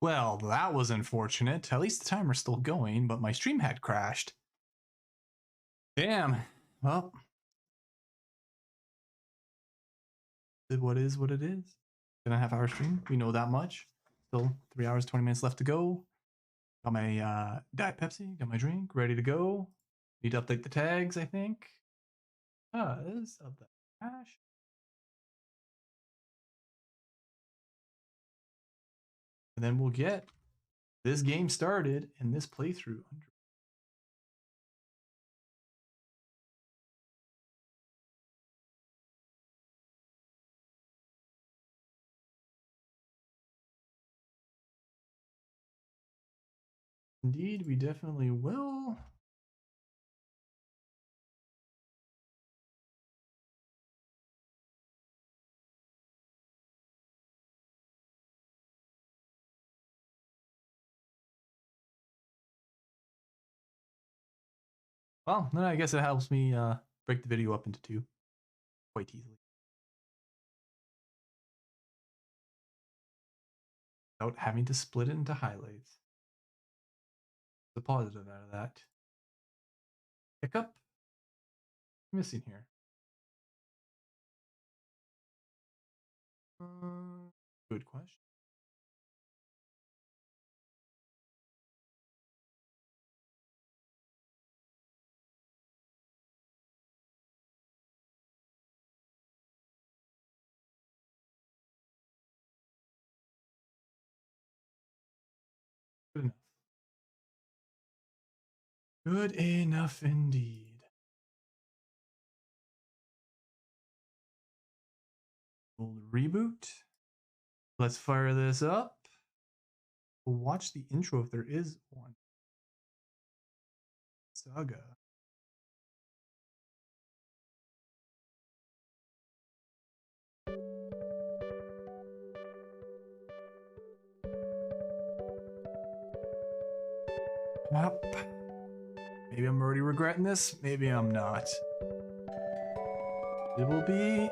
Well, that was unfortunate. At least the timer's still going, but my stream had crashed. Damn. Well, what is what it is. 2.5 hour stream. We know that much. Still 3 hours, 20 minutes left to go. Got my Diet Pepsi, got my drink, ready to go. Need to update the tags, I think. Because of the crash. And then we'll get this game started and this playthrough. Indeed, we definitely will. Well, then I guess it helps me break the video up into two quite easily. Without having to split it into highlights. The positive out of that. Hiccup? Missing here. Good question. Good enough. Good enough indeed. We'll reboot. Let's fire this up. We'll watch the intro if there is one. Saga. Yep. Maybe I'm already regretting this. Maybe I'm not. It will be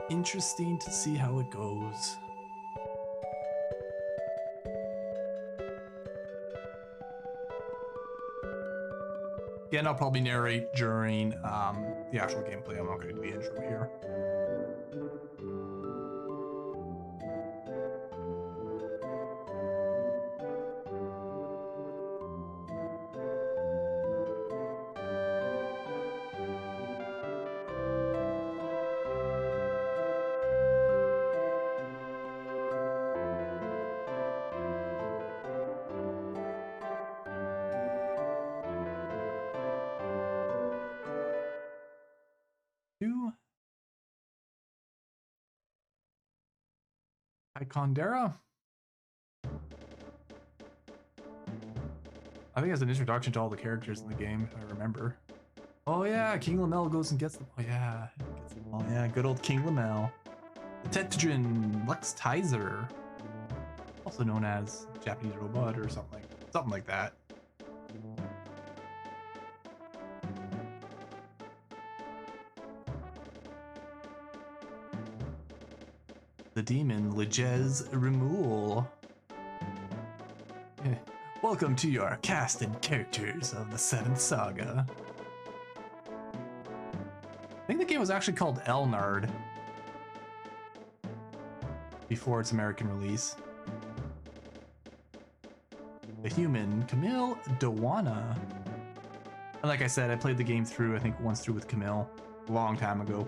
interesting to see how it goes. Again, I'll probably narrate during the actual gameplay. I'm not going to do the intro here. Condera? I think it's an introduction to all the characters in the game, if I remember. Oh yeah, King Lamel goes and gets them. Oh yeah, gets them all. Yeah, good old King Lamel. The Tetragen Lux Tizer, also known as Japanese robot or something like that. The demon Legez Remul. Welcome to your cast and characters of the 7th Saga. I think the game was actually called Elnard before its American release. The human Camille Dewana. And like I said, I played the game through, I think once through with Camille a long time ago.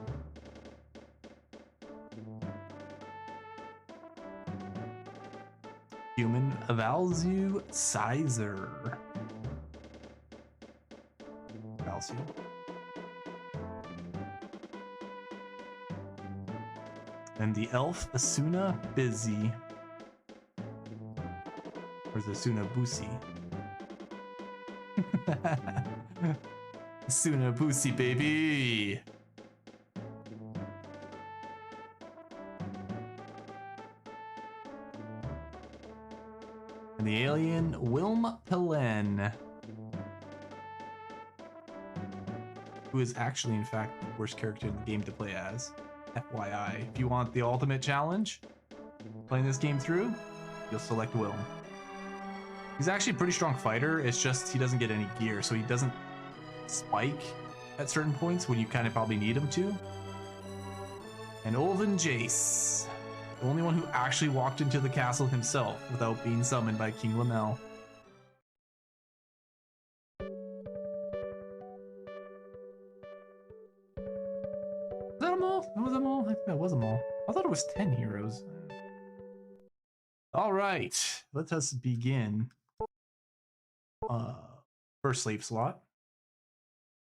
Human Valzu Sizer. Valzu. And the elf Asuna Busy. Or is it Asuna Busi? Asuna Busi, baby! And the alien Wilm Pelen, who is actually, in fact, the worst character in the game to play as. FYI, if you want the ultimate challenge, playing this game through, you'll select Wilm. He's actually a pretty strong fighter. It's just he doesn't get any gear, so he doesn't spike at certain points when you kind of probably need him to. And Olven Jace, the only one who actually walked into the castle himself without being summoned by King Lamel. Was that them all? Was them all? I think that was them all. I thought it was 10 heroes. All right, let us begin. First slave slot.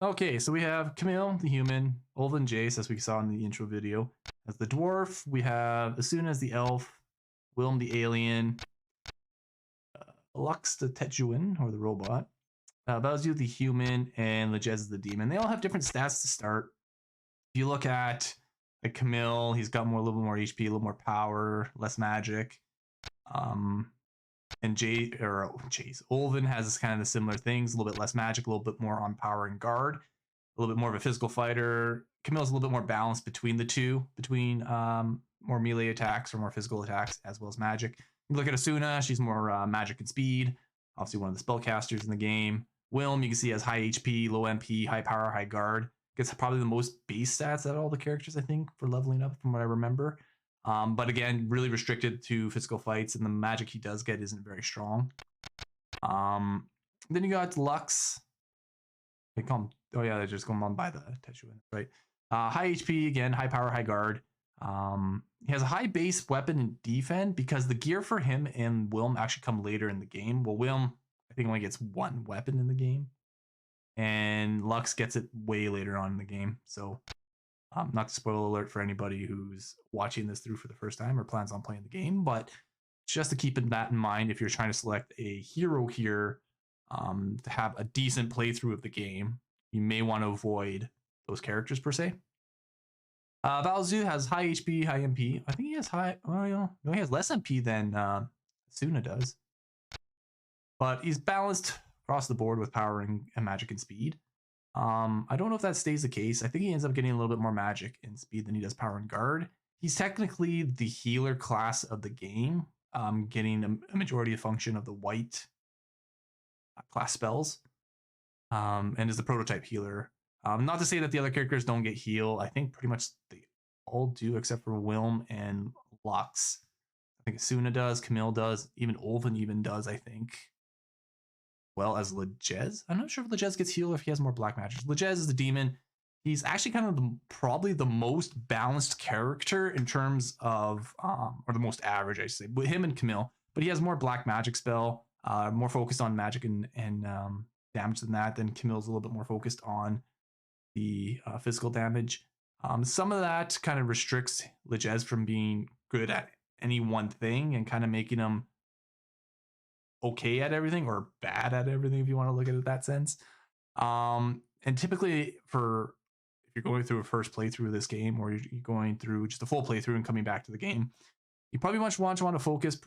Okay, so we have Camille, the human, Olven Jace, as we saw in the intro video. As the dwarf, we have Asuna as the elf, Wilm the alien, Lux the Tetuan, or the robot, Baozu the human, and Lejez the demon. They all have different stats to start. If you look at like Camille, he's got a little bit more HP, a little more power, less magic. And Jace, Olven has kind of the similar things, a little bit less magic, a little bit more on power and guard, a little bit more of a physical fighter. Camille's a little bit more balanced between the two, between more melee attacks or more physical attacks, as well as magic. You look at Asuna, she's more magic and speed, obviously one of the spellcasters in the game. Wilm, you can see, has high HP, low MP, high power, high guard. Gets probably the most base stats out of all the characters, I think, for leveling up from what I remember. But again, really restricted to physical fights, and the magic he does get isn't very strong. Then you got Lux. They call him, oh yeah, they're just going on by the Tetuan, right? High HP, again, high power, high guard. He has a high base weapon and defend because the gear for him and Wilm actually come later in the game. Well, Wilm, I think, only gets one weapon in the game, and Lux gets it way later on in the game. So not to spoil alert for anybody who's watching this through for the first time or plans on playing the game, but just to keep that in mind if you're trying to select a hero here to have a decent playthrough of the game, you may want to avoid those characters per se. Baozu has high HP, high MP. I think he has high, no, he has less MP than Asuna does. But he's balanced across the board with power and magic and speed. I don't know if that stays the case. I think he ends up getting a little bit more magic and speed than he does power and guard. He's technically the healer class of the game, getting a majority of function of the white class spells, and is the prototype healer. Not to say that the other characters don't get heal. I think pretty much they all do, except for Wilm and Lux. I think Asuna does, Camille does, even Olven even does, I think. Well as Lejez. I'm not sure if Lejez gets healed or if he has more black magic. Lejez is the demon. He's actually kind of probably the most balanced character in terms of, or the most average, I say, with him and Camille. But he has more black magic spell, more focused on magic and damage than that. Then Camille's a little bit more focused on the physical damage. Some of that kind of restricts Lejez from being good at any one thing and kind of making him okay at everything or bad at everything, if you want to look at it that sense. And typically if you're going through a first playthrough of this game, or you're going through just a full playthrough and coming back to the game, you probably want to focus,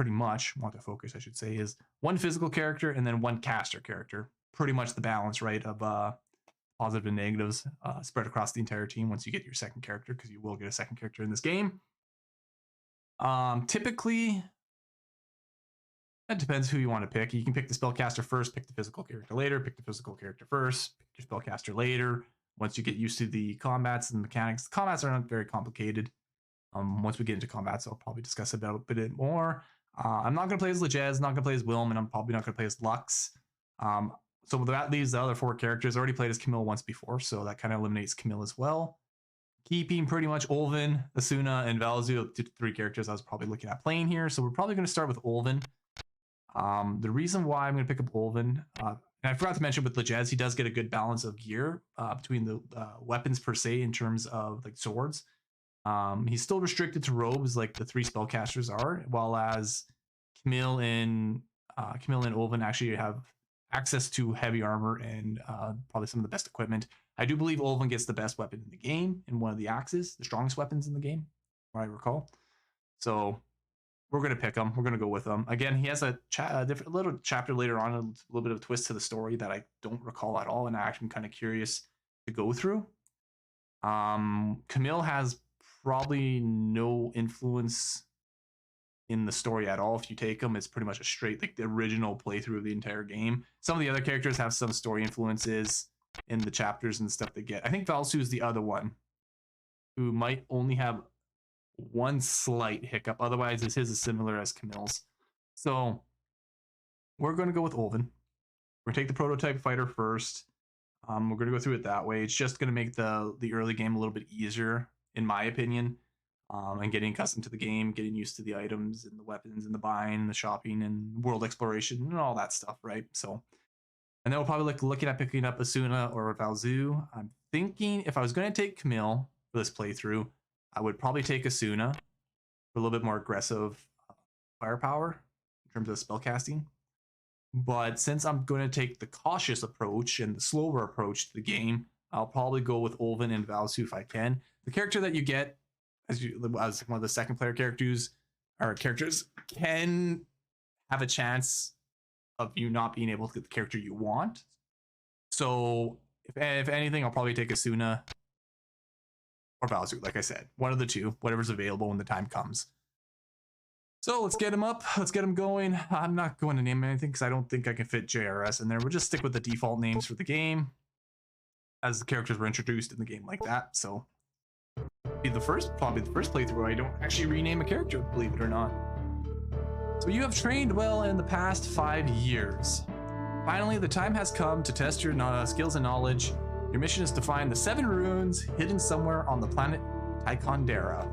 I should say, is one physical character and then one caster character. Pretty much the balance, right, of positive and negatives spread across the entire team once you get your second character, because you will get a second character in this game. Typically, it depends who you want to pick. You can pick the spellcaster first, pick the physical character later, pick the physical character first, pick your spellcaster later. Once you get used to the combats and the mechanics, the combats are not very complicated. Once we get into combats, I'll probably discuss about a bit more. I'm not going to play as Lejez, not going to play as Wilm, and I'm probably not going to play as Lux. So that leaves the other four characters. I already played as Camille once before, so that kind of eliminates Camille as well. Keeping pretty much Olven, Asuna, and Baozu, the three characters I was probably looking at playing here. So we're probably going to start with Olven. The reason why I'm going to pick up Olven, and I forgot to mention with Lejez, he does get a good balance of gear between the weapons per se in terms of like swords. He's still restricted to robes like the three spellcasters are, while as Camille and Olven actually have access to heavy armor and probably some of the best equipment. I do believe Olven gets the best weapon in the game in one of the axes, the strongest weapons in the game, what I recall. So we're going to pick him. We're going to go with him. Again, he has a different little chapter later on, a little bit of a twist to the story that I don't recall at all, and I actually am kind of curious to go through. Camille has probably no influence in the story at all. If you take them, it's pretty much a straight, like the original playthrough of the entire game. Some of the other characters have some story influences in the chapters and stuff they get. I think Valsu is the other one who might only have one slight hiccup. Otherwise, his is similar as Camille's. So we're going to go with Olvin. We're going to take the prototype fighter first. We're going to go through it that way. It's just going to make the early game a little bit easier, in my opinion. And getting accustomed to the game, getting used to the items and the weapons and the buying and the shopping and world exploration and all that stuff, right? So, and then we'll probably looking at picking up Asuna or Valzu. I'm thinking if I was going to take Camille for this playthrough, I would probably take Asuna for a little bit more aggressive firepower in terms of spell casting. But since I'm going to take the cautious approach and the slower approach to the game, I'll probably go with Olvin and Valsu if I can. The character that you get as one of the second player characters can have a chance of you not being able to get the character you want. So if anything, I'll probably take Asuna or Valsu, like I said, one of the two, whatever's available when the time comes. So let's get him up. Let's get him going. I'm not going to name anything because I don't think I can fit JRS in there. We'll just stick with the default names for the game as the characters were introduced in the game like that. So probably the first playthrough I don't actually rename a character, believe it or not. So you have trained well in the past 5 years. Finally, the time has come to test your skills and knowledge. Your mission is to find the 7 runes hidden somewhere on the planet Tychondera.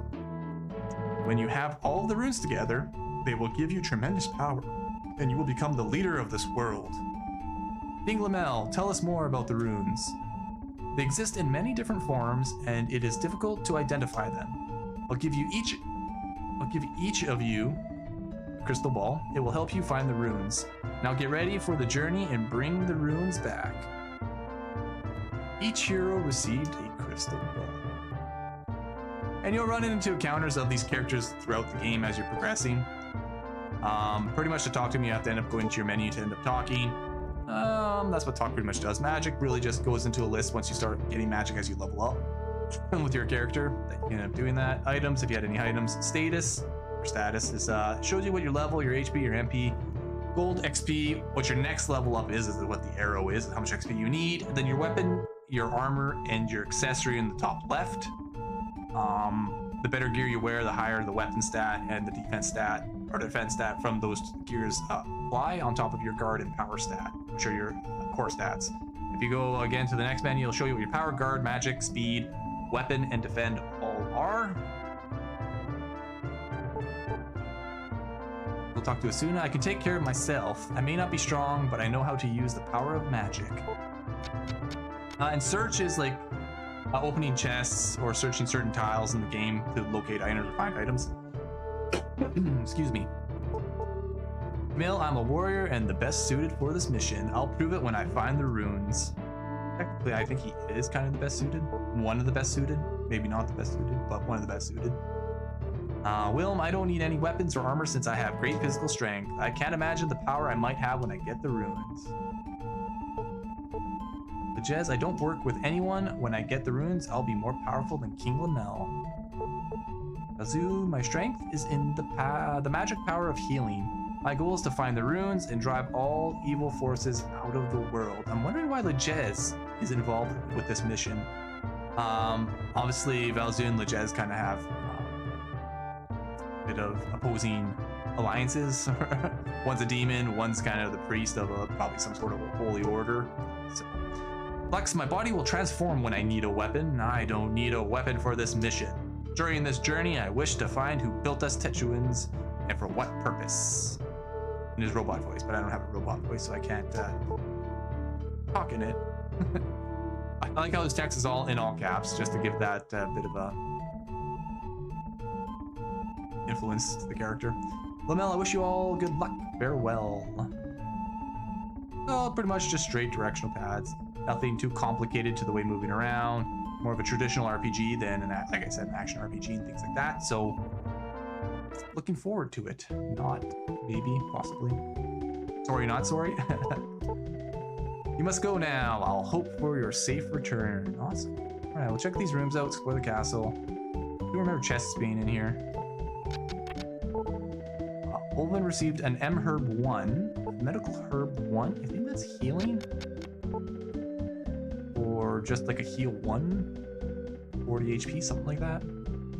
When you have all of the runes together, they will give you tremendous power, and you will become the leader of this world. King Lamel, tell us more about the runes. They exist in many different forms, and it is difficult to identify them. I'll give each of you a crystal ball. It will help you find the runes. Now get ready for the journey and bring the runes back. Each hero received a crystal ball. And you'll run into encounters of these characters throughout the game as you're progressing. Pretty much to talk to them, you have to end up going to your menu to end up talking. That's what talk pretty much does. Magic really just goes into a list once you start getting magic as you level up. And with your character, that you can end up doing that. Items, if you had any items. Status is shows you what your level, your HP, your MP. Gold, XP, what your next level up is what the arrow is, how much XP you need. And then your weapon, your armor, and your accessory in the top left. The better gear you wear, the higher the weapon stat and the defense stat from those gears apply on top of your guard and power stat, which are your core stats. If you go again to the next menu, it'll show you what your power, guard, magic, speed, weapon, and defend all are. We'll talk to Asuna. I can take care of myself. I may not be strong, but I know how to use the power of magic. And search is like opening chests or searching certain tiles in the game to locate items or find items. Excuse me. Camille, I'm a warrior and the best suited for this mission. I'll prove it when I find the runes. Technically, I think he is kind of the best suited. One of the best suited. Maybe not the best suited, but one of the best suited. Willem, I don't need any weapons or armor since I have great physical strength. I can't imagine the power I might have when I get the runes. Jez, I don't work with anyone. When I get the runes, I'll be more powerful than King Lamel. Azu, my strength is in the magic power of healing. My goal is to find the runes and drive all evil forces out of the world. I'm wondering why Lejez is involved with this mission. Obviously, Valzu and Lejez kind of have a bit of opposing alliances. One's a demon, one's kind of the priest of probably some sort of a holy order. So, Lux, my body will transform when I need a weapon. I don't need a weapon for this mission. During this journey, I wish to find who built us Techuans and for what purpose. In his robot voice, but I don't have a robot voice, so I can't talk in it. I like how this text is all in all caps, just to give that bit of a influence to the character. Lamel, I wish you all good luck. Farewell. Oh, pretty much just straight directional pads. Nothing too complicated to the way moving around. More of a traditional RPG than, like I said, an action RPG and things like that. So, looking forward to it. Not, maybe, possibly. Sorry, not sorry. You must go now. I'll hope for your safe return. Awesome. All right, we'll check these rooms out, explore the castle. I do remember chests being in here. Olvin received an M Herb 1, Medical Herb 1. I think that's healing. Or just like a heal 1, 40 HP, something like that.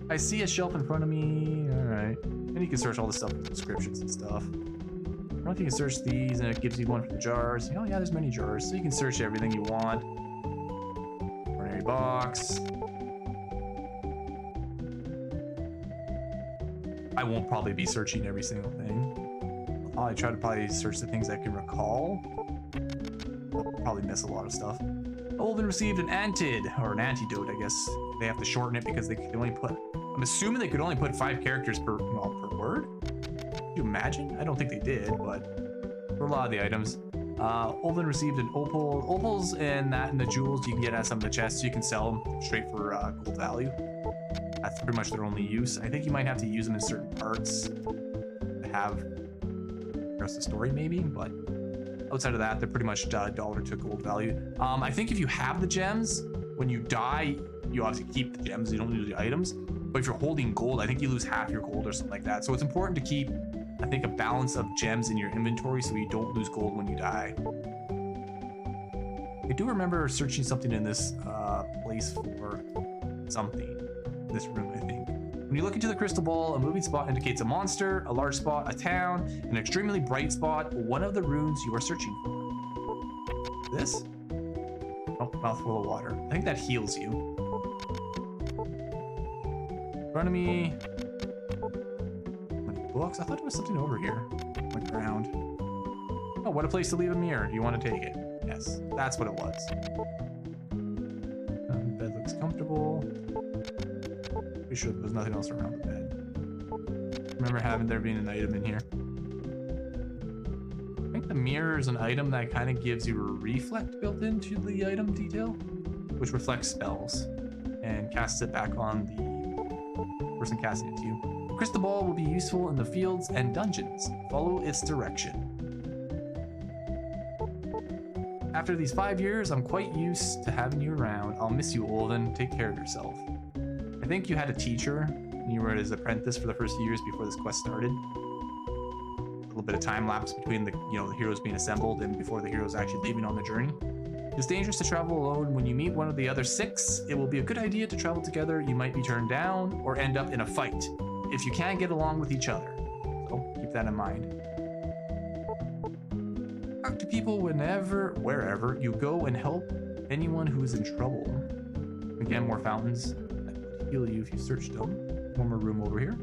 I see a shelf in front of me. All right. And you can search all this stuff with descriptions and stuff. I don't know if you can search these and it gives you one for the jars. Oh yeah, there's many jars. So you can search everything you want. Ordinary box. I won't probably be searching every single thing. I try to probably search the things I can recall. I'll probably miss a lot of stuff. Olvin received an antid, or an antidote, I guess. They have to shorten it because they can only put... I'm assuming they could only put 5 characters per word? Could you imagine? I don't think they did, but for a lot of the items. Olvin received an opal. Opals and that and the jewels you can get at some of the chests. You can sell them straight for gold value. That's pretty much their only use. I think you might have to use them in certain parts to have the rest of the story maybe, but outside of that, they're pretty much dollar to gold value. I think if you have the gems, when you die, you obviously keep the gems, you don't lose the items. But if you're holding gold, I think you lose half your gold or something like that. So it's important to keep, I think, a balance of gems in your inventory so you don't lose gold when you die. I do remember searching something in this place for something. This room, I think. When you look into the crystal ball, a moving spot indicates a monster, a large spot, a town, an extremely bright spot, one of the runes you are searching for. This? Oh, mouthful of water. I think that heals you. In front of me. Many books? I thought there was something over here. On the ground. Oh, what a place to leave a mirror. Do you want to take it? Yes, that's what it was. Bed looks comfortable. Pretty sure there's nothing else around the bed. Remember having there being an item in here. I think the mirror is an item that kind of gives you a reflect built into the item detail, which reflects spells and casts it back on the person casting it to you. The crystal ball will be useful in the fields and dungeons. Follow its direction. After these 5 years, I'm quite used to having you around. I'll miss you, Olvin. Take care of yourself. I think you had a teacher, and you were his apprentice for the first few years before this quest started. A little bit of time lapse between the heroes being assembled and before the heroes actually leaving on the journey. It's dangerous to travel alone. When you meet one of the other 6, it will be a good idea to travel together. You might be turned down or end up in a fight if you can't get along with each other. So keep that in mind. Talk to people wherever you go and help anyone who is in trouble. Again, more fountains. Heal you if you searched them. One more room over here.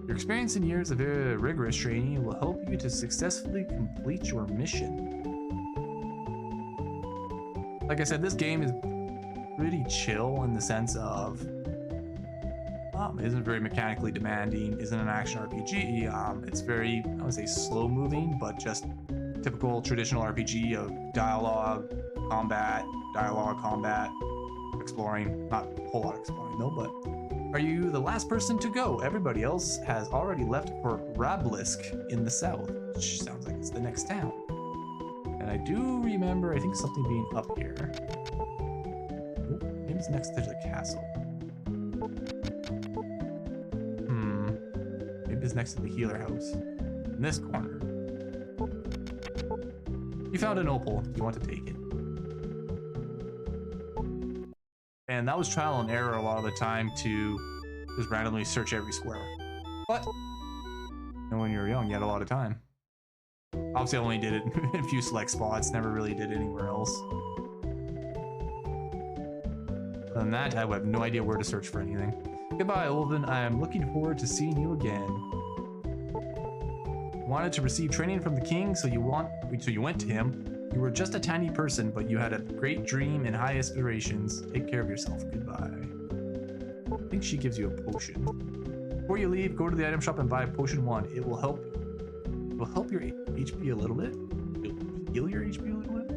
Your experience in years of rigorous training will help you to successfully complete your mission. Like I said, this game is pretty chill in the sense of it isn't very mechanically demanding, isn't an action RPG. It's very, I would say, slow moving, but just typical traditional RPG of dialogue, combat, exploring. Not a whole lot of exploring though, but are you the last person to go? Everybody else has already left for Rablisk in the south, which sounds like it's the next town. And I do remember, I think, something being up here. Oh, maybe it's next to the castle. Maybe it's next to the healer house. In this corner. You found an opal. You want to take it. And that was trial and error a lot of the time to just randomly search every square. But when you were young, you had a lot of time. Obviously, I only did it in a few select spots, never really did it anywhere else. Other than that, I have no idea where to search for anything. Goodbye, Olvin. I am looking forward to seeing you again. Wanted to receive training from the king, so you went to him. You were just a tiny person, but you had a great dream and high aspirations. Take care of yourself. Goodbye. I think she gives you a potion. Before you leave, go to the item shop and buy potion 1. It will help your HP a little bit. It'll heal your HP a little bit.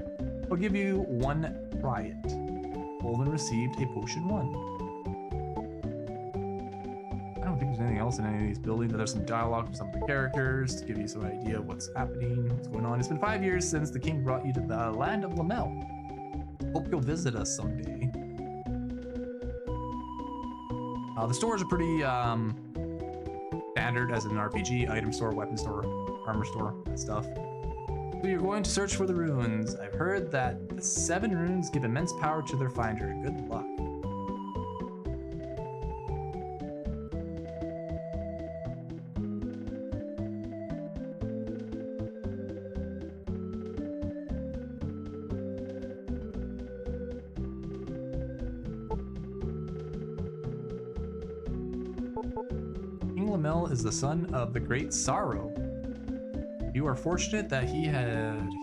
I'll give you 1 riot. Olvin received a potion 1. I don't think there's anything else in any of these buildings. There's some dialogue from some of the characters to give you some idea of what's happening, what's going on. It's been 5 years since the king brought you to the land of Lamel. Hope you'll visit us someday. The stores are pretty standard as an RPG, item store, weapon store, armor store, that stuff. So you're going to search for the runes. I've heard that the 7 runes give immense power to their finder. Good luck. Is the son of the great Sorrow. You are fortunate that he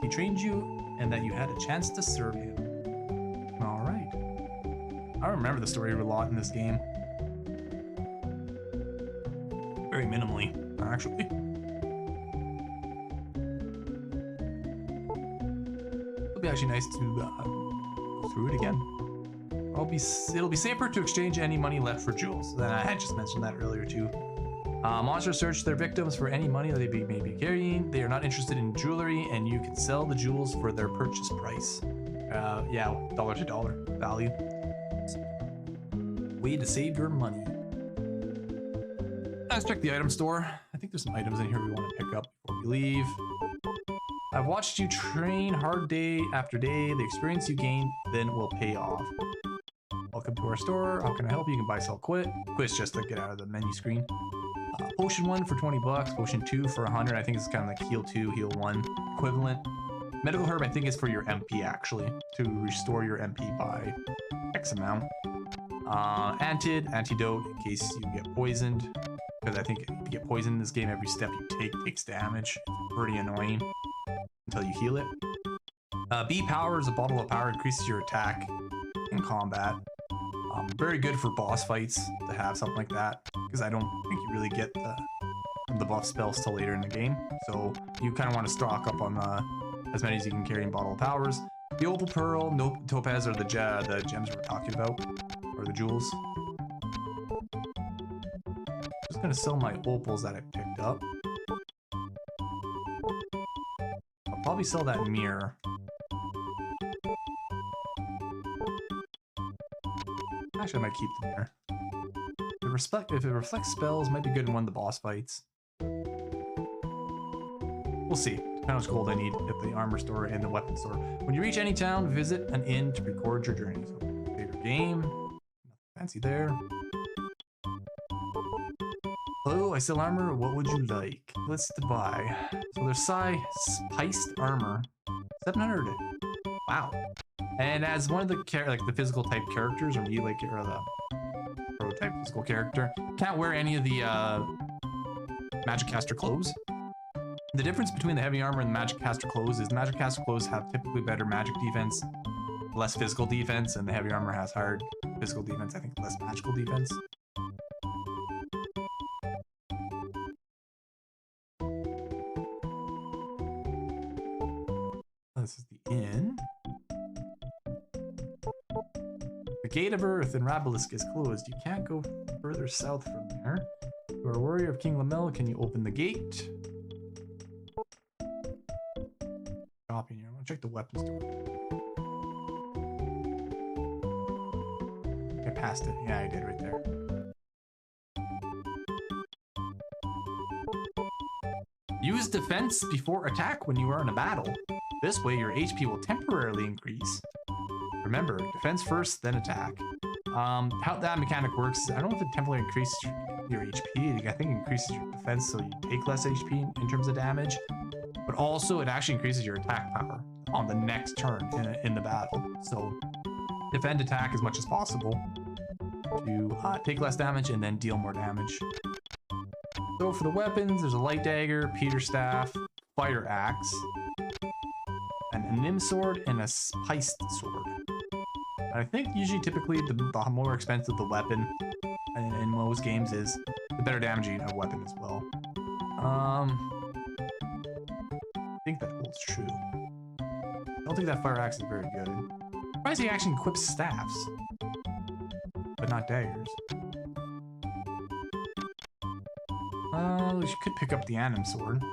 trained you and that you had a chance to serve him. All right. I remember the story a lot in this game. Very minimally, actually. It'll be actually nice to go through it again. It'll be safer to exchange any money left for jewels. Then I had just mentioned that earlier too. Monsters search their victims for any money that they may be carrying. They are not interested in jewelry, and you can sell the jewels for their purchase price. Yeah, dollar to dollar value. Way to save your money. Let's check the item store. I think there's some items in here we want to pick up before we leave. I've watched you train hard day after day. The experience you gain then will pay off. Welcome to our store. How can I help you? You can buy, sell, quit. Quit's just to get out of the menu screen. Potion 1 for 20 bucks, potion 2 for 100. I think it's kind of like heal 2, heal 1 equivalent. Medical herb, I think, is for your MP actually, to restore your MP by X amount. Antidote in case you get poisoned, because I think if you get poisoned in this game, every step you take takes damage. It's pretty annoying until you heal it. B power is a bottle of power, increases your attack in combat. Very good for boss fights to have something like that, because I don't think you really get the buff spells till later in the game. So you kind of want to stock up on as many as you can carry in bottle of powers. The opal pearl, no topaz, or the gems we're talking about, or the jewels. Just gonna sell my opals that I picked up. I'll probably sell that mirror. Actually, I might keep the mirror. If it reflects spells, might be good in one of the boss fights. We'll see. Depending on how much gold I need at the armor store and the weapon store. When you reach any town, visit an inn to record your journey. So, favorite game. Nothing fancy there. Hello, I sell armor. What would you like? Let's buy. So there's spiced armor. 700. Wow. And as one of the the physical type characters, or me, or the prototype physical character, can't wear any of the magic caster clothes. The difference between the heavy armor and the magic caster clothes is the magic caster clothes have typically better magic defense, less physical defense, and the heavy armor has hard physical defense, I think less magical defense. This is the inn. The Gate of Earth in Rabelisk is closed. You can't go further south from there. You are a warrior of King Lamel. Can you open the gate? Shopping here. I want to check the weapon store. I passed it. Yeah, I did right there. Use defense before attack when you are in a battle. This way, your HP will temporarily increase. Remember, defense first, then attack. How that mechanic works is, I don't know if it temporarily increases your HP. I think it increases your defense so you take less HP in terms of damage. But also, it actually increases your attack power on the next turn in the battle. So, defend, attack as much as possible to take less damage and then deal more damage. So for the weapons, there's a light dagger, Peter staff, fire axe, a nim sword, and a spiced sword. I think usually typically the more expensive the weapon in most games is, the better damage you have weapon as well. I think that holds true. I don't think that fire axe is very good. Surprised he actually equips staffs, but not daggers. You could pick up the anim sword.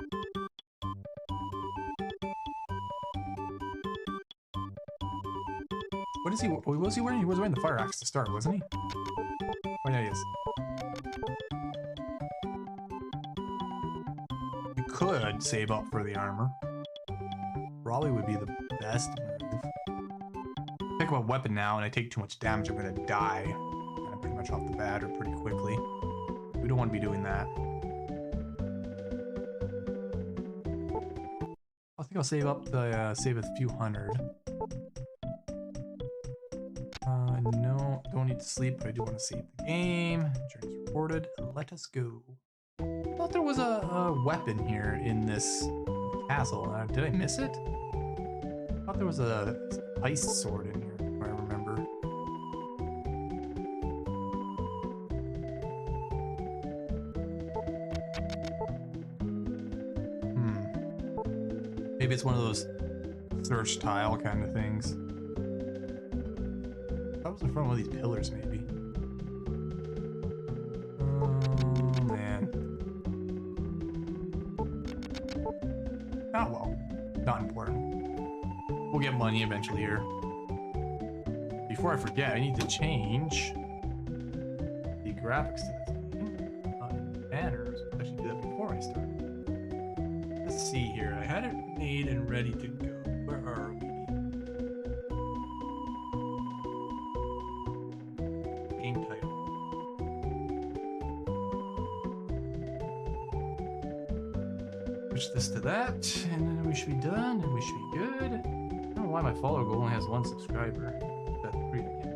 What is he? What was he wearing? He was wearing the fire axe to start, wasn't he? Oh yeah, he is. could save up for the armor. Probably would be the best move. Pick up a weapon now and I take too much damage, I'm gonna die. And I'm pretty much off the bat or pretty quickly. We don't want to be doing that. I think I'll save up the save a few hundred. No, don't need to sleep, but I do want to save the game. Journey's reported. Let us go. I thought there was a weapon here in this castle. Did I miss it? I thought there was a ice sword in here, if I remember. Maybe it's one of those search tile kind of things. I was in front of one of these pillars, maybe. Oh, man. Oh, well. Not important. We'll get money eventually here. Before I forget, I need to change the graphics to this game. Banners. I should do that before I start. Let's see here. I had it made and ready to go. Where are we? Game title. Switch this to that, and then we should be done, and we should be good. I don't know why my follower goal only has 1 subscriber. That's 3 again.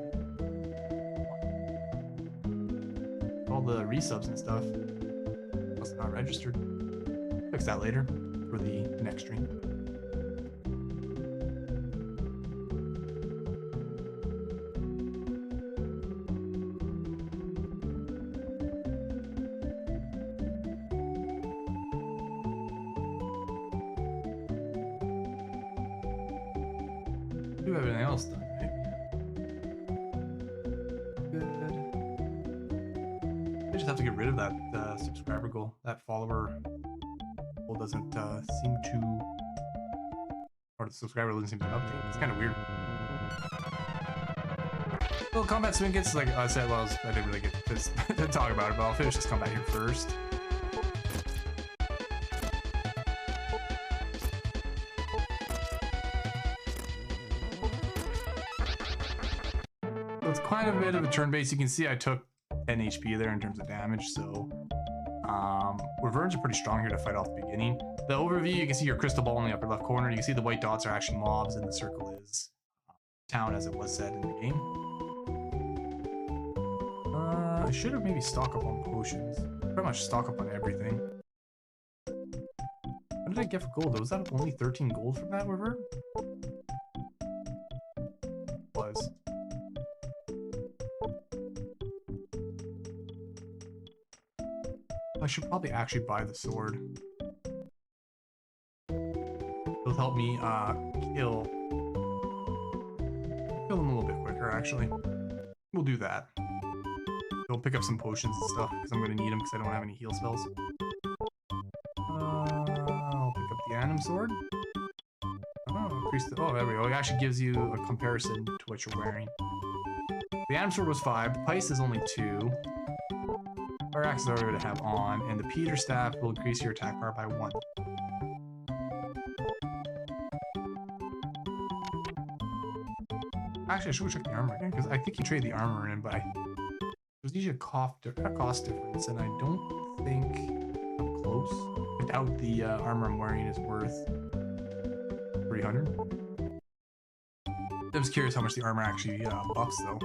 All the resubs and stuff. Must not registered. Fix that later for the next stream. Do everything else done, right? Good. I just have to get rid of that subscriber goal. That follower goal doesn't seem to, or the subscriber doesn't seem to update. It's kind of weird. Well, combat swing gets, like I said, well, I didn't really get to talk about it, but I'll finish this combat here first. It's kind of a bit of a turn base. You can see I took 10 HP there in terms of damage, so Wyverns are pretty strong here to fight off the beginning. The overview, you can see your crystal ball in the upper left corner. You can see the white dots are actually mobs and the circle is town, as it was said in the game. I should have maybe stock up on potions. Pretty much stock up on everything. What did I get for gold? Was that only 13 gold from that Wyvern? Was. I should probably actually buy the sword. It'll help me kill them a little bit quicker, actually. We'll do that. We'll pick up some potions and stuff, because I'm going to need them because I don't have any heal spells. I'll pick up the Anim Sword. Oh, increase the... Oh, there we go. It actually gives you a comparison to what you're wearing. The Anim Sword was 5. The Pice is only 2. Fire Axe is already to have on, and the Peter Staff will increase your attack power by 1. Actually, I should check the armor again, because I think you trade the armor in, but there's usually a cost difference, and I don't think I'm close. I doubt the armor I'm wearing is worth 300. I was curious how much the armor actually buffs, though.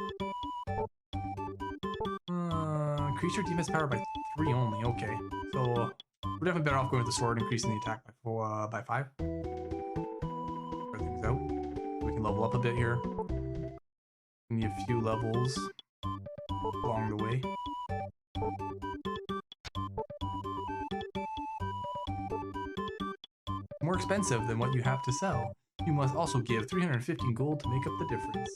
Increase your defense power by 3 only. Okay, so we're definitely better off going with the sword, increasing the attack by 5. Spread things out. We can level up a bit here. We need a few levels along the way. More expensive than what you have to sell. You must also give 315 gold to make up the difference.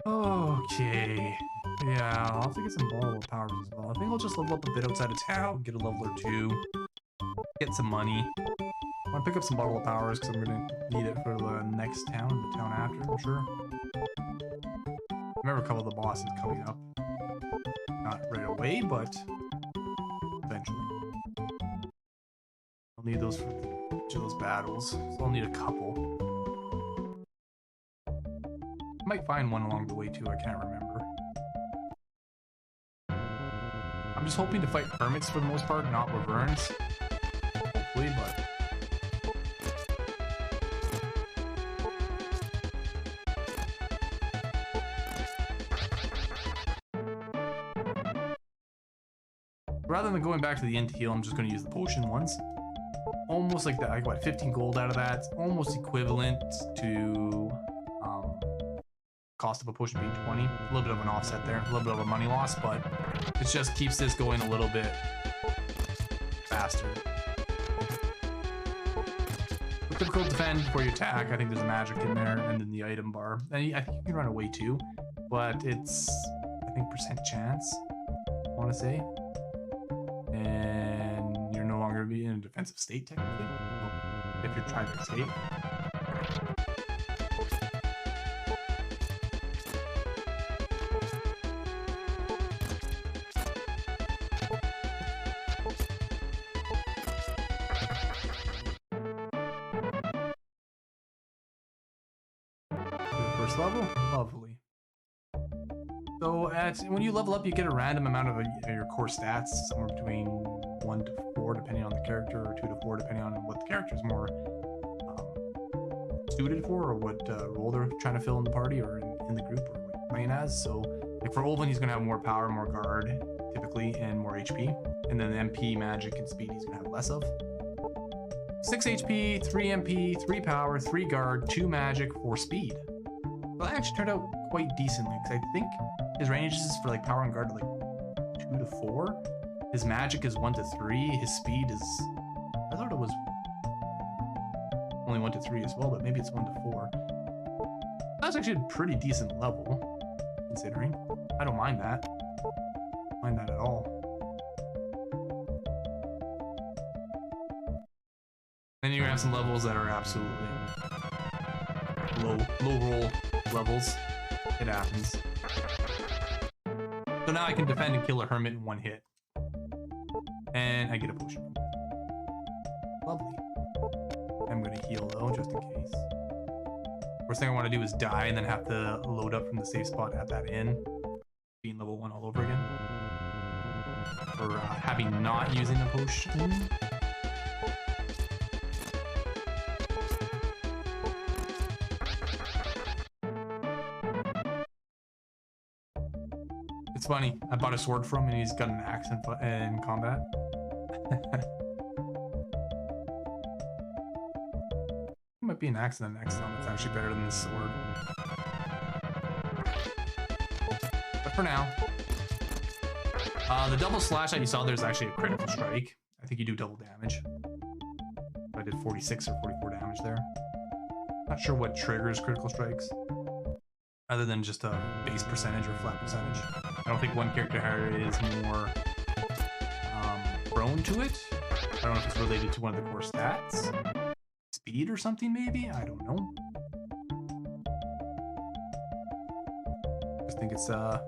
Okay, Yeah, I'll have to get some borrow powers as well. I think I'll just level up a bit outside of town, get a level or two, get some money. I want to pick up some bottle of powers because I'm going to need it for the next town, the town after, I'm sure. I remember a couple of the bosses coming up. Not right away, but eventually. I'll need those for each of those battles, so I'll need a couple. I might find one along the way too, I can't remember. I'm just hoping to fight hermits for the most part, not wyverns. Hopefully, but... rather than going back to the inn to heal, I'm just going to use the potion ones. Almost like that. I got 15 gold out of that. It's almost equivalent to cost of a potion being 20. A little bit of an offset there. A little bit of a money loss, but it just keeps this going a little bit faster. Difficult to defend before you attack. I think there's a magic in there, and then the item bar. And I think you can run away too, but it's, I think, percent chance, I want to say. And you're no longer in a defensive state, technically, if you're trying to escape. First level? Lovely. So when you level up, you get a random amount of your core stats, somewhere between 1 to 4, depending on the character, or 2 to 4, depending on what the character is more suited for, or what role they're trying to fill in the party, or in the group, or what you're playing as. So, like for Olvin, he's going to have more power, more guard, typically, and more HP. And then MP, magic, and speed he's going to have less of. 6 HP, 3 MP, 3 power, 3 guard, 2 magic, 4 speed. Well, that actually turned out quite decently, because I think his ranges for like power and guard are like 2 to 4. His magic is 1 to 3. His speed is, I thought it was only 1 to 3 as well, but maybe it's 1 to 4. That's actually a pretty decent level, considering. I don't mind that. Don't mind that at all. Then you're gonna have some levels that are absolutely low roll levels. It happens. So now I can defend and kill a hermit in one hit. And I get a potion from that. Lovely. I'm gonna heal though, just in case. First thing I want to do is die and then have to load up from the safe spot at that inn. Being level 1 all over again. For having not using the potion. It's funny, I bought a sword from him and he's got an axe in combat. It might be an axe in the next one. It's actually better than this sword. But for now, the double slash that you saw there's actually a critical strike. I think you do double damage. I did 46 or 44 damage there. Not sure what triggers critical strikes, other than just a base percentage or flat percentage. I don't think one character is more prone to it. I don't know if it's related to one of the core stats. Speed or something, maybe? I don't know. Just think it's a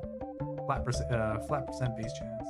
flat percent base chance.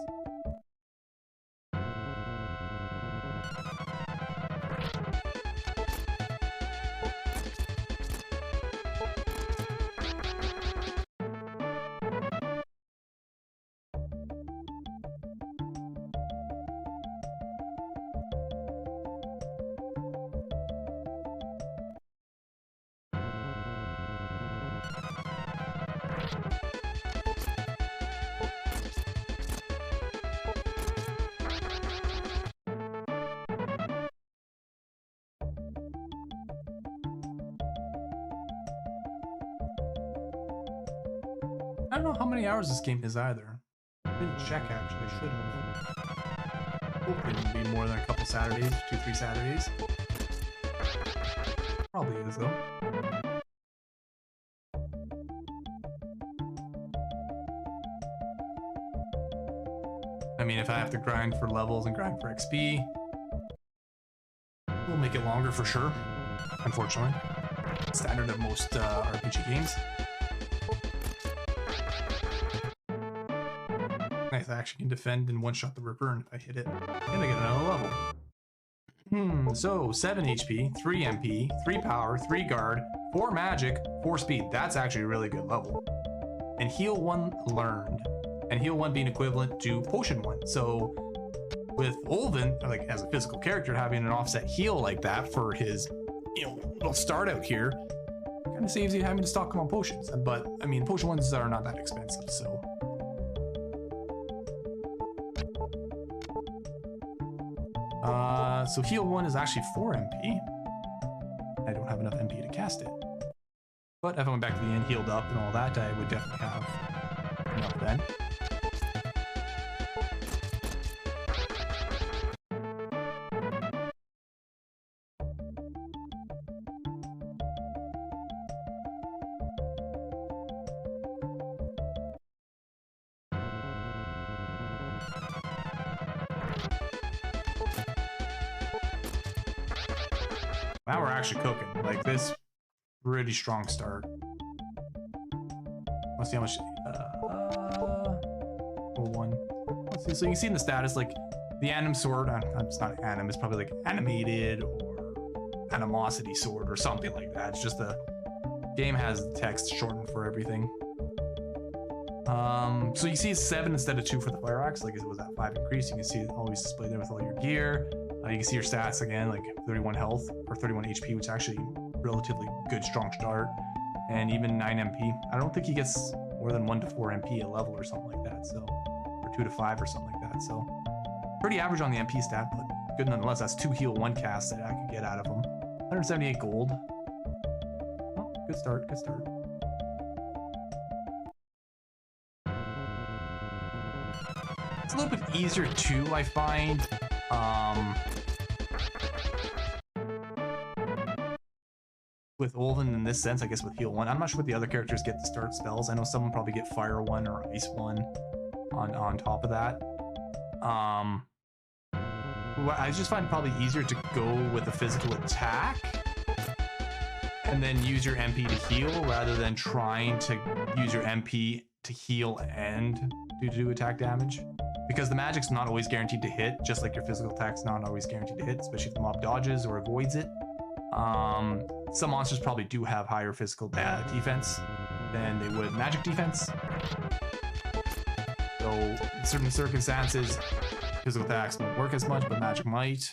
I don't know how many hours this game is either. I didn't check actually, should have. Hopefully it would be more than a couple Saturdays, 2-3 Saturdays. Probably is though. I mean, if I have to grind for levels and grind for XP, we'll make it longer for sure, unfortunately. Standard of most RPG games. Nice, I actually can defend and one-shot the Ripper, and if I hit it, I'm gonna get another level. So 7 HP, 3 MP, 3 power, 3 guard, 4 magic, 4 speed. That's actually a really good level. And heal 1 learned. And heal 1 being equivalent to potion 1. So with Olvin, like as a physical character, having an offset heal like that for his, little start out here, kind of saves you having to stock him on potions. But I mean, potion 1s are not that expensive, so. So heal 1 is actually 4 MP. I don't have enough MP to cast it. But if I went back to the inn, healed up and all that, I would definitely have enough then. Now we're actually cooking. Like this, really strong start. Let's see how much. 1. Let's see. So you can see in the status, like the anim sword. It's not anim. It's probably like animated or animosity sword or something like that. It's just the game has the text shortened for everything. So you see 7 instead of 2 for the fire axe. Like it was at 5 increase. You can see it always displayed there with all your gear. You can see your stats again, like 31 health or 31 HP, which is actually relatively good, strong start, and even 9 MP. I don't think he gets more than 1 to 4 MP a level or something like that, so, or 2 to 5 or something like that. So pretty average on the MP stat, but good nonetheless. That's 2 heal 1 casts that I could get out of him. 178 gold. Oh, good start, good start. It's a little bit easier too, I find. With Olvin in this sense, I guess with heal 1. I'm not sure what the other characters get to start spells. I know someone probably get fire 1 or ice 1 on top of that. I just find it probably easier to go with a physical attack and then use your MP to heal rather than trying to use your MP to heal and do attack damage. Because the magic's not always guaranteed to hit, just like your physical attack's not always guaranteed to hit, especially if the mob dodges or avoids it. Some monsters probably do have higher physical defense than they would magic defense. So in certain circumstances, physical attacks won't work as much, but magic might.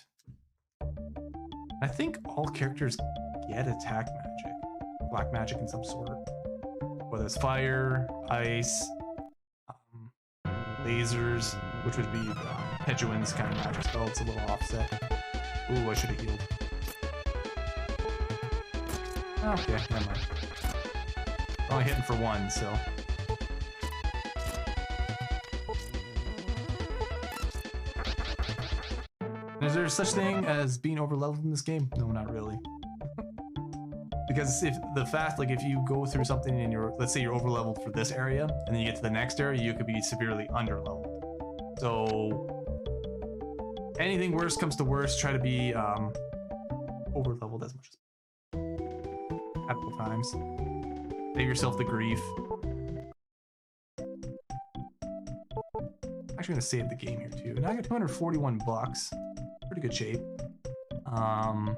I think all characters get attack magic, black magic in some sort. Whether it's fire, ice, lasers, which would be Petuin's kind of magic spell. It's a little offset. Ooh, I should have healed. Okay, never mind. Only hitting for 1, so. Is there such thing as being overleveled in this game? No, not really. Because if you go through something and let's say you're overleveled for this area, and then you get to the next area, you could be severely underleveled. So anything worse comes to worst, try to be overleveled as much as possible times. Save yourself the grief. Actually gonna save the game here too. Now I got 241 bucks. Pretty good shape. I'm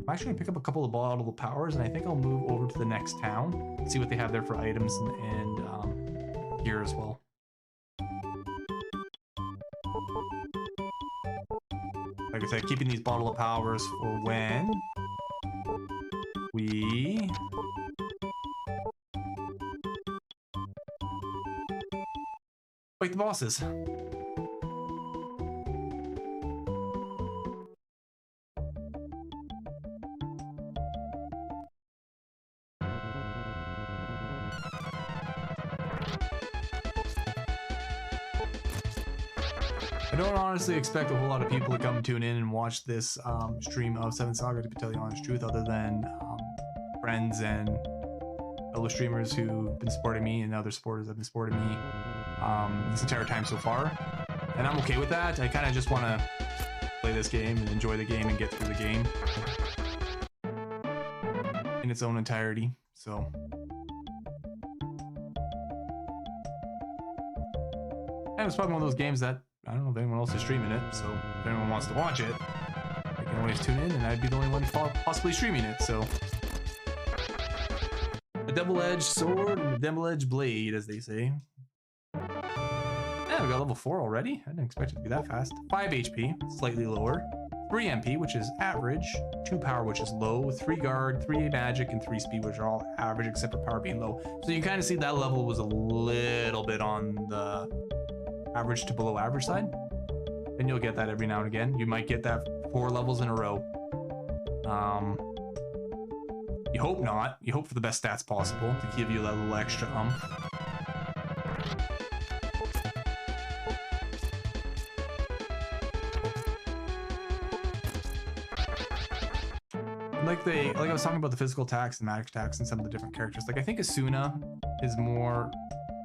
actually gonna pick up a couple of bottle of powers, and I think I'll move over to the next town, see what they have there for items and gear as well. Like I said, keeping these bottle of powers for when we fight the bosses. I don't honestly expect a whole lot of people to come tune in and watch this stream of 7th Saga, to tell you the honest truth, other than friends and fellow streamers who've been supporting me and other supporters have been supporting me this entire time so far. And I'm okay with that. I kind of just want to play this game and enjoy the game and get through the game in its own entirety. So and it's probably one of those games that I don't know if anyone else is streaming it, so if anyone wants to watch it, I can always tune in and I'd be the only one possibly streaming it. So a double-edged sword and a double-edged blade, as they say. Yeah, we got level 4 already. I didn't expect it to be that fast. 5 HP, slightly lower. 3 MP, which is average. 2 power, which is low. 3 guard, 3 magic, and 3 speed, which are all average except for power being low. So you kind of see that level was a little bit on the average to below average side. And you'll get that every now and again. You might get that 4 levels in a row. You hope not. You hope for the best stats possible to give you that little extra like I was talking about the physical attacks and magic attacks and some of the different characters. Like I think Asuna is more,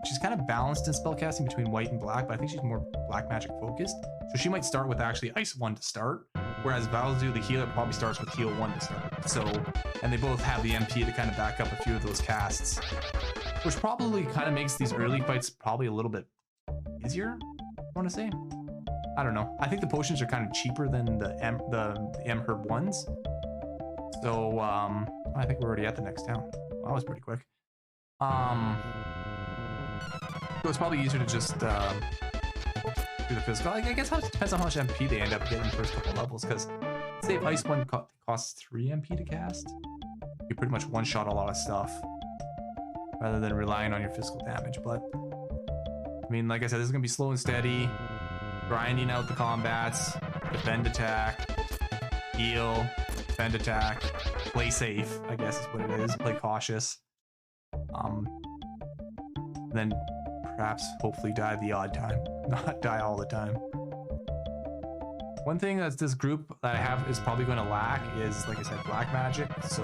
she's kind of balanced in spellcasting between white and black, but I think she's more black magic focused. So she might start with actually Ice 1 to start, whereas Valzu, the healer, probably starts with Heal 1 to start. So, and they both have the MP to kind of back up a few of those casts, which probably kind of makes these early fights probably a little bit easier, I want to say. I don't know. I think the potions are kind of cheaper than the M herb ones. So, I think we're already at the next town. Well, that was pretty quick. So it's probably easier to just do the physical. Like, I guess it depends on how much MP they end up getting in the first couple levels, because say if Ice 1 costs 3 MP to cast, you pretty much one-shot a lot of stuff rather than relying on your physical damage. But I mean, like I said, this is gonna be slow and steady, grinding out the combats, defend, attack, heal, defend, attack, play safe, I guess is what it is, play cautious. Then perhaps hopefully die the odd time, not die all the time. One thing that this group that I have is probably going to lack is, like I said, black magic. So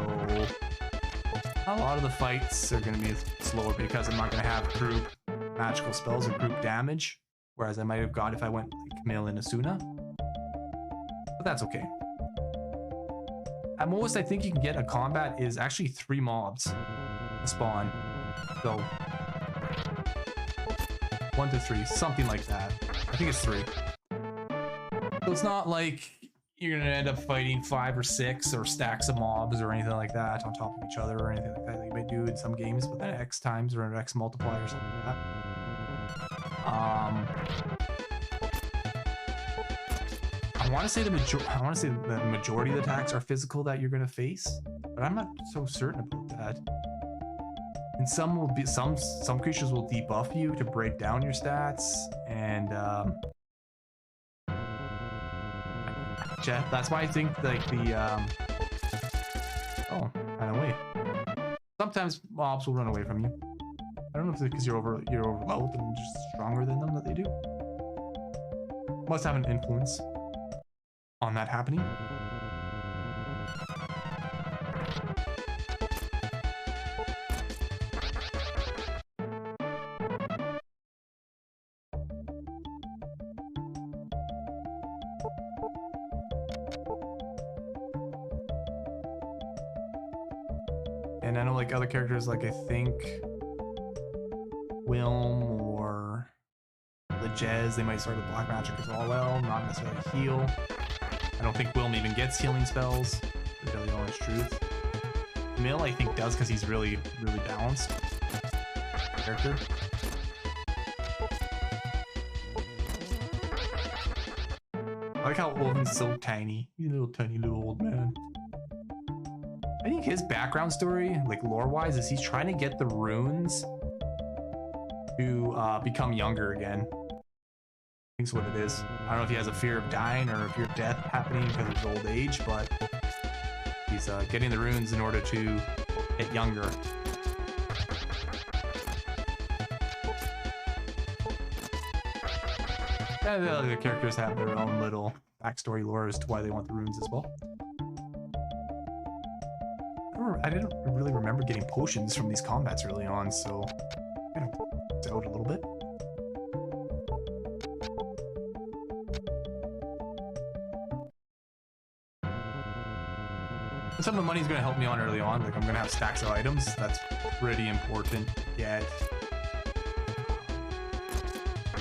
a lot of the fights are going to be slower because I'm not going to have group magical spells or group damage, whereas I might have got if I went like Camille and Asuna. But that's okay. At most, I think you can get a combat is actually 3 mobs to spawn. So 1 to 3, something like that. I think it's 3. So it's not like you're gonna end up fighting 5 or 6 or stacks of mobs or anything like that on top of each other or anything like that you might do in some games, but then X times or an X multiplier or something like that. I want to say the majority of the attacks are physical that you're gonna face, but I'm not so certain about that. And some will be some creatures will debuff you to break down your stats, and that's why I think like the oh, ran away. Sometimes mobs will run away from you. I don't know if it's because you're overleveled and just stronger than them that they do. Must have an influence on that happening. And I know like other characters, like I think Wilm or Lejez, they might start with black magic as well, not necessarily heal. I don't think Wilm even gets healing spells, to tell you the honest truth. Mill, I think, does because he's really, really balanced character. I like how Wolven's so tiny. He's a little tiny little old man. I think his background story, like lore-wise, is he's trying to get the runes to become younger again. I think that's what it is. I don't know if he has a fear of dying or a fear of death happening because of his old age, but he's getting the runes in order to get younger. And the other characters have their own little backstory lore as to why they want the runes as well. didn't really remember getting potions from these combats early on, so kind of out a little bit. And some of the money's gonna help me on early on. Like I'm gonna have stacks of items. That's pretty important to get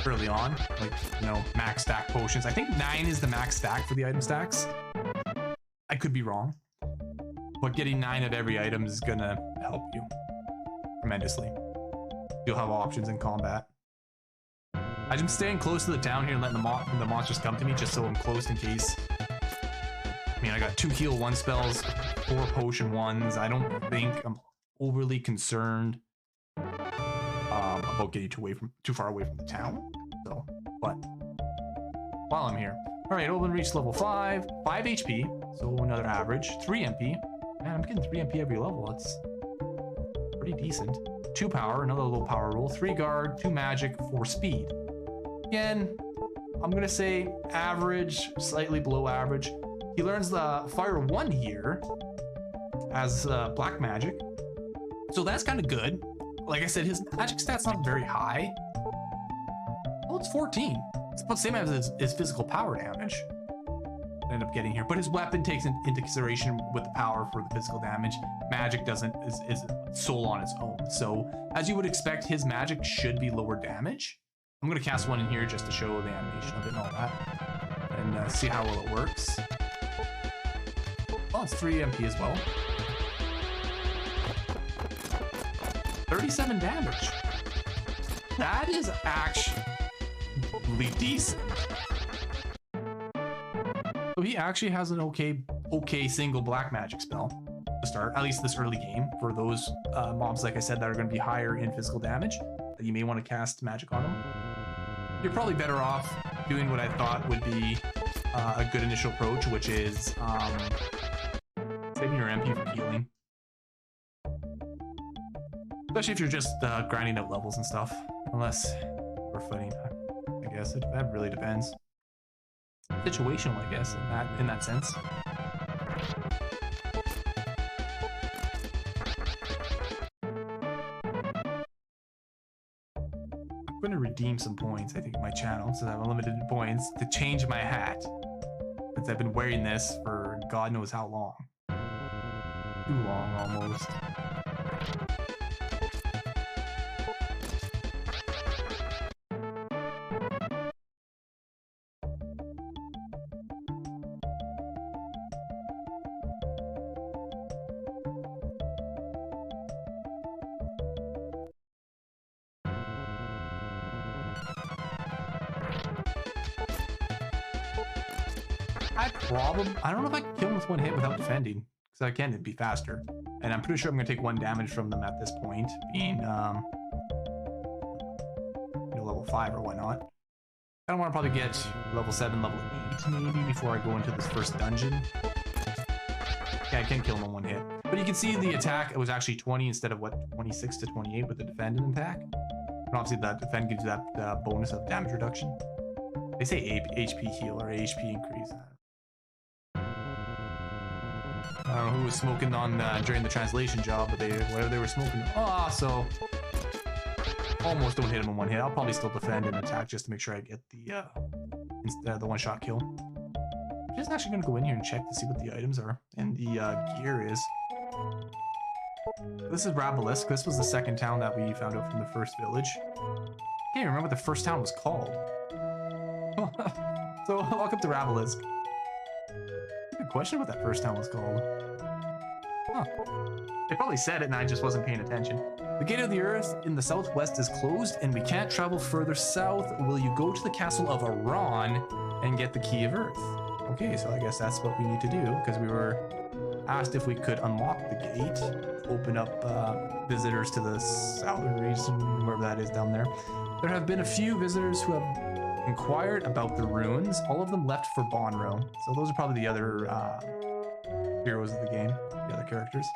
early on. Like, you know, max stack potions. I think 9 is the max stack for the item stacks. I could be wrong, but getting 9 of every item is gonna help you tremendously. You'll have options in combat. I'm staying close to the town here and letting the monsters come to me just so I'm close in case. I mean, I got 2 heal 1 spells, 4 potion 1s. I don't think I'm overly concerned about getting too far away from the town. So, but while I'm here. All right, Open reached level 5, 5 HP, so another average, 3 MP. Man, I'm getting 3 MP every level. That's pretty decent. 2 power, another low power roll, 3 guard, 2 magic, 4 speed. Again, I'm gonna say average, slightly below average. He learns the fire 1 here as black magic, so that's kind of good. Like I said, his magic stat's not very high. Well, it's 14. It's about the same as his physical power damage. I end up getting here, but his weapon takes into consideration with the power for the physical damage. Magic doesn't is sole on its own. So as you would expect, his magic should be lower damage. I'm gonna cast one in here just to show the animation of it and all that, and see how well it works. Oh, it's 3 MP as well. 37 damage. That is actually decent. So he actually has an okay single black magic spell to start, at least this early game, for those mobs, like I said, that are going to be higher in physical damage, that you may want to cast magic on them. You're probably better off doing what I thought would be a good initial approach, which is saving your MP for healing. Especially if you're just grinding out levels and stuff, unless you're fighting. I guess that really depends. Situational, I guess, in that sense. I'm going to redeem some points, I think, in my channel, since I have unlimited points, to change my hat, since I've been wearing this for God knows how long. Too long, almost. I don't know if I can kill him with 1 hit without defending, because I can, it'd be faster. And I'm pretty sure I'm going to take 1 damage from them at this point, being level 5 or whatnot. I don't want to probably get level 7, level 8 maybe before I go into this first dungeon. Yeah, I can kill him on 1 hit. But you can see the attack, it was actually 20 instead of, what, 26 to 28 with the defend and attack. And obviously that defend gives you that bonus of damage reduction. They say HP heal or HP increase. I don't know who was smoking on during the translation job, but whatever they were smoking. Oh, so almost don't hit him in 1 hit. I'll probably still defend and attack just to make sure I get the 1-shot kill. I'm just actually gonna go in here and check to see what the items are and the gear is. This is Rabelisk. This was the second town that we found out from the first village. I can't even remember what the first town was called. So welcome to Rabelisk. Good question what that first town was called. Huh. They probably said it and I just wasn't paying attention. The gate of the earth in the southwest is closed and we can't travel further south. Will you go to the castle of Iran and get the key of earth? Okay, so I guess that's what we need to do, because we were asked if we could unlock the gate, open up visitors to the southern region, wherever that is down there. There have been a few visitors who have inquired about the ruins. All of them left for Bonro. So those are probably the other heroes of the game, the other characters.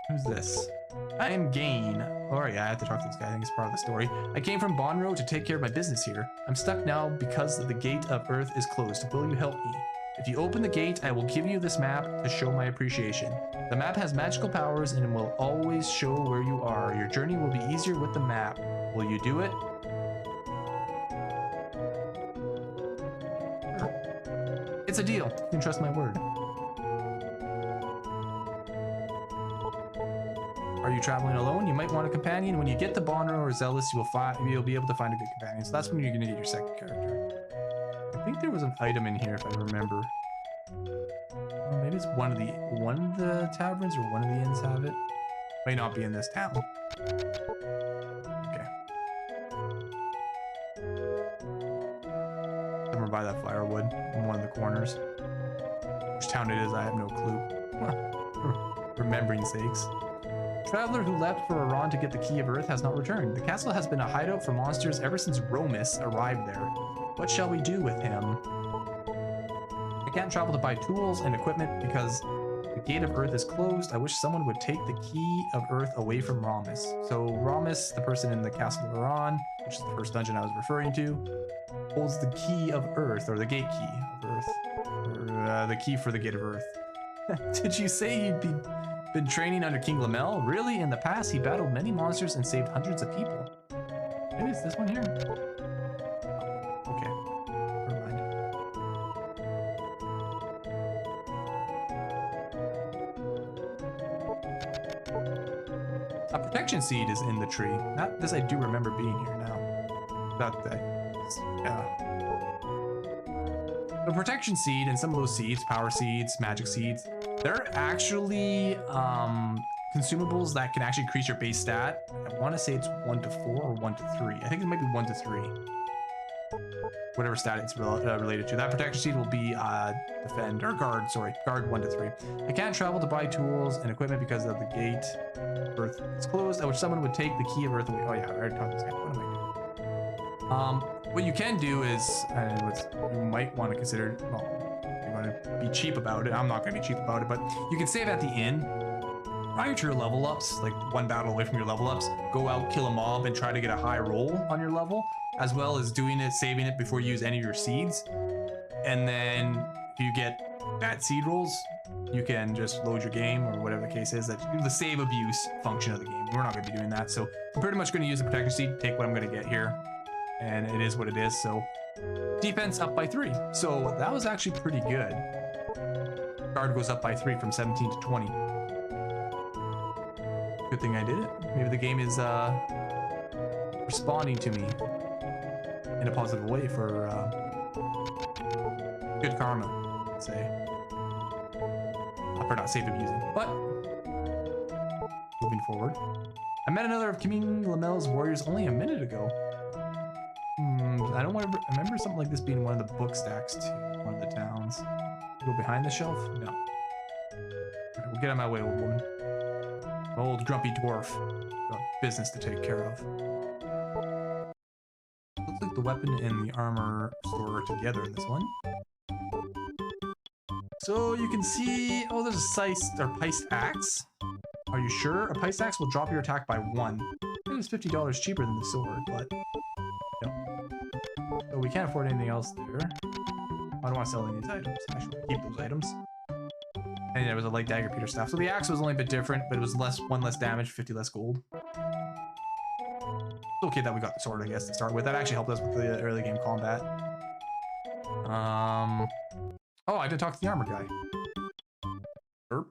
Who's this? I am Gain. Oh yeah, I have to talk to this guy. I think it's part of the story. I came from Bonro to take care of my business here. I'm stuck now because the gate of earth is closed. Will you help me? If you open the gate, I will give you this map to show my appreciation. The map has magical powers and will always show where you are. Your journey will be easier with the map. Will you do it? Sure. It's a deal. You can trust my word. Are you traveling alone? You might want a companion. When you get to Bonner or Zellis, you'll be able to find a good companion. So that's when you're gonna get your second character. I think there was an item in here if I remember. Well, maybe it's one of the taverns or one of the inns have it. May not be in this town. Okay. Somewhere by that firewood in one of the corners. Which town it is, I have no clue. For remembering sakes. Traveler who left for Iran to get the Key of Earth has not returned. The castle has been a hideout for monsters ever since Romus arrived there. What shall we do with him? I can't travel to buy tools and equipment because the Gate of Earth is closed. I wish someone would take the Key of Earth away from Romus. So Romus, the person in the Castle of Iran, which is the first dungeon I was referring to, holds the Key of Earth, or the Gate Key of Earth, or the key for the Gate of Earth. Did you say you'd been training under King Lamel? Really? In the past, he battled many monsters and saved hundreds of people. Maybe it's this one here? Okay. Never mind. A protection seed is in the tree. This I do remember being here now. The protection seed and some of those seeds, power seeds, magic seeds, they're actually consumables that can actually increase your base stat. I want to say it's 1 to 4 or 1 to 3. I think it might be 1 to 3. Whatever stat it's related to. That protection seed will be defend or guard. Sorry, guard 1 to 3. I can't travel to buy tools and equipment because of the Gate Earth. It's closed. I wish someone would take the Key of Earth away. Oh yeah, I already talked to this guy. What am I doing? What you can do is, what you might want to consider. Well, you want to be cheap about it. I'm not going to be cheap about it, but you can save at the inn. Prior to your level ups, like one battle away from your level ups, go out, kill a mob, and try to get a high roll on your level, as well as doing it, saving it before you use any of your seeds. And then if you get bad seed rolls, you can just load your game or whatever the case is. That's the save abuse function of the game. We're not going to be doing that, so I'm pretty much going to use the protector seed, take what I'm going to get here, and it is what it is. So defense up by 3, so that was actually pretty good. Guard goes up by 3 from 17 to 20. Good thing I did it. Maybe the game is responding to me in a positive way for good karma, I'd say. For not safe abusing, but moving forward. I met another of King Lamel's warriors only a minute ago. I don't want to remember something like this being one of the book stacks to one of the towns. Go behind the shelf? No. Right, we'll get out of my way, old woman. Old grumpy dwarf. Got business to take care of. Looks like the weapon and the armor store are together in this one. So you can see, oh, there's a Piced axe. Are you sure? A Piced axe will drop your attack by 1. I think it's $50 cheaper than the sword, but no. So we can't afford anything else there. I don't want to sell any of these items. I should keep those items. And there was a light dagger Peter staff. So the axe was only a bit different, but it was 1 less damage, 50 less gold. It's okay that we got the sword, I guess, to start with. That actually helped us with the early game combat. Oh, I didn't talk to the armor guy. Burp.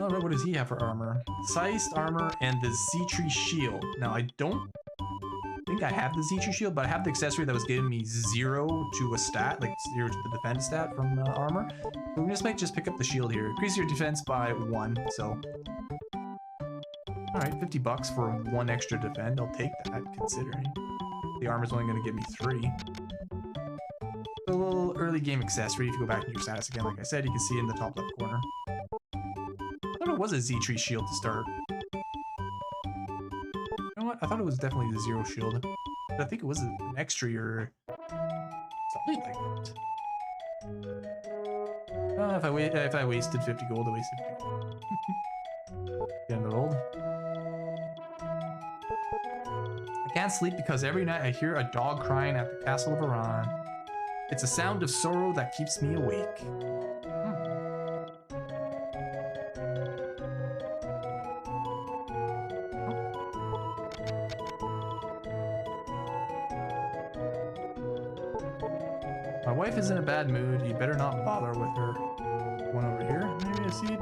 Oh, what does he have for armor? Sized armor and the Z-Tree shield. Now, I don't think I have the Z-Tree shield, but I have the accessory that was giving me 0 to a stat, like 0 to the defense stat from armor. So we might just pick up the shield here. Increase your defense by 1, so... Alright, $50 for 1 extra defend. I'll take that, considering. The armor's only going to give me 3. A little early game accessory. If you go back into your status again, like I said, you can see in the top left corner. I thought it was a Z-Tree shield to start. You know what? I thought it was definitely the 0 shield. But I think it was an extra or something like that. If I wasted 50 gold, I wasted 50 gold. Getting a bit old. I can't sleep because every night I hear a dog crying at the castle of Iran. It's a sound of sorrow that keeps me awake. My wife is in a bad mood. You better not bother with her. One over here, maybe a seed.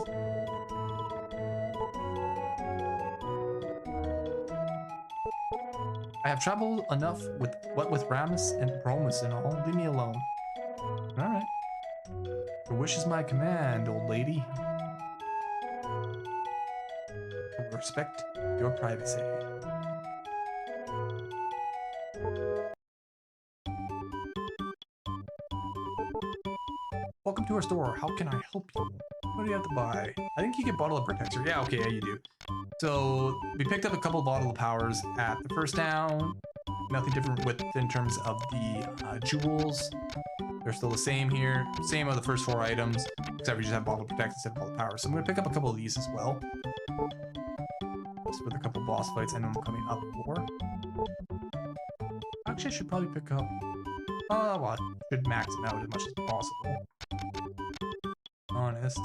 I have traveled enough with Romus and Romus and all. Leave me alone. All right. Your wish is my command, old lady. I will respect your privacy. Welcome to our store. How can I help you? What do you have to buy? I think you get bottle of protector. Yeah, okay, yeah, you do. So we picked up a couple of bottle of powers at the first town. Nothing different in terms of the jewels. They're still the same here. Same of the first 4 items, except we just have bottle of protect instead of bottle of power. So I'm gonna pick up a couple of these as well. Just with a couple boss fights I know I'm coming up for. Actually, I should probably pick up. Well, I should max them out as much as possible. Honest.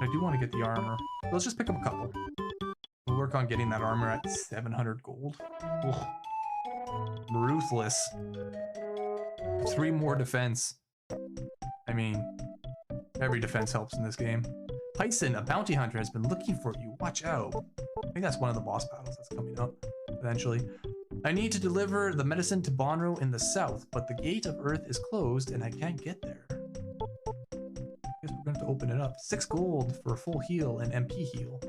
I do want to get the armor. Let's just pick up a couple. We'll work on getting that armor at 700 gold. Ugh. Ruthless. 3 more defense. I mean, every defense helps in this game. Pison, a bounty hunter, has been looking for you. Watch out. I think that's one of the boss battles that's coming up eventually. I need to deliver the medicine to Bonro in the south, but the gate of Earth is closed and I can't get there. Guess we're going to have to open it up. 6 gold for a full heal and MP heal.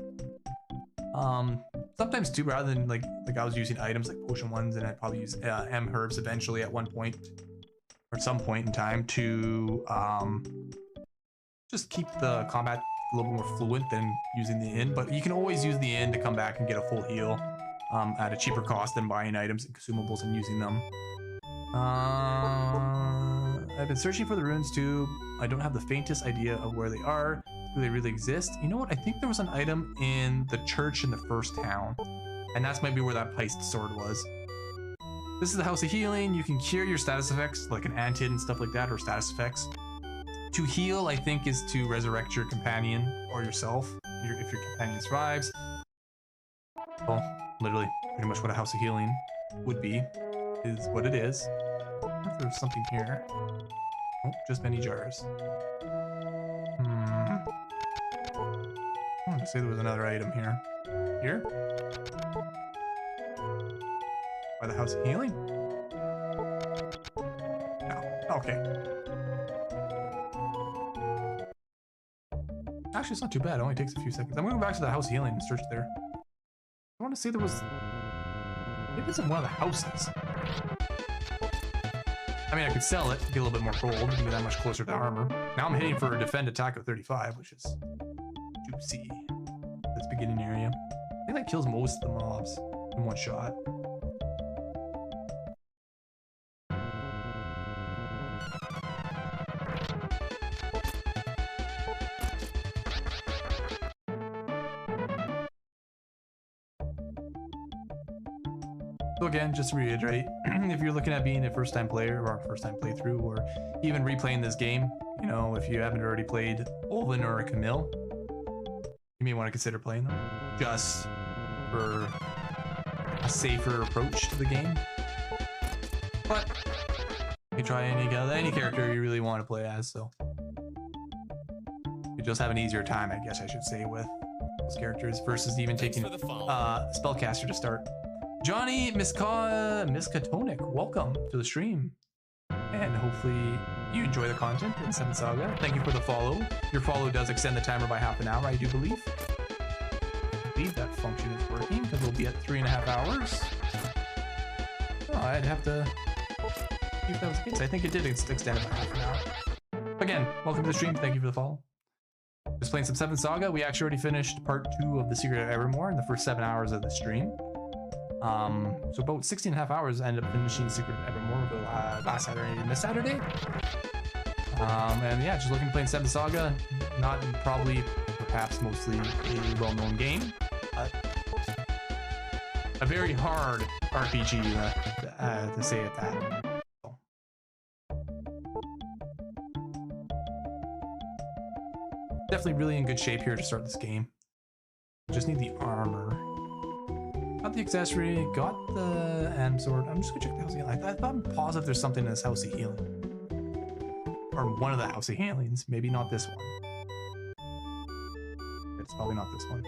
Sometimes too, rather than like I was using items like potion ones, and I'd probably use M herbs eventually at one point or some point in time to just keep the combat a little more fluent than using the inn. But you can always use the inn to come back and get a full heal at a cheaper cost than buying items and consumables and using them. I've been searching for the runes too. I don't have the faintest idea of where they are. Do they really exist? You know what? I think there was an item in the church in the first town, and that's maybe where that placed sword was. This is the House of Healing. You can cure your status effects, like an antid and stuff like that, or status effects. To heal, I think, is to resurrect your companion or yourself, if your companion survives. Well, literally, pretty much what a House of Healing would be, is what it is. I wonder if there's something here. Oh, just many jars. I wanted to say there was another item here. Here? By the House of Healing? No. Okay. Actually, it's not too bad. It only takes a few seconds. I'm going to go back to the House of Healing and search there. I want to say there was... Maybe it's in one of the houses. I mean, I could sell it, get a little bit more gold, to be that much closer to armor. Now I'm hitting for a defend attack of 35, which is juicy. This beginning area. I think that kills most of the mobs in one shot. So again, just to reiterate, if you're looking at being a first-time player or a first-time playthrough, or even replaying this game, you know, if you haven't already played Olvin or Camille, you may want to consider playing them just for a safer approach to the game. But you can try any character you really want to play as, so you just have an easier time, I guess I should say, with those characters versus even taking spellcaster to start. Johnny Miskatonic, welcome to the stream, and hopefully you enjoy the content in 7th Saga. Thank you for the follow. Your follow does extend the timer by half an hour, I do believe. I believe that function is working because we'll be at 3.5 hours. Oh, I'd have to see if that was the case. I think it did extend it by half an hour. Again, welcome to the stream. Thank you for the follow. Just playing some 7th Saga. We actually already finished part 2 of the Secret of Evermore in the first 7 hours of the stream. So about 16.5 hours I ended up finishing Secret of Evermore last Saturday and this Saturday. And yeah, just looking to play in 7th Saga. Not probably, perhaps mostly a well-known game, but a very hard RPG to say it that. So. Definitely really in good shape here to start this game. Just need the armor. Got the accessory, got the M sword. I'm just gonna check the house of healing. I thought I'm positive there's something in this house of healing. Or one of the house of healings. Maybe not this one. It's probably not this one.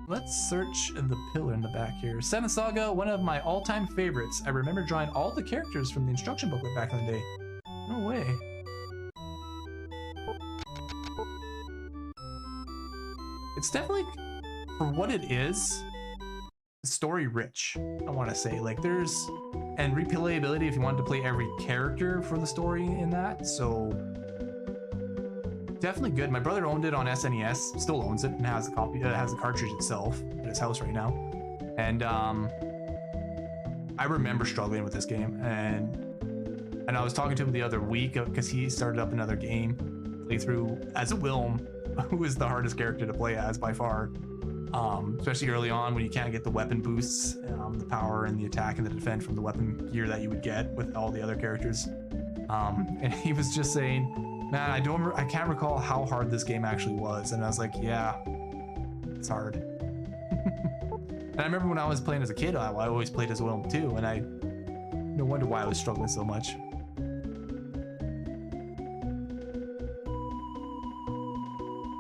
Let's search the pillar in the back here. 7th Saga, one of my all-time favorites. I remember drawing all the characters from the instruction booklet back in the day. No way. It's definitely, for what it is, story rich, I want to say. Like there's, and replayability if you wanted to play every character for the story in that, so definitely good. My brother owned it on SNES, still owns it, and has the copy, has the cartridge itself at his house right now. And I remember struggling with this game, and I was talking to him the other week because he started up another game playthrough as a Wilm, who is the hardest character to play as by far. Especially early on when you can't get the weapon boosts, the power and the attack and the defense from the weapon gear that you would get with all the other characters. And he was just saying, man, I can't recall how hard this game actually was. And I was like, yeah, it's hard. And I remember when I was playing as a kid, I always played as Wilm too, and no wonder why I was struggling so much.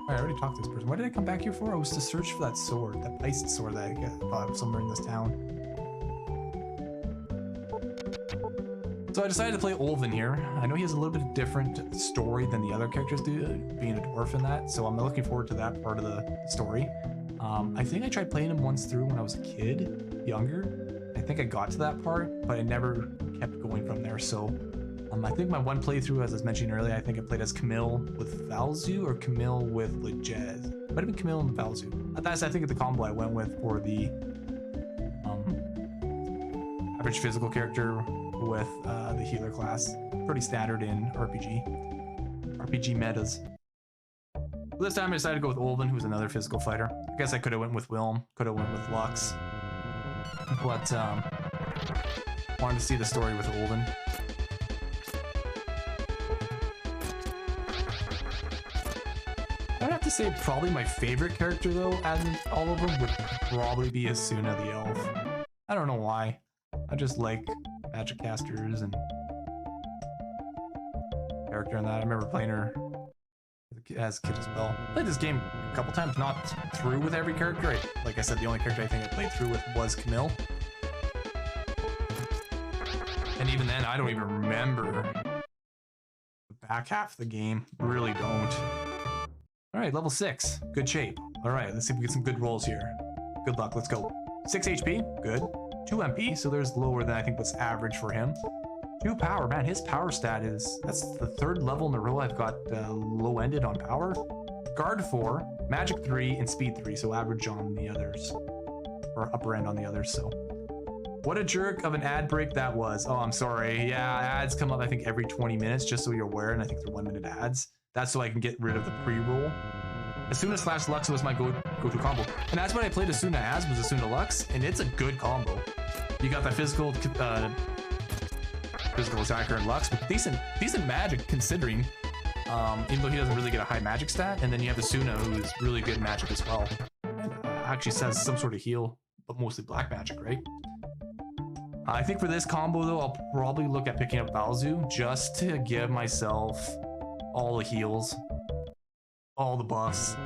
I already talked to this person. What did I come back here for? I was to search for that sword, that Pison sword that I got somewhere in this town. So I decided to play Olven here. I know he has a little bit different story than the other characters do, being a dwarf in that, so I'm looking forward to that part of the story. I think I tried playing him once through when I was a kid, younger. I think I got to that part, but I never kept going from there, so I think my one playthrough, as I was mentioning earlier, I think I played as Camille with Valzu or Camille with Lejez. Might have been Camille and Valzu. That's, I think, the combo I went with for the average physical character with the healer class. Pretty standard in RPG metas. This time I decided to go with Olven, who's another physical fighter. I guess I could have went with Wilm, could have went with Lux, but wanted to see the story with Olven. I'd have to say probably my favorite character though, out of all of them, would probably be Asuna the Elf. I don't know why. I just like magic casters and character in that. I remember playing her as a kid as well. Played this game a couple times, not through with every character. Like I said, the only character I think I played through with was Camille. And even then, I don't even remember the back half of the game. Really don't. All right, level 6, good shape. All right, let's see if we get some good rolls here. Good luck, let's go. 6 HP, good. 2 MP, so there's lower than I think what's average for him. 2 power, man, his power stat is, that's the 3rd level in a row I've got low-ended on power. Guard 4, magic 3, and speed 3, so average on the others. Or upper end on the others, so. What a jerk of an ad break that was. Oh, I'm sorry. Yeah, ads come up I think every 20 minutes, just so you're aware, and I think they're 1-minute ads. That's so I can get rid of the pre-roll. Asuna / Lux was my go-to combo. And that's what I played Asuna as, was Asuna Lux, and it's a good combo. You got that physical attacker and Lux, with decent magic considering, even though he doesn't really get a high magic stat. And then you have Asuna, who is really good magic as well. And actually says some sort of heal, but mostly black magic, right? I think for this combo though, I'll probably look at picking up Valzu just to give myself all the heals, all the buffs,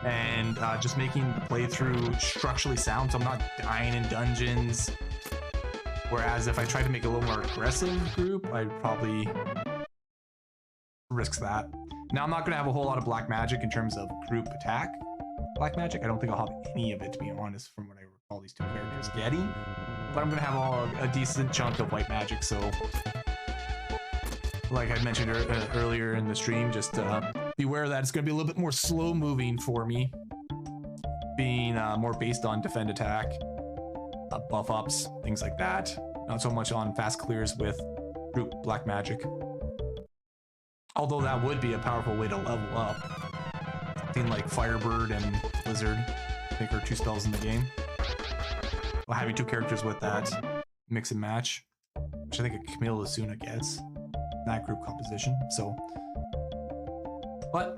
and just making the playthrough structurally sound so I'm not dying in dungeons. Whereas if I tried to make a little more aggressive group, I'd probably risk that. Now I'm not going to have a whole lot of black magic in terms of group attack black magic. I don't think I'll have any of it, to be honest, from what I recall these two characters getting. But I'm going to have a decent chunk of white magic, so like I mentioned earlier in the stream, just beware that it's going to be a little bit more slow moving for me, being more based on defend attack, buff ups, things like that. Not so much on fast clears with group black magic. Although that would be a powerful way to level up. Something like Firebird and Blizzard, I think, are 2 spells in the game. Well, having 2 characters with that mix and match, which I think a Camille Asuna gets, that group composition. So, but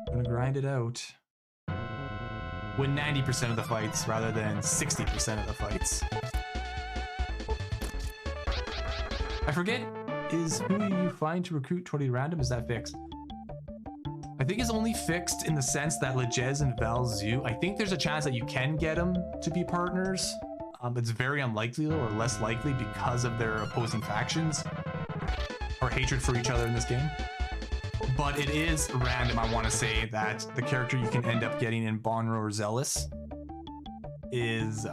I'm gonna grind it out. Win 90% of the fights rather than 60% of the fights. I forget, is who you find to recruit totally random? Is that fixed? I think it's only fixed in the sense that Legez and Valzu, I think there's a chance that you can get them to be partners. It's very unlikely though, or less likely because of their opposing factions or hatred for each other in this game. But it is random, I want to say, that the character you can end up getting in Bonro or Zellis is the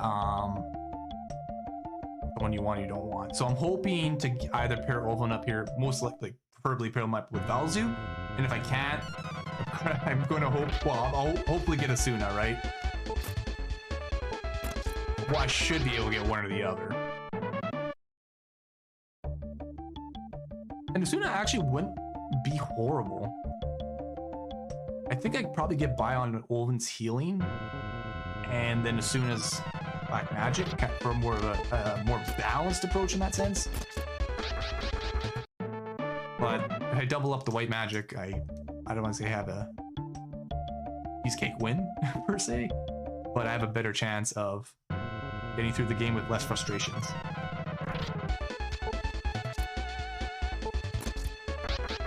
one you want or you don't want. So I'm hoping to either pair Olvan up here, most likely, preferably pair him up with Valzu. And if I can't, I'm going to hope, well, I'll hopefully get Asuna, right? Well, I should be able to get one or the other. And Asuna actually wouldn't be horrible. I think I could probably get by on Olvan's healing, and then Asuna's black magic for more of a more balanced approach in that sense. But if I double up the white magic, I don't want to say have a cheesecake win per se, but I have a better chance of getting through the game with less frustrations.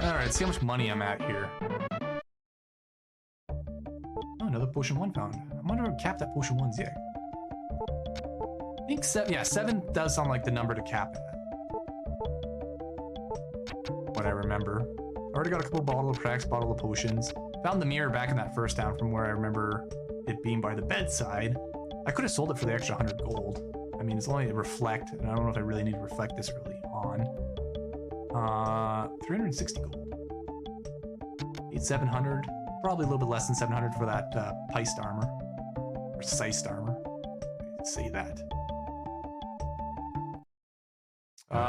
Alright, see how much money I'm at here. Oh, another potion 1 found. I wonder if I cap that potion 1's yet. I think 7, yeah, 7 does sound like the number to cap it at. What I remember. Already got a couple bottle of cracks, bottle of potions. Found the mirror back in that first town from where I remember it being by the bedside. I could have sold it for the extra 100 gold. I mean, it's only to reflect, and I don't know if I really need to reflect this early on. 360 gold. Need 700. Probably a little bit less than 700 for that Piced armor. Or Seist armor. I can say that.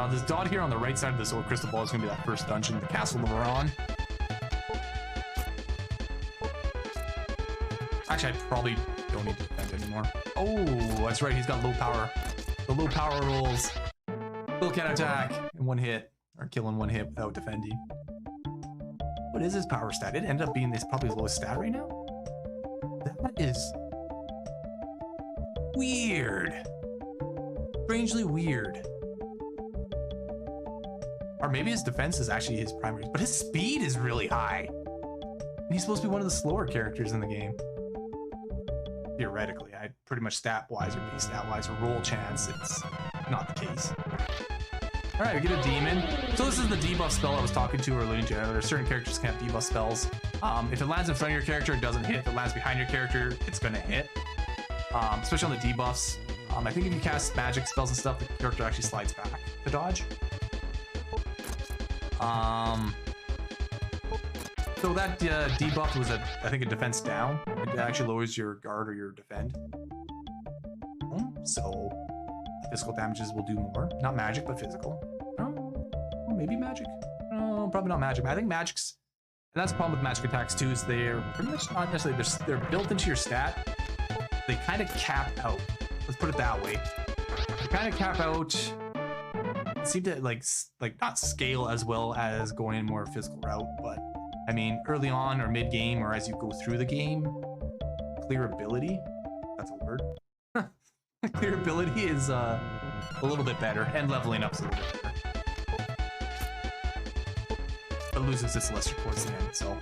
This dot here on the right side of this old crystal ball is going to be that first dungeon, the Castle of Moran. Actually, I probably don't need to defend anymore. Oh, that's right, he's got low power. The low power rolls. Still can attack in 1 hit, or kill in 1 hit without defending. What is his power stat? It ended up being this probably his lowest stat right now. That is weird. Strangely weird. Or maybe his defense is actually his primary, but his speed is really high. And he's supposed to be one of the slower characters in the game. Theoretically, I pretty much stat-wise or base stat-wise or roll chance, it's not the case. All right, we get a demon. So this is the debuff spell I was talking to or alluding to earlier. Certain characters can't debuff spells. If it lands in front of your character, it doesn't hit. If it lands behind your character, it's gonna hit. Especially on the debuffs. I think if you cast magic spells and stuff, the character actually slides back to dodge. So that debuff was I think a defense down. It actually lowers your guard or your defend. So physical damages will do more. Not magic, but physical. Maybe magic. No, probably not magic. I think magic's, and that's the problem with magic attacks too, is they're pretty much not necessarily, they're built into your stat. They kind of cap out. Let's put it that way. They kind of cap out. Seem to like not scale as well as going in more physical route, but I mean early on or mid game or as you go through the game, clear ability, that's a word. Clear ability is a little bit better, and leveling up's a little bit better. But loses its luster towards the end, so.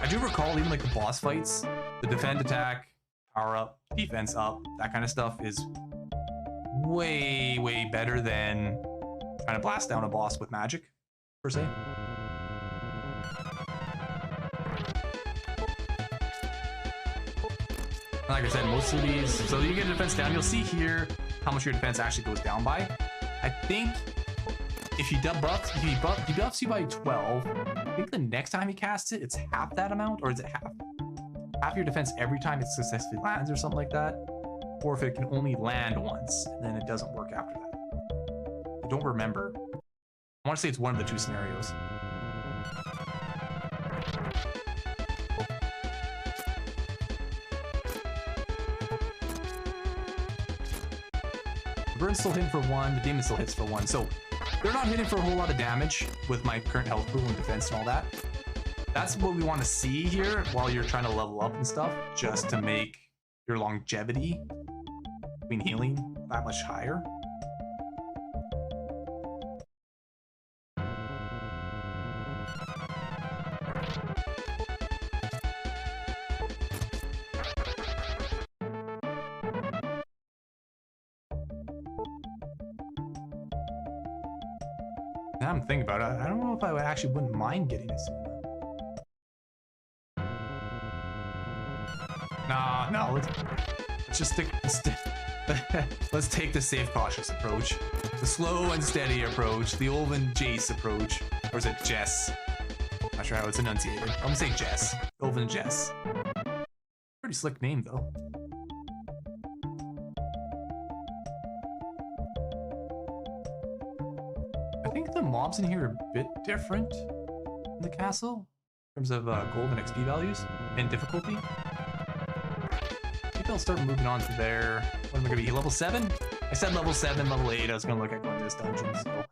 I do recall even like the boss fights, the defend, attack, power up, defense up, that kind of stuff is way, way better than trying to blast down a boss with magic, per se. Like I said, most of these, so you get a defense down, you'll see here how much your defense actually goes down by. I think if he debuffs you by 12, I think the next time he casts it, it's half that amount, or is it half your defense every time it successfully lands or something like that? Or if it can only land once, and then it doesn't work after that. I don't remember. I want to say it's one of the two scenarios. The bird's still hitting for 1, the demon still hits for 1, so they're not hitting for a whole lot of damage with my current health pool and defense and all that. That's what we want to see here while you're trying to level up and stuff, just to make your longevity between healing that much higher. Now I'm thinking about it, I don't know if I actually wouldn't mind getting it soon. Nah, no, let's just stick. Let's take the safe, cautious approach, the slow and steady approach, the Olven Jace approach, or is it Jess? Not sure how it's enunciated. I'm gonna say Jess. Olven Jess. Pretty slick name though. I think the mobs in here are a bit different in the castle in terms of gold and XP values and difficulty. I'll start moving on to there. What am I gonna be? Level 7? I said level 7, level 8. I was gonna look at going to this dungeon. So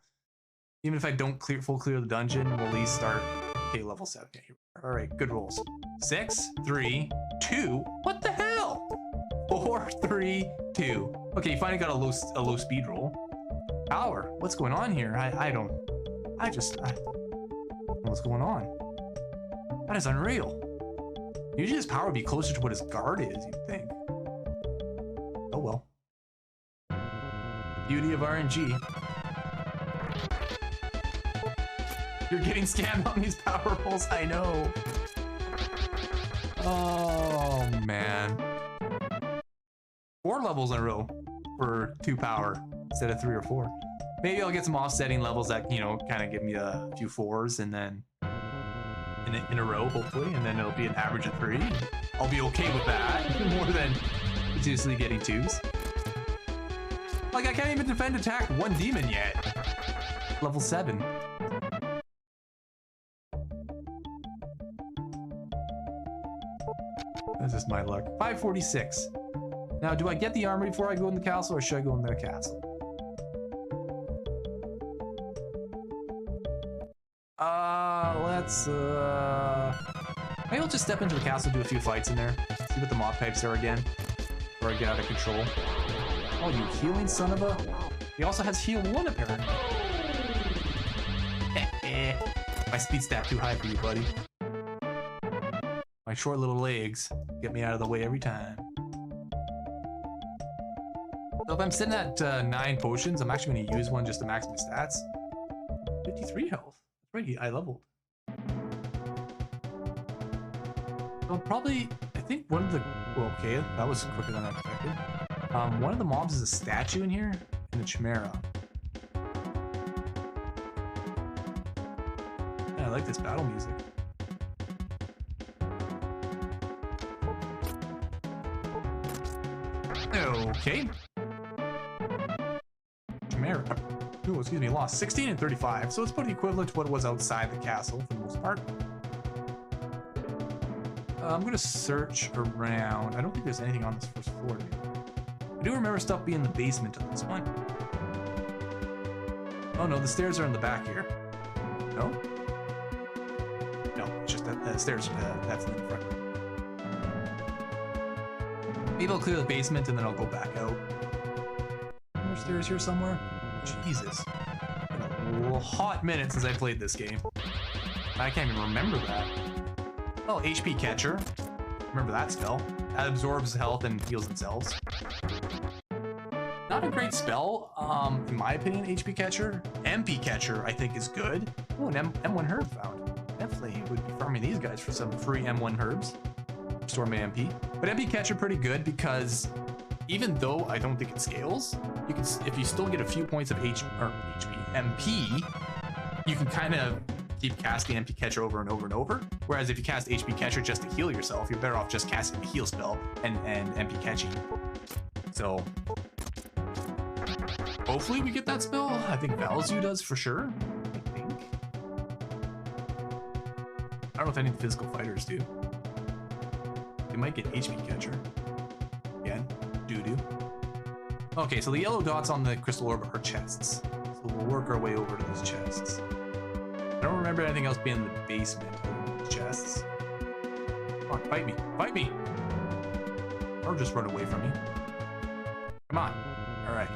even if I don't clear the dungeon, we'll at least start. Okay, level 7. Okay, all right, good rolls. 6, 3, 2. What the hell? 4, 3, 2. Okay, you finally got a low speed roll. Power. What's going on here? I don't know what's going on. That is unreal. Usually his power would be closer to what his guard is, you'd think. Oh well. The beauty of RNG. You're getting scammed on these power rolls, I know. Oh man. 4 levels in a row for 2 power instead of 3 or 4. Maybe I'll get some offsetting levels that, you know, kind of give me a few 4s and then in a row, hopefully, and then it'll be an average of 3. I'll be okay with that, more than continuously getting 2s. Like, I can't even defend attack 1 demon yet. Level 7. This is my luck. 546. Now, do I get the armor before I go in the castle, or should I go in the castle? Maybe I'll just step into the castle, do a few fights in there, see what the mob types are again, before I get out of control. Oh, you healing son of a... He also has heal 1 apparently. My speed stat too high for you, buddy. My short little legs get me out of the way every time. So if I'm sitting at 9 potions, I'm actually going to use one just to max my stats. 53 health. That's right, I leveled. So probably, I think one of the, well, okay, that was quicker than I expected. One of the mobs is a statue in here, and a chimera. Yeah, I like this battle music. Okay. Chimera. Oh, excuse me, lost 16 and 35, so it's pretty equivalent to what it was outside the castle for the most part. I'm gonna search around. I don't think there's anything on this first floor. I do remember stuff being in the basement of this one. Oh no, the stairs are in the back here. No? No, it's just that the stairs, that's in the front. Maybe I'll clear the basement and then I'll go back out. More stairs here somewhere? Jesus. It's been a hot minute since I played this game. I can't even remember that. Oh, HP Catcher. Remember that spell. That absorbs health and heals themselves. Not a great spell, in my opinion, HP Catcher. MP Catcher, I think, is good. Oh, an M1 herb found. Definitely would be farming these guys for some free M1 herbs. Restore my MP. But MP Catcher pretty good because even though I don't think it scales, you can, if you still get a few points of MP, you can kind of keep casting MP Catcher over and over and over. Whereas if you cast HP Catcher just to heal yourself, you're better off just casting the heal spell and MP catching. So Hopefully we get that spell. I think Valzu does for sure. I think. I don't know if any physical fighters do. They might get HP catcher. Again, doo-doo. Okay, so the yellow dots on the crystal orb are chests. So we'll work our way over to those chests. I don't remember anything else being in the basement of those chests. Come on, fight me. Fight me! Or just run away from me. Come on. Alright.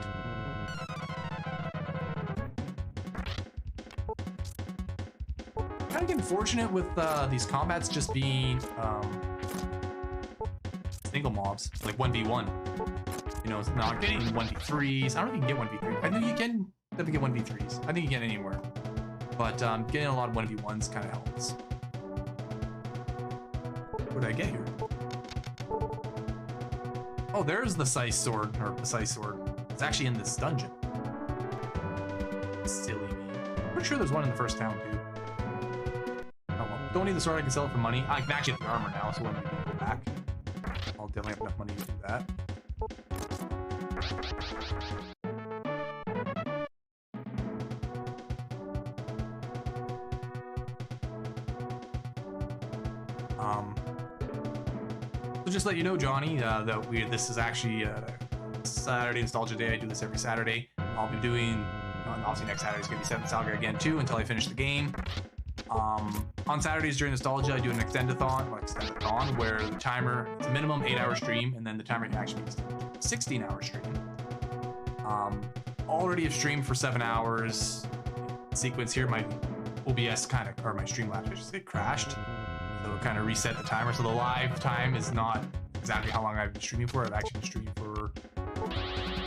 Kind of getting fortunate with these combats just being single mobs, like 1v1. You know, it's not getting 1v3s. I don't think you can get 1v3s. I think you can definitely get 1v3s. I think you can get anywhere. But getting a lot of 1v1s kind of helps. What did I get here? Oh, there's the Scythe sword, or the Scythe sword. It's actually in this dungeon. Silly me. I'm pretty sure there's one in the first town, too. Oh well. Don't need the sword, I can sell it for money. I can actually get the armor now, so when we go back, I'll definitely have enough money to do that. So just let you know, Johnny, that this is actually Saturday Nostalgia Day. I do this every Saturday. I'll be doing, obviously next Saturday is going to be 7th Saga again too, until I finish the game. On Saturdays during Nostalgia, I do an extendathon, where the timer, it's a minimum 8-hour stream, and then the timer can actually be extended to a 16-hour stream. Already have streamed for 7 hours. Sequence here, my OBS kind of, or my Streamlabs, I should say, crashed. So it kind of reset the timer. So the live time is not exactly how long I've been streaming for. I've actually been streaming for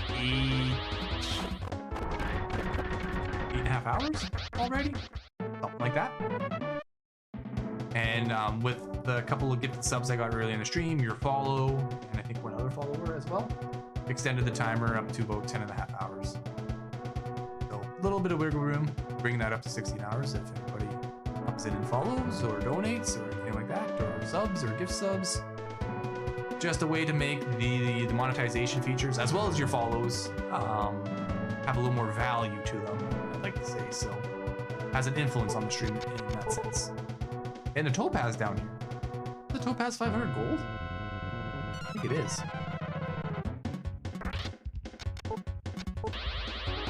8.5 hours already, something like that. And with the couple of gifted subs I got early in the stream, your follow, and I think one other follower as well, extended the timer up to about 10.5 hours. So a little bit of wiggle room, bringing that up to 16 hours if anybody comes in and follows or donates or anything like that, or subs or gift subs. Just a way to make the monetization features, as well as your follows, have a little more value to them, I'd like to say. So has an influence on the stream in that sense. And the topaz down here. The topaz 500 gold? I think it is.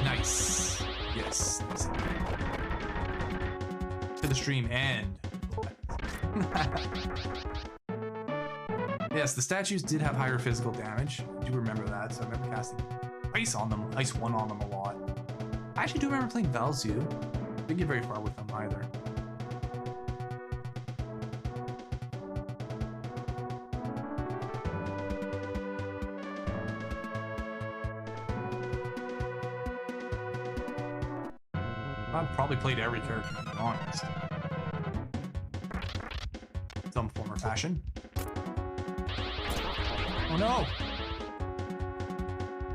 Nice. Yes. To the stream and yes, the statues did have higher physical damage. I do remember that, so I remember casting ice on them, ice 1 on them a lot. I actually do remember playing Valzu. Didn't get very far with them either. I've probably played every character, to be honest. Some form or fashion. Oh no!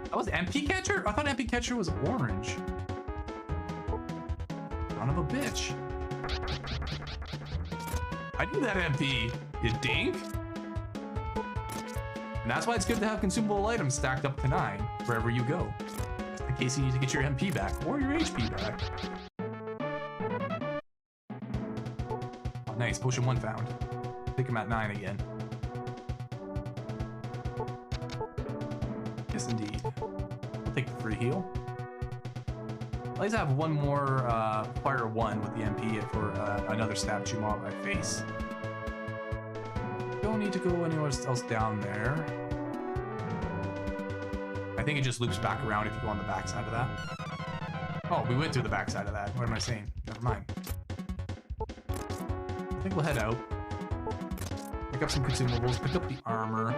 That was MP Catcher? I thought MP Catcher was orange. Son of a bitch. I knew that MP, you dink. And that's why it's good to have consumable items stacked up to 9 wherever you go. Just in case you need to get your MP back or your HP back. Oh, nice, potion 1 found. I think I'm at 9 again. Yes, indeed. We'll take the free heal. At least I have one more fire 1 with the MP for another statue mob I face. Don't need to go anywhere else down there. I think it just loops back around if you go on the back side of that. Oh, we went through the back side of that. What am I saying? Never mind. I think we'll head out. Pick up some consumables, pick up the armor.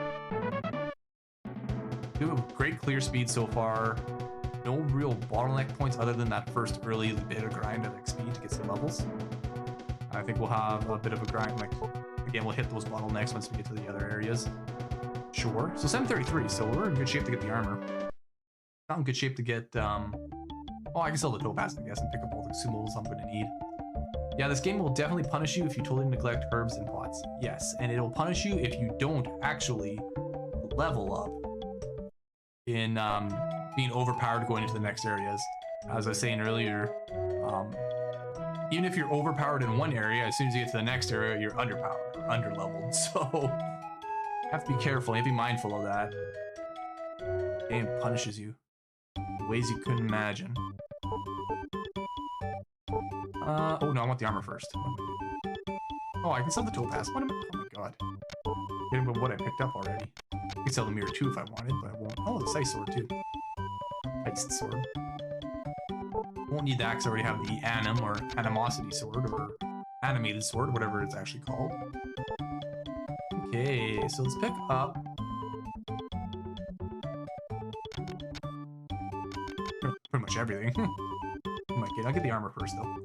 Do have great clear speed so far. No real bottleneck points other than that first early bit of grind of XP to get some levels. I think we'll have a bit of a grind, like, again, we'll hit those bottlenecks once we get to the other areas. Sure. So 733, so we're in good shape to get the armor. Not in good shape to get, oh, I can sell the topaz, I guess, and pick up all the consumables I'm gonna need. Yeah, this game will definitely punish you if you totally neglect herbs and pots. Yes, and it'll punish you if you don't actually level up in being overpowered going into the next areas. As I was saying earlier, even if you're overpowered in one area, as soon as you get to the next area, you're underpowered or underleveled. So you have to be careful. You have to be mindful of that. Game punishes you in ways you couldn't imagine. Oh no, I want the armor first. Oh, I can sell the topaz. What am I? Oh my god. Getting with what I picked up already. I could sell the mirror too if I wanted, but I won't. Oh, the sight sword too. Heist sword. Won't need that because I already have the anim or animosity sword or animated sword, whatever it's actually called. Okay, so let's pick up. Pretty much everything. I'll get the armor first though.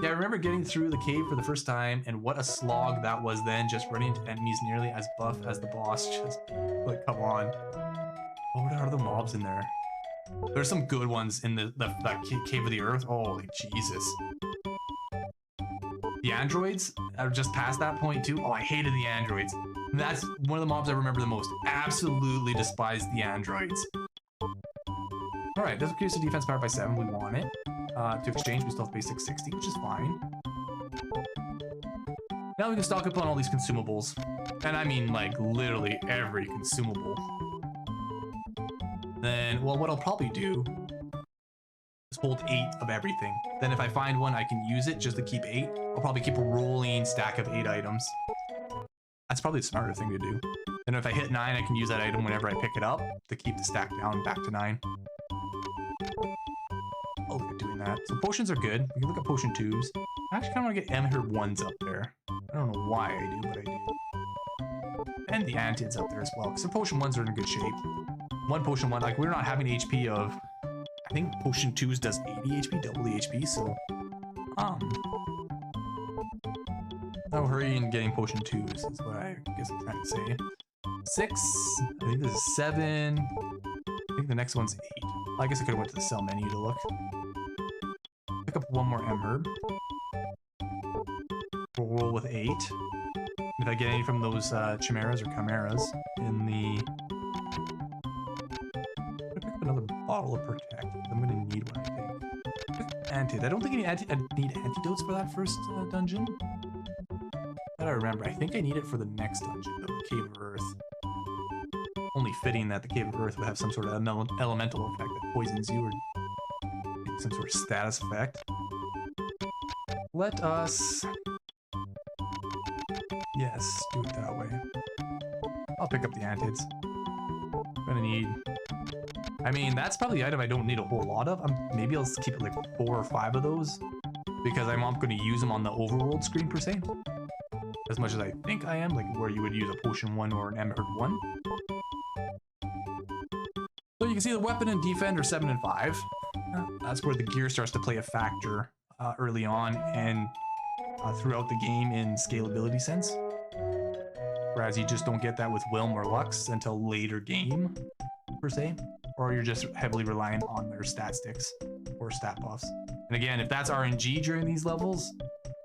Yeah, I remember getting through the cave for the first time, and what a slog that was then, just running into enemies nearly as buff as the boss. Just, like, come on. Oh, what are the mobs in there? There's some good ones in that cave of the earth. Holy Jesus. The androids are just past that point too. Oh, I hated the androids. That's one of the mobs I remember the most. Absolutely despised the androids. Alright, there's a case of defense powered by 7. We want it. To exchange, we still have to pay 660, which is fine. Now we can stock up on all these consumables. And I mean, like, literally every consumable. Then, well, what I'll probably do is hold 8 of everything. Then if I find one I can use it just to keep 8, I'll probably keep a rolling stack of 8 items. That's probably the smarter thing to do. Then if I hit 9, I can use that item whenever I pick it up to keep the stack down back to 9. I'll look at doing that. So potions are good. We can look at potion 2s. I actually kind of want to get M-Herb 1s up there. I don't know why I do, but I do. And the Antids up there as well, because the potion 1s are in good shape. One potion 1, like, we're not having HP of... I think potion 2s does 80 HP, double the HP, so... no hurry in getting potion 2s, is what I guess I'm trying to say. 6, I think this is 7, I think the next one's 8. I guess I could have went to the sell menu to look. Pick up one more M-Herb. We'll roll with 8. If I get any from those chimeras or chimeras in the... I'm gonna pick up another bottle of Protect. I'm gonna need one, I think. Antid. I don't think I need antidotes for that first dungeon. That I remember. I think I need it for the next dungeon, though, the Cave of Earth. Only fitting that the Cave of Earth would have some sort of elemental effect that poisons you, or some sort of status effect. Let us... Yes, do it that way. I'll pick up the Antids. I'm gonna need... I mean, that's probably the item I don't need a whole lot of. Maybe I'll keep it like 4 or 5 of those, because I'm not going to use them on the overworld screen per se. As much as I think I am, like where you would use a potion 1 or an M-Herb 1. So you can see the weapon and defend are 7 and 5. That's where the gear starts to play a factor early on and throughout the game in scalability sense. Whereas you just don't get that with Wilm or Lux until later game, per se. Or you're just heavily reliant on their stat sticks or stat buffs. And again, if that's RNG during these levels,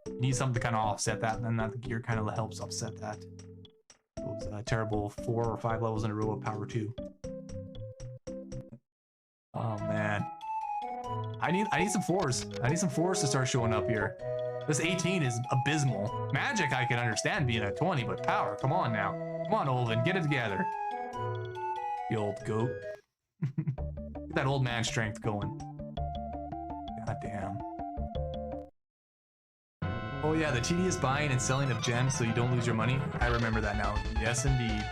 you need something to kind of offset that, and then that the gear kind of helps offset that. Those terrible 4 or 5 levels in a row of power 2. Oh man, I need some 4s. I need some 4s to start showing up here. This 18 is abysmal. Magic I can understand being at 20, but power, come on now. Come on, Olvin, get it together. The old goat. Get that old man strength going. God damn. Oh yeah, the tedious buying and selling of gems so you don't lose your money. I remember that now. Yes, indeed.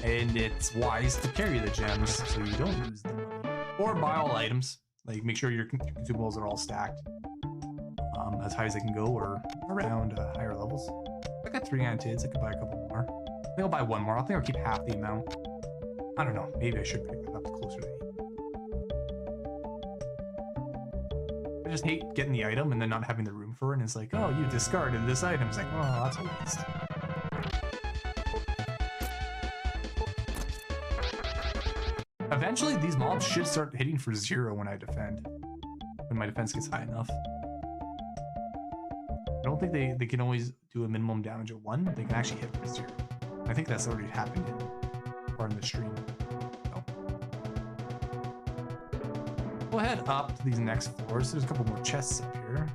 And it's wise to carry the gems so you don't lose the money. Or buy all items. Like, make sure your consumables are all stacked. As high as they can go, or around higher levels. I got 3 Antids. I could buy a couple more. I think I'll buy 1 more. I think I'll keep half the amount. I don't know. Maybe I should pick that up closer to 8. I just hate getting the item and then not having the room for it. And it's like, oh, you discarded this item. It's like, oh, that's a waste. Eventually, these mobs should start hitting for 0 when I defend. When my defense gets high enough. I don't think they can always do a minimum damage of 1. They can actually hit for 0. I think that's already happened in part of the stream. So, Go ahead up to these next floors. There's a couple more chests up here.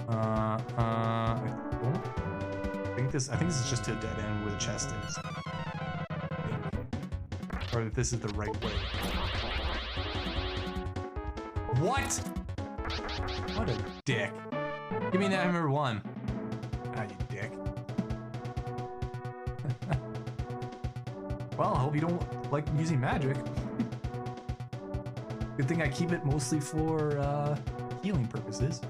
I think this is just a dead end where the chest is. Or that this is the right way. What? What a dick. Give me that number 1. Ah, you dick. Well, I hope you don't like using magic. Good thing I keep it mostly for healing purposes.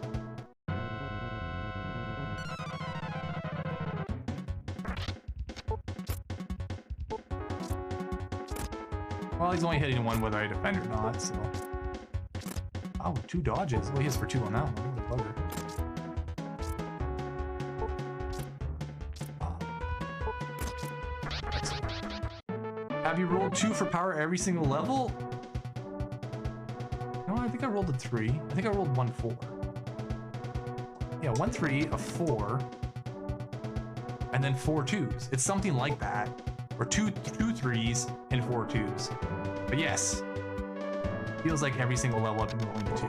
Well, he's only hitting one whether I defend or not, so. Oh, 2 dodges. Well, he hits for 2 on that one. What a bugger. Have you rolled 2 for power every single level? No, I think I rolled a 3. I think I rolled 1 4. Yeah, 1 3, a 4, and then 4 2s. It's something like that. Or 2 3s and 4 2s. But yes, feels like every single level I've been rolling a 2.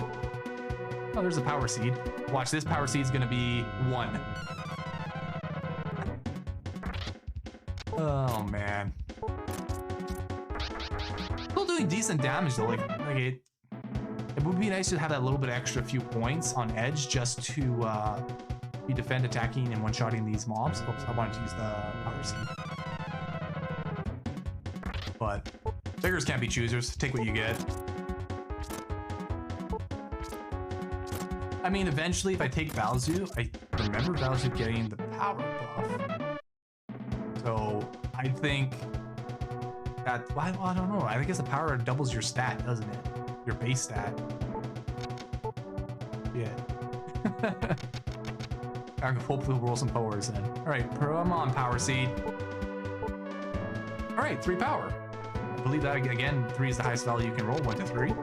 Oh, there's a power seed. Watch, this power seed is gonna be 1. Oh man. Still doing decent damage though. Like it would be nice to have that little bit extra few points on edge just to be defend, attacking, and one-shotting these mobs. Oops, I wanted to use the power seed. But beggars can't be choosers. Take what you get. I mean, eventually, if I take Valzu, I remember Valzu getting the power buff. So I think that, well, I don't know. I guess the power doubles your stat, doesn't it? Your base stat. Yeah. I hopefully we'll roll some powers then. All right, come on, power seed. All right, 3 power. I believe that again, 3 is the highest value you can roll. 1 to 3.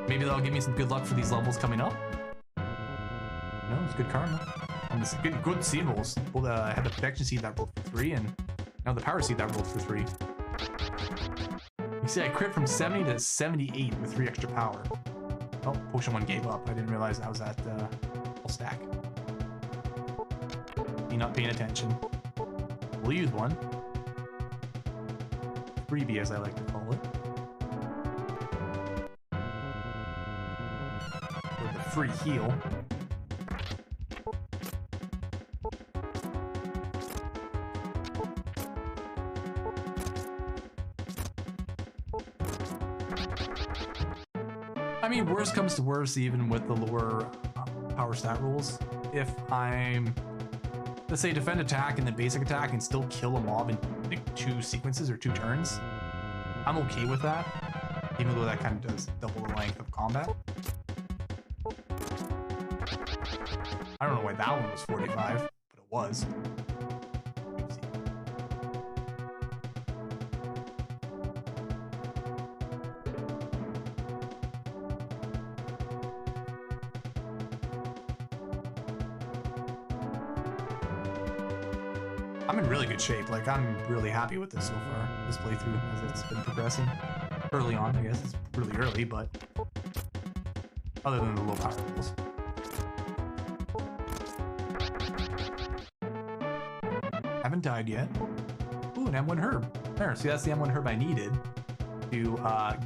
Maybe that'll give me some good luck for these levels coming up. No, it's good karma. And it's good seed rolls. Well, I had the protection seed that rolled for 3, and now the power seed that rolled for 3. You see, I crit from 70 to 78 with 3 extra power. Oh, potion 1 gave up. I didn't realize I was at full stack. Me not paying attention. We'll use 1. Freebie, as I like to call it. Or the free heal. I mean, worst comes to worst, even with the lower power stat rules. If I'm, let's say, defend, attack, and then basic attack, and still kill a mob in like 2 sequences or 2 turns, I'm okay with that, even though that kind of does double the length of combat. I don't know why that one was 45, but it was. I'm in really good shape. Like, I'm really happy with this so far, this playthrough, as it's been progressing. Early on, I guess. It's really early, but other than the low power levels. Haven't died yet. Ooh, an M1 herb. There, see, that's the M1 herb I needed to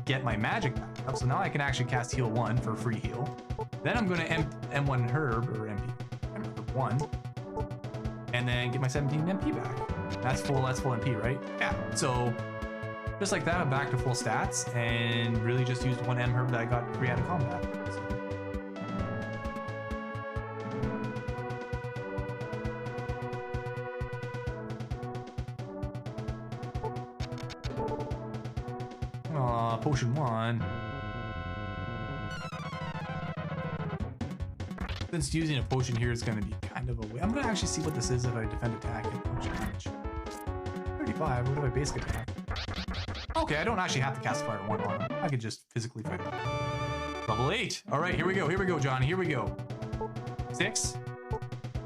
get my magic back up. So now I can actually cast heal 1 for free heal. Then I'm going to M1 herb, or MP, herb 1. And then get my 17 MP back. That's full MP, right? Yeah. So just like that, I'm back to full stats and really just used 1 M herb that I got free out of combat. So. Aw, potion 1. Since using a potion here is going to be kind of a way. I'm going to actually see what this is if I defend, attack, and potion damage. 35. What if I basic attack? Okay, I don't actually have to cast Fire 1 on him. I could just physically fight him. Level 8. All right, here we go. Here we go, Johnny. Here we go. 6,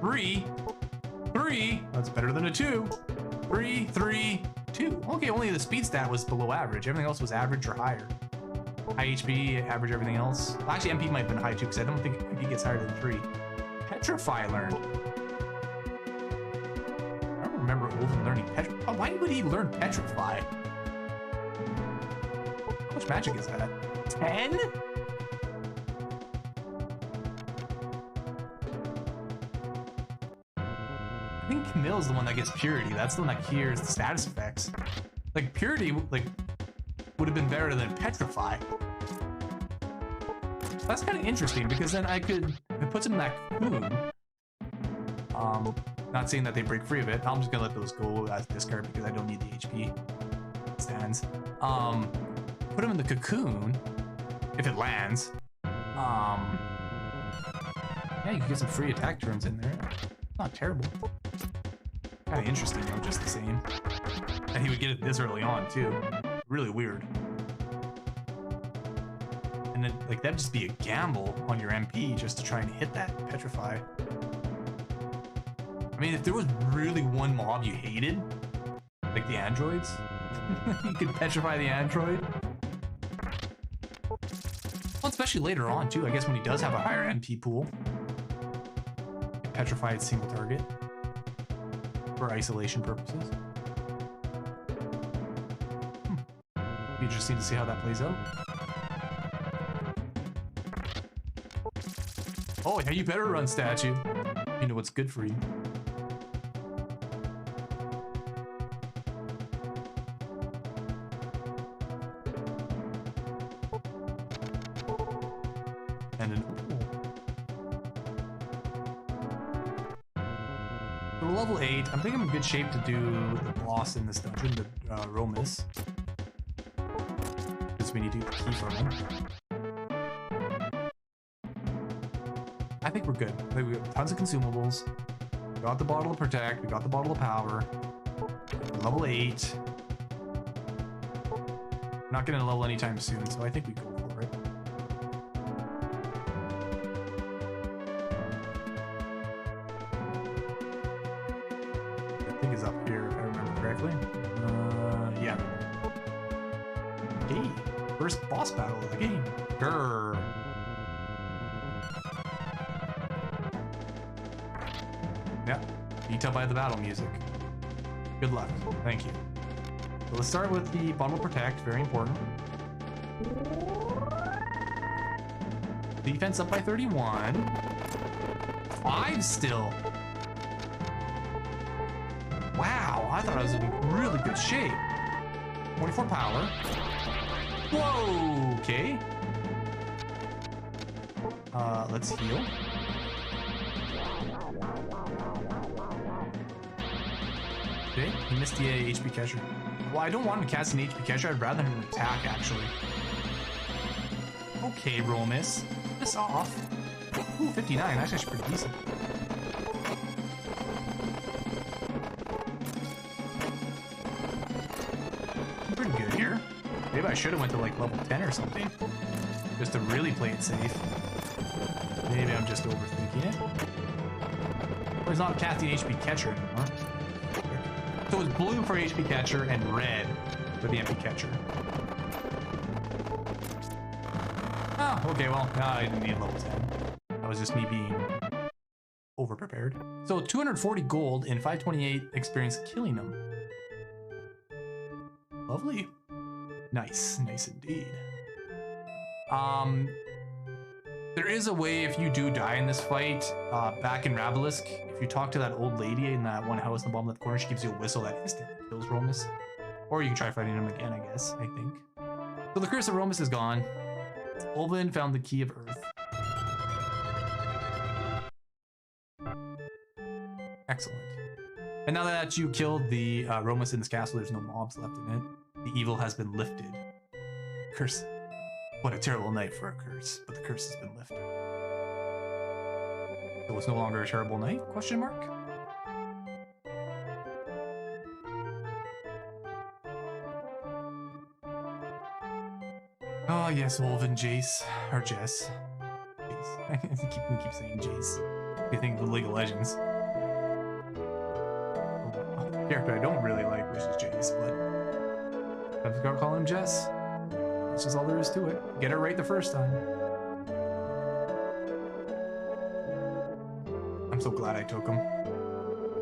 3, 3. That's better than a 2. 3, 3, 2. Okay, only the speed stat was below average. Everything else was average or higher. High HP, average everything else. Well, actually, MP might have been high too, because I don't think MP gets higher than 3. Petrify learned. I don't remember Olven learning Petrify. Oh, why would he learn Petrify? How much magic is that? 10? I think Camille's the one that gets Purity. That's the one that cures the status effects. Like, Purity, like, would have been better than Petrify. So that's kind of interesting, because then it puts him in that cocoon. Not saying that they break free of it. I'm just gonna let those go as discard because I don't need the HP stands. Put him in the cocoon if it lands. Yeah, you can get some free attack turns in there. Not terrible. Kind of interesting though, just the same. And he would get it this early on too. Really weird. And then, like, that'd just be a gamble on your MP just to try and hit that Petrify. I mean, if there was really one mob you hated, like the androids, you could Petrify the android. Well, especially later on too, I guess when he does have a higher MP pool. Petrified single target for isolation purposes. Be interesting to see how that plays out. Oh, yeah, you better run statue. You know what's good for you. And an so we're level 8. I think I'm in good shape to do the boss in this dungeon, the Romus. Because we need to keep farming. I think we're good. We have tons of consumables. We got the bottle of protect. We got the bottle of power. Level 8. We're not getting a level anytime soon, so I think we go for it. I think it's up here, if I remember correctly. Yeah. Hey, first boss battle of the game. Grrr. Yeah, beat up by the battle music. Good luck. Thank you. So let's start with the bottle of protect, very important. Defense up by 31. 5 still. Wow, I thought I was in really good shape. 24 power. Whoa, okay. Let's heal. Okay, he missed the HP catcher. Well, I don't want him to cast an HP catcher. I'd rather him attack, actually. Okay, Romus. This off. Ooh, 59. That's actually pretty decent. I'm pretty good here. Maybe I should have went to like level 10 or something. Just to really play it safe. Maybe I'm just overthinking it. Well, he's not casting HP catcher anymore. So it's blue for HP catcher and red for the MP catcher. Oh, okay, well, I didn't need level 10. That was just me being over-prepared. So 240 gold and 528 experience killing him. Lovely. Nice, nice indeed. There is a way if you do die in this fight, back in Rabelisk, if you talk to that old lady in that one house in the bottom left corner, she gives you a whistle that instantly kills Romus. Or you can try fighting him again, I guess, I think. So the curse of Romus is gone. Olven found the key of Earth. Excellent. And now that you killed the Romus in this castle, there's no mobs left in it. The evil has been lifted. Curse. What a terrible night for a curse, but the curse has been lifted. So it's no longer a terrible night? Question mark? Oh yes, Olven, Jace, or Jess. Jace. I keep saying Jace. I think of the League of Legends. Character I don't really like, which is Jace, but I've got to call him Jess. That's just all there is to it. Get it right the first time. I'm so glad I took him.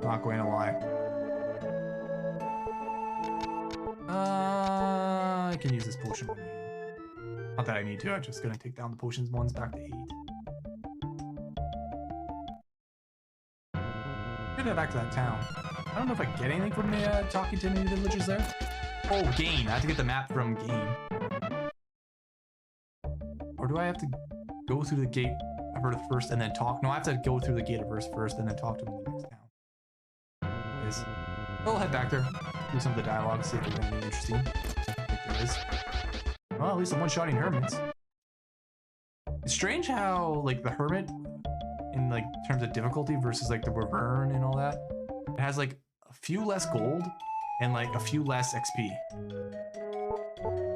Not going to lie. I can use this potion one. Not that I need to, I'm just gonna take down the potions ones back to 8. Get it back to that town. I don't know if I get anything from the talking to any villagers there. Oh, gain. I have to get the map from gain. Or do I have to go through the gate of Earth first and then talk? No, I have to go through the gate of Earth first and then talk to them in the next town. Is. I'll head back there, do some of the dialogue, see if there's anything interesting. I think there is. Well, at least I'm one-shotting hermits. It's strange how, like, the hermit, in, like, terms of difficulty versus, like, the Wyvern and all that, it has, like, a few less gold and, like, a few less XP.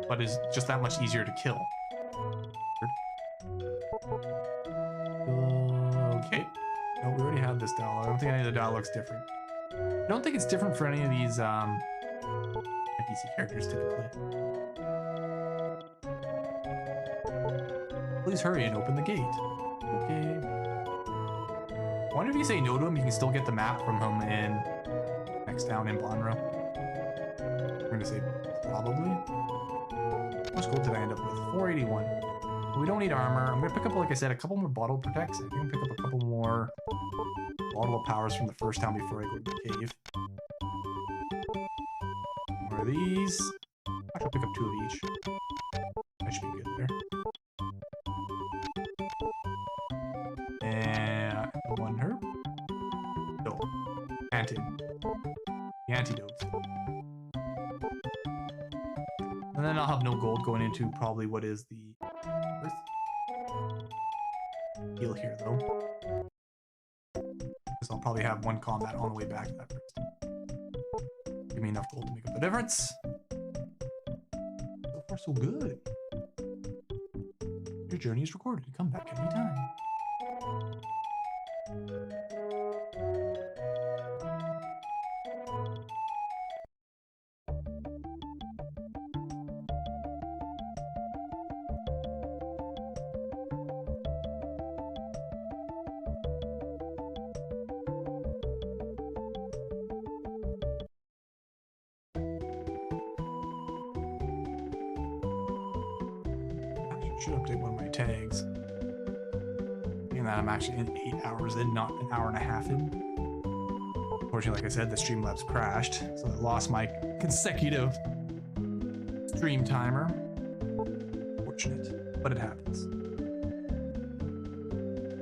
But is just that much easier to kill. Okay. No, we already had this dialogue. I don't think any of the dialogue's different. I don't think it's different for any of these NPC characters typically. Please hurry and open the gate. Okay. I wonder if you say no to him, you can still get the map from him in next town in Bonro. I'm gonna say probably. How much gold did I end up with? 481. We don't need armor. I'm gonna pick up, like I said, a couple more bottle protects. I think I'm gonna pick up a couple more bottle of powers from the first town before I go to the cave. More of these. I'll pick up 2 of each. That should be good there. And 1 herb. No. The antidotes. And then I'll have no gold going into probably what is the earth. Heal here though. Because I'll probably have 1 combat on the way back to that first. Give me enough gold to make up the difference. So far so good. Your journey is recorded. Come back anytime. Should update one of my tags. Being that I'm actually in 8 hours in, not an hour and a half in. Unfortunately, like I said, the Streamlabs crashed, so I lost my consecutive stream timer. Fortunate, but it happens.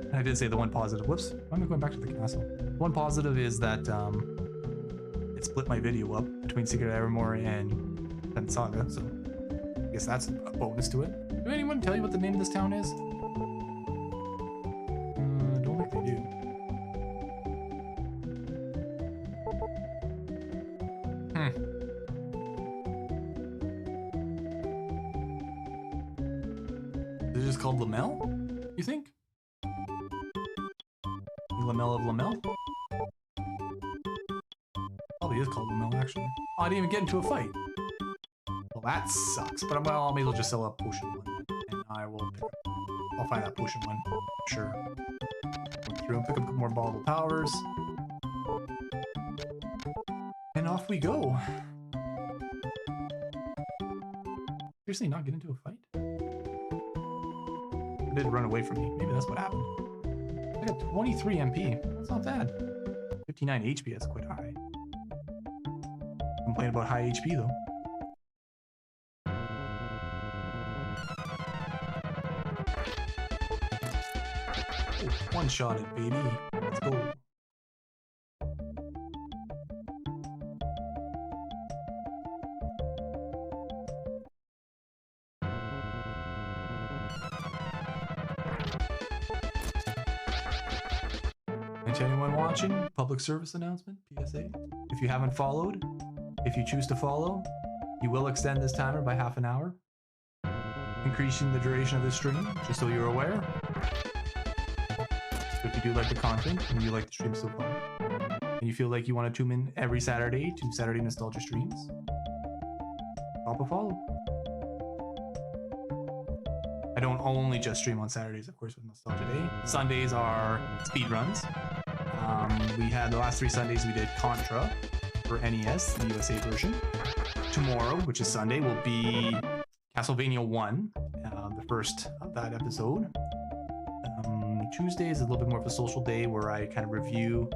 And I did say the one positive. Whoops, why am I going back to the castle? One positive is that it split my video up between Secret of Evermore and 7th Saga, so I guess that's a bonus to it. Did anyone tell you what the name of this town is? Don't think they do. Is it just called Lamel? You think? Lamel of Lamel? Probably is called Lamel, actually. Oh, I didn't even get into a fight. Well, that sucks, but well, maybe I'll just sell a potion one, and I will pick up. I'll find that potion one, sure. Go through and pick up more bottle powers. And off we go. Seriously, not get into a fight? It did run away from me. Maybe that's what happened. I got 23 MP. That's not bad. 59 HP, that's quite high. Complain about high HP though. One-shot it, baby. Let's go. And to anyone watching, public service announcement, PSA. If you haven't followed, if you choose to follow, you will extend this timer by half an hour, increasing the duration of this stream, just so you're aware. If you do like the content and you like the stream so far, and you feel like you want to tune in every Saturday to Saturday Nostalgia streams, drop a follow. don't only just stream on Saturdays, of course, with Nostalgia Day. Sundays are speed runs. We had the last 3 Sundays we did Contra for NES, the USA version. Tomorrow, which is Sunday, will be Castlevania 1, the first of that episode. Tuesday is a little bit more of a social day where I kind of review,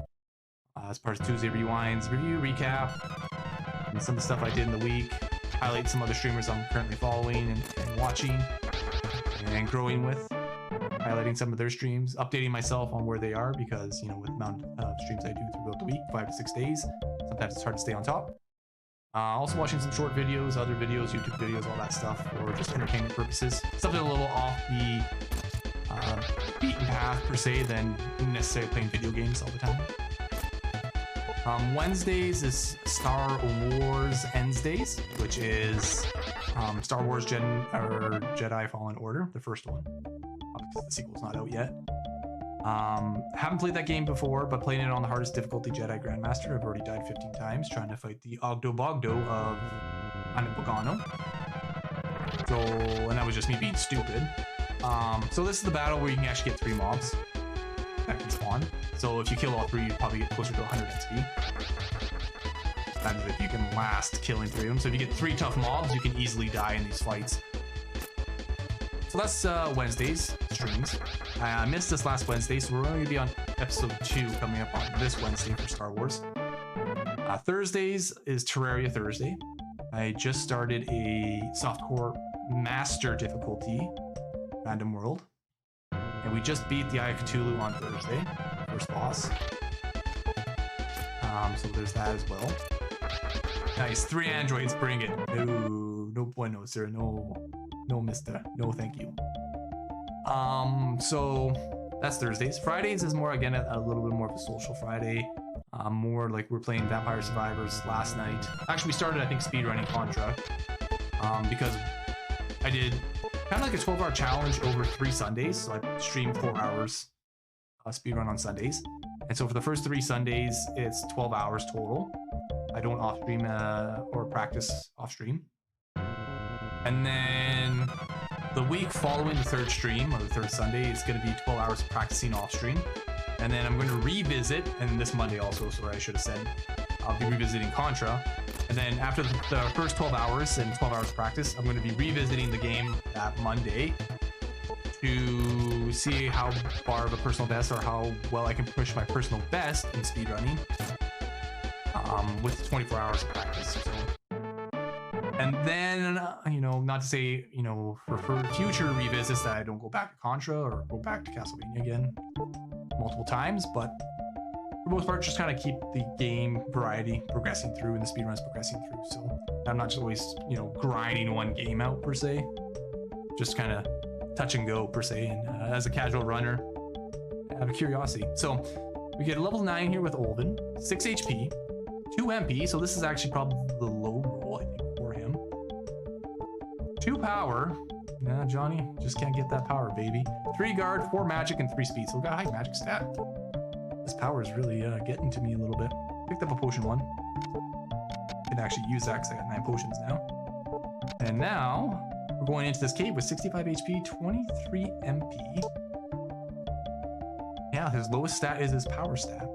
as part of Tuesday Rewinds, review, recap, and some of the stuff I did in the week, highlight some other streamers I'm currently following and watching and growing with, highlighting some of their streams, updating myself on where they are because, you know, with the amount of streams I do throughout the week, 5 to 6 days, sometimes it's hard to stay on top. Also watching some short videos, other videos, YouTube videos, all that stuff for just entertainment purposes. Something a little off the beaten path per se than necessarily playing video games all the time. Wednesdays is Star Wars Ends Days, which is Star Wars Jedi Fallen Order, the first one, because the sequel's not out yet. Haven't played that game before, but playing it on the hardest difficulty, Jedi Grandmaster. I've already died 15 times trying to fight the Ogdo Bogdo of Anipagano. So, and that was just me being stupid. So this is the battle where you can actually get 3 mobs that can spawn. So if you kill all 3, you probably get closer to 100 XP. That is if you can last killing 3 of them. So if you get 3 tough mobs, you can easily die in these fights. So that's Wednesday's streams. I missed this last Wednesday, so we're only going to be on episode 2 coming up on this Wednesday for Star Wars. Thursdays is Terraria Thursday. I just started a softcore master difficulty random world, and we just beat the Eye of Cthulhu on Thursday, first boss. So there's that as well. Nice, 3 androids, bring it. No bueno, sir. No, mister. No, thank you. So that's Thursdays. Fridays is more, again, a little bit more of a social Friday. More like we're playing Vampire Survivors last night. Actually, we started, I think, speedrunning Contra. Because I did kind of like a 12-hour challenge over 3 Sundays. So I streamed 4 hours speedrun on Sundays. And so for the first 3 Sundays, it's 12 hours total. I don't off-stream or practice off-stream. And then the week following the 3rd stream, or the 3rd Sunday, it's going to be 12 hours of practicing off-stream. And then I'm going to revisit, and this Monday also, sorry, I should have said, I'll be revisiting Contra. And then after the first 12 hours and 12 hours of practice, I'm going to be revisiting the game that Monday to see how far of a personal best or how well I can push my personal best in speedrunning with 24 hours of practice. So. And then, you know, not to say, you know, for future revisits that I don't go back to Contra or go back to Castlevania again multiple times, but for the most part, just kind of keep the game variety progressing through and the speedruns progressing through. So I'm not just always, you know, grinding one game out per se, just kind of touch and go per se. And as a casual runner, I have a curiosity. So we get a level 9 here with Olvin, 6 HP, 2 MP. So this is actually probably the low roll, I think, for him. 2 power. Nah, Johnny, just can't get that power, baby. 3 guard, 4 magic, and 3 speed. So we got a high magic stat. This power is really getting to me a little bit. Picked up a potion 1. Can actually use that because I got 9 potions now. And now we're going into this cave with 65 HP, 23 MP. Yeah, his lowest stat is his power stat.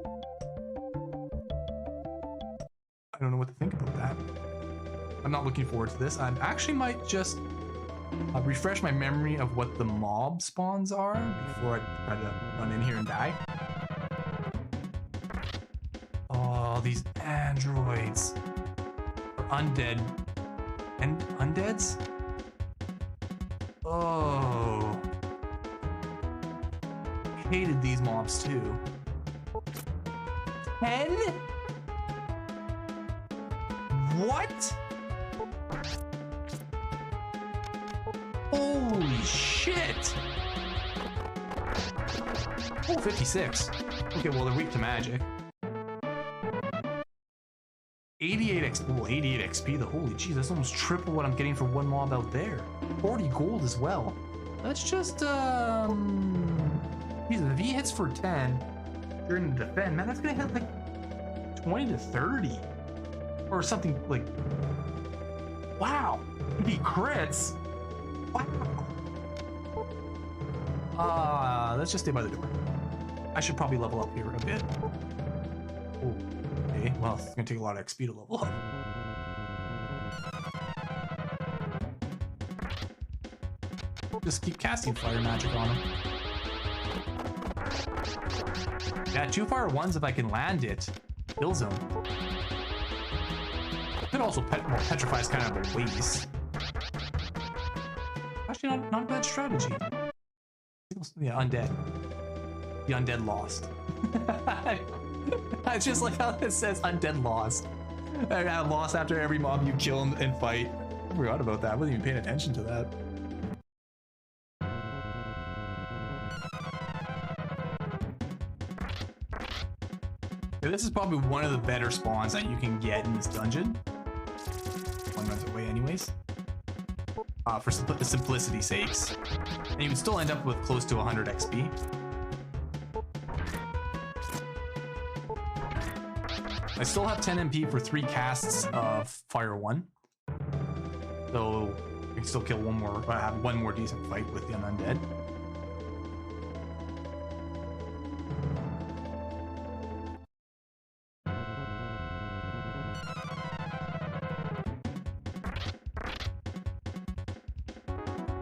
I don't know what to think about that. I'm not looking forward to this. I actually might just refresh my memory of what the mob spawns are before I try to run in here and die. Oh, these androids. Or undead. And undeads? Oh. Hated these mobs too. 10? What? Holy shit! Oh, 56. Okay, well, they're weak to magic. 88 XP. Oh, 88 XP. The holy jeez, that's almost triple what I'm getting for one mob out there. 40 gold as well. That's just, Jesus, if he hits for 10 during the defend, man, that's gonna hit like 20 to 30. Or something like, wow. If he crits, wow. Let's just stay by the door. I should probably level up here a bit. Oh, okay. Well, it's gonna take a lot of XP to level up. Just keep casting fire magic on him. Yeah, 2 fire ones, if I can land it, kills him. Could also petrify is kind of a waste. Actually, not a bad strategy. Yeah, undead. The undead lost. I just like how it says undead lost. I lost after every mob you kill and fight. I forgot about that. I wasn't even paying attention to that. Yeah, this is probably one of the better spawns that you can get in this dungeon. One runs away anyways. For simplicity's sakes. And you would still end up with close to 100 XP. I still have 10 MP for 3 casts of Fire 1. So I can still kill one more, have one more decent fight with the undead.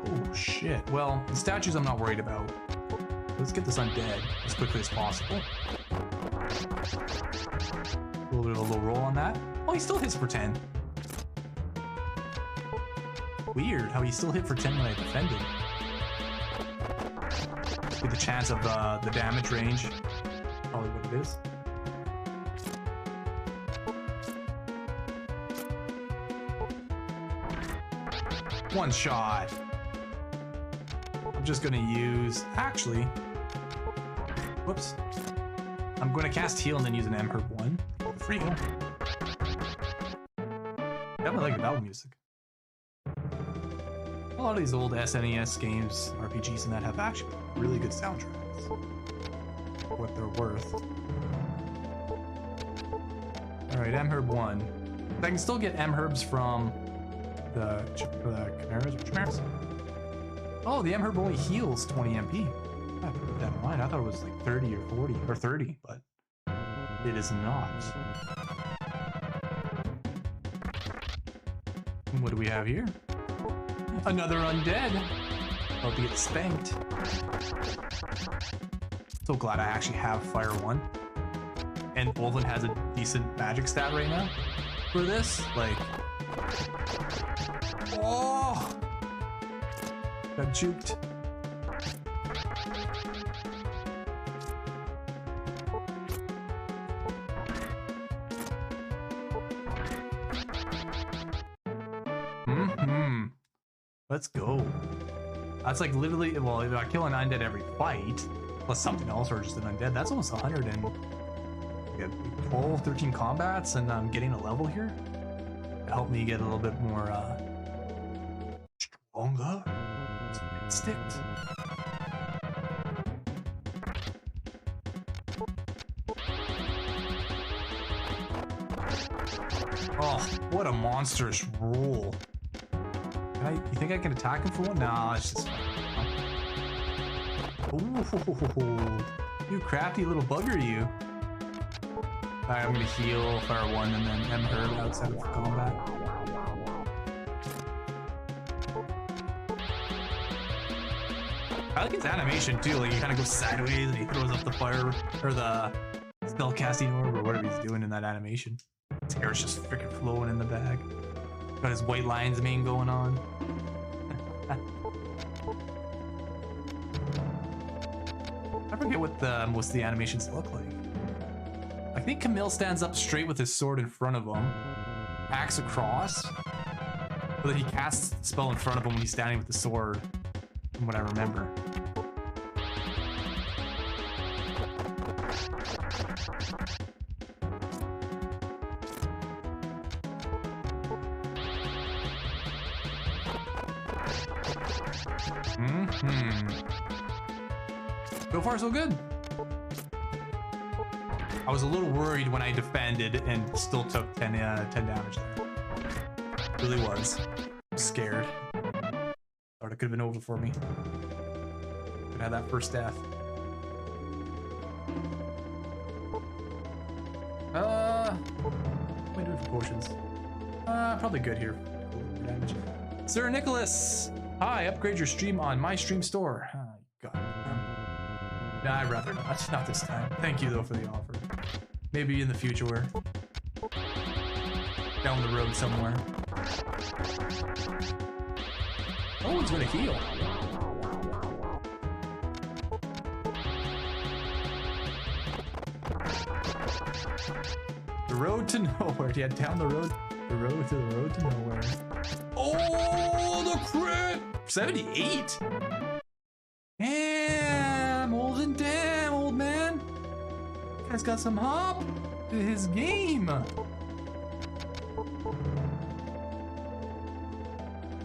Oh shit. Well, the statues I'm not worried about. Let's get this undead as quickly as possible. A little bit of a low roll on that. Oh, he still hits for 10. Weird how he still hit for 10 when I defended. With the chance of the damage range. Probably what it is. One shot. I'm just gonna use, actually, whoops. I'm gonna cast heal and then use an M-Herb 1. Free heal. Definitely like the battle music. A lot of these old SNES games, RPGs and that have actually really good soundtracks. For what they're worth. Alright, M-Herb 1. I can still get M-Herbs from the Chimeras or Chimeras. Oh, the M-Herb only heals 20 MP. I have to put that in mind. I thought it was like 30 or 40 or 30, but it is not. What do we have here? Another undead. I'll get spanked. So glad I actually have Fire 1. And Olin has a decent magic stat right now for this. Like, oh, got juked. Let's go. That's like literally, well, if I kill an undead every fight, plus something else, or just an undead, that's almost 100 and 12, 13 combats, and I'm getting a level here to help me get a little bit more stronger. Sticked. Oh, what a monstrous roll. You think I can attack him for one? Nah, it's just fine. Ooh, you crafty little bugger, you. Alright, I'm gonna heal Fire 1 and then M-Herb outside of combat. I like his animation too, like he kind of goes sideways and he throws up the fire, or the spell casting orb, or whatever he's doing in that animation. His hair's just freaking flowing in the bag. Got his white lion's mane going on. I forget what most of the animations look like. I think Camille stands up straight with his sword in front of him, axe across, but then he casts the spell in front of him when he's standing with the sword, from what I remember. So far, so good. I was a little worried when I defended and still took 10 damage there. Really was. I'm scared. Thought it could have been over for me. Could could have that first death. What am I doing for potions? Probably good here. Damage. Sir Nicholas! Hi, upgrade your stream on my stream store. God. Nah, I'd rather not. Not this time. Thank you, though, for the offer. Maybe in the future, where down the road somewhere. Oh, it's gonna heal. The road to nowhere. Yeah, down the road. The road to the road to nowhere. Oh, the crit! 78? Damn, old man. Guy's got some hop to his game.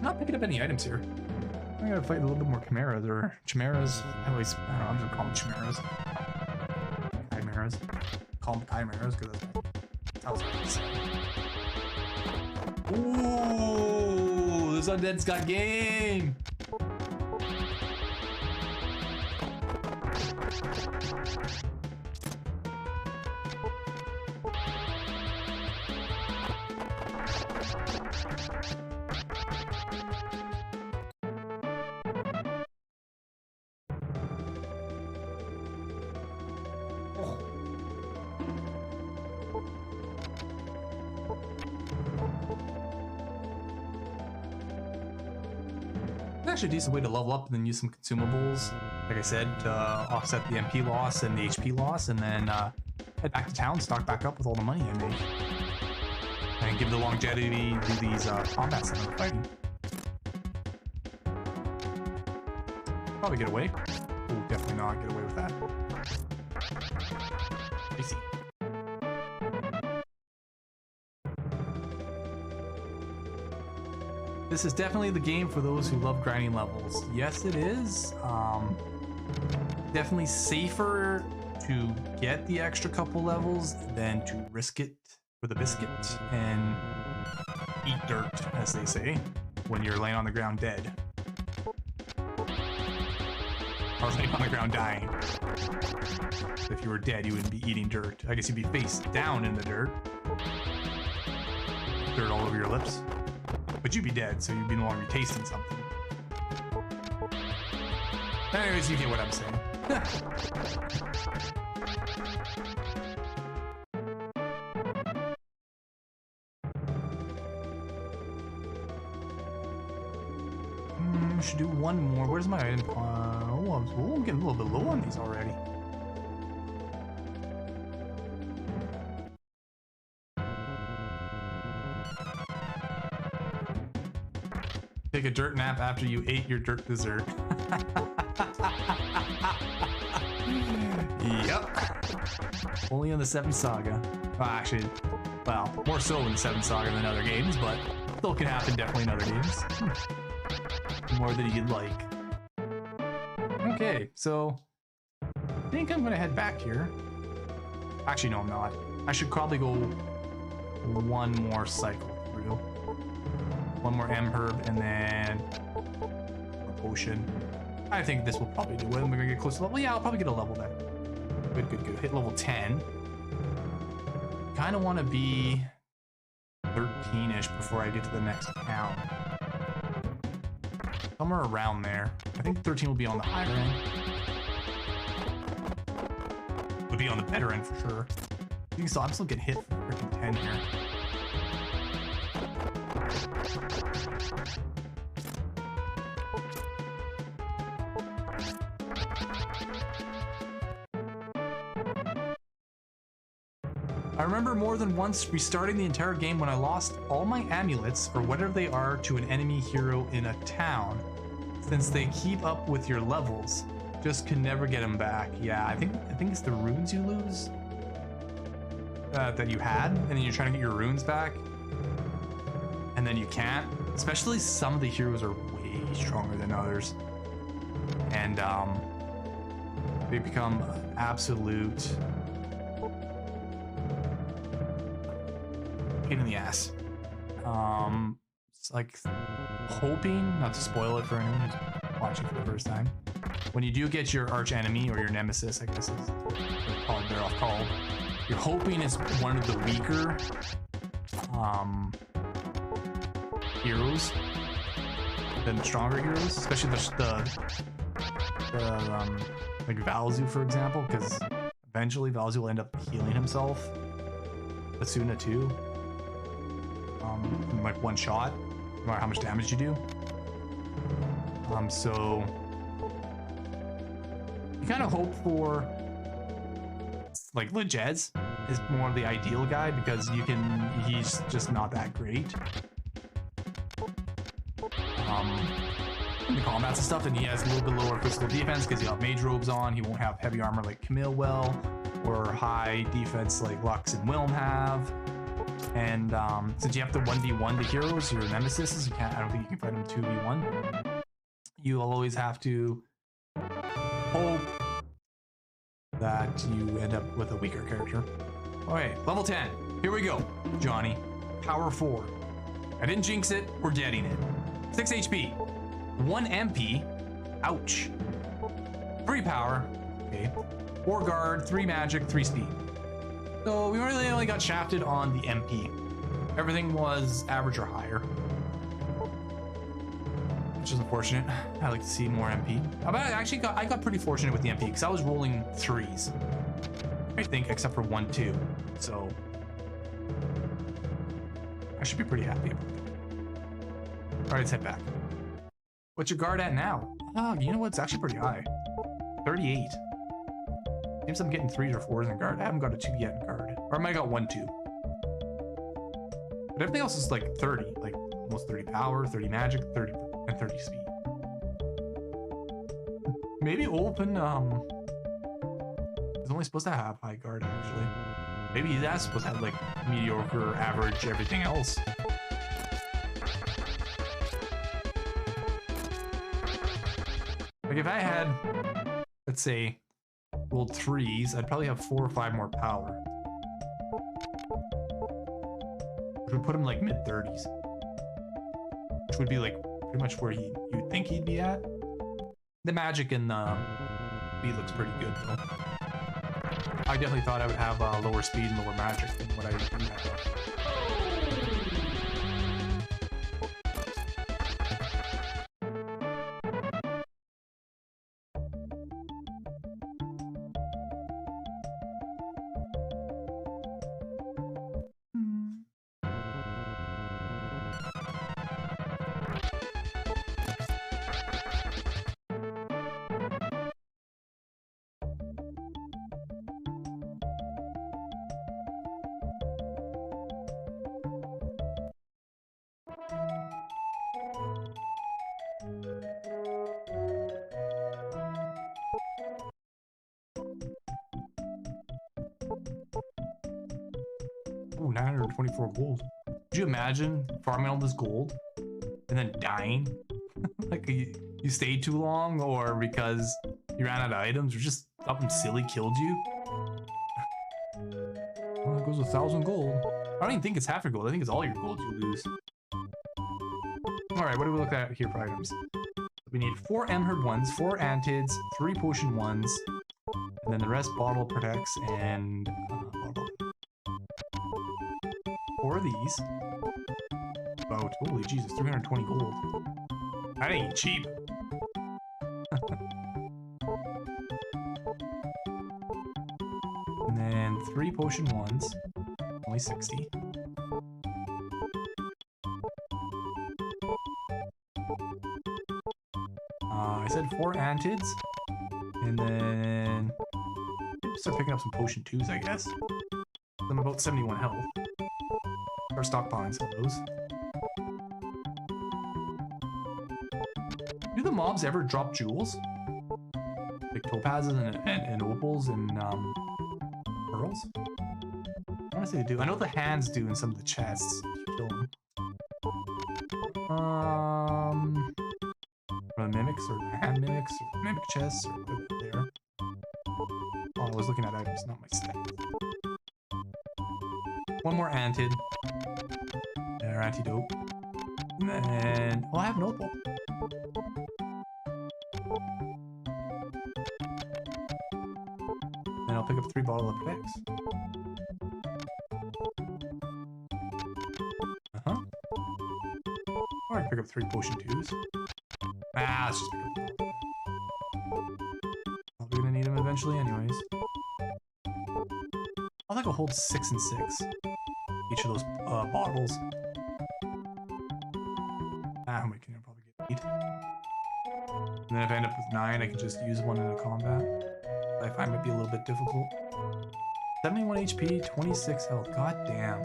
Not picking up any items here. I gotta fight a little bit more chimeras or chimeras. I don't know, I'm just gonna call them chimeras. Chimeras. Call them chimeras because that sounds like it's. Ooh, this undead's got game. Actually a decent way to level up and then use some consumables, like I said, to offset the MP loss and the HP loss, and then head back to town, stock back up with all the money I made, and give the longevity to these combats that I'm fighting. Probably get away. Oh, definitely not get away with that. I see. This is definitely the game for those who love grinding levels. Yes, it is. Definitely safer to get the extra couple levels than to risk it for the biscuit and eat dirt, as they say, when you're laying on the ground dead. Or laying on the ground dying. If you were dead, you wouldn't be eating dirt. I guess you'd be face down in the dirt. Dirt all over your lips. But you'd be dead, so you'd be no longer tasting something. Anyways, you get what I'm saying. Should do one more. Where's my item? I'm getting a little bit low on these already. Take a dirt nap after you ate your dirt dessert. Yep. Only in the 7th Saga. Well, actually, well, more so in the 7th Saga than other games, but still can happen definitely in other games. More than you'd like. Okay, so I think I'm gonna head back here. Actually, no, I'm not. I should probably go one more cycle through. One more M herb and then a potion. I think this will probably do it. We're gonna get close to level. Yeah, I'll probably get a level then. Good, good, good. Hit level 10. Kind of want to be 13-ish before I get to the next town. Somewhere around there. I think 13 will be on the higher end. Would be on the better end for sure. I'm still getting hit for freaking 10 here. I remember more than once restarting the entire game when I lost all my amulets, or whatever they are, to an enemy hero in a town. Since they keep up with your levels, just can never get them back. Yeah, I think it's the runes you lose that you had, and then you're trying to get your runes back, and then you can't. Especially some of the heroes are way stronger than others, and they become an absolute pain in the ass. It's like hoping, not to spoil it for anyone who's watching for the first time, when you do get your arch enemy or your nemesis, I guess is probably better off called, you're hoping it's one of the weaker heroes than the stronger heroes, especially like Valzu, for example, because eventually Valzu will end up healing himself. Asuna too. In like one shot, no matter how much damage you do. So you kind of hope for like Legez is more of the ideal guy because he's just not that great. In the combats and stuff, and he has a little bit lower physical defense because he'll have mage robes on. He won't have heavy armor like Camille will, or high defense like Lux and Wilm have. And since you have to 1v1 the heroes, your nemesis, I don't think you can fight them 2v1. You'll always have to hope that you end up with a weaker character. Okay, level 10. Here we go, Johnny. Power 4. I didn't jinx it. We're getting it. 6 HP. 1 MP. Ouch. 3 power. Okay. 4 guard, 3 magic, 3 speed. So we really only got shafted on the MP. Everything was average or higher, which is unfortunate. I'd like to see more MP. I got pretty fortunate with the MP because I was rolling 3s. I think, except for 1, 2. So I should be pretty happy about that. All right, let's head back. What's your guard at now? Oh, you know what? It's actually pretty high. 38. Seems I'm getting 3s or 4s in guard. I haven't got a 2 yet in guard. Or I might have got 1, 2. But everything else is like 30. Like almost 30 power, 30 magic, 30 and 30 speed. Maybe open is only supposed to have high guard actually. Maybe he's supposed to have like mediocre, average, everything else. Like if I had, let's say, rolled 3s, I'd probably have 4 or 5 more power. Which would put him like mid-30s. Which would be like pretty much where you'd think he'd be at. The magic and the speed looks pretty good though. I definitely thought I would have lower speed and lower magic than what I do have. Ooh, 924 gold. Could you imagine farming all this gold and then dying? Like you stayed too long, or because you ran out of items, or just something silly killed you? Well, it goes 1,000 gold. I don't even think it's half your gold. I think it's all your gold you lose. All right, what do we look at here for items? We need 4 Emherd ones, 4 Antids, 3 potion ones, and then the rest bottle protects and bottle. 4 of these. About, holy Jesus, 320 gold. That ain't cheap. And then 3 potion ones, only 60. I said 4 Antids, and then start picking up some potion 2s, I guess. I'm about 71 health. Start stockpiling some of those. Do the mobs ever drop jewels? Like topazes and opals and pearls? I want to say they do. I know the hands do in some of the chests. You kill them. Or the mimics, or the hand mimics, or mimic chests, or whatever they are. Oh, I was looking at items, not my stats. 1 more Antid. Or antidote. And then, well, I have an opal. And I'll pick up 3 bottle of picks. Or I can pick up 3 potion 2s. Ah, let's just pick up the Probably gonna need them eventually anyways. I think I'll hold 6 and 6. Each of those bottles. Ah, we can probably get 8. And then if I end up with 9, I can just use one in a combat. I find might be a little bit difficult. 71 HP, 26 health. God damn.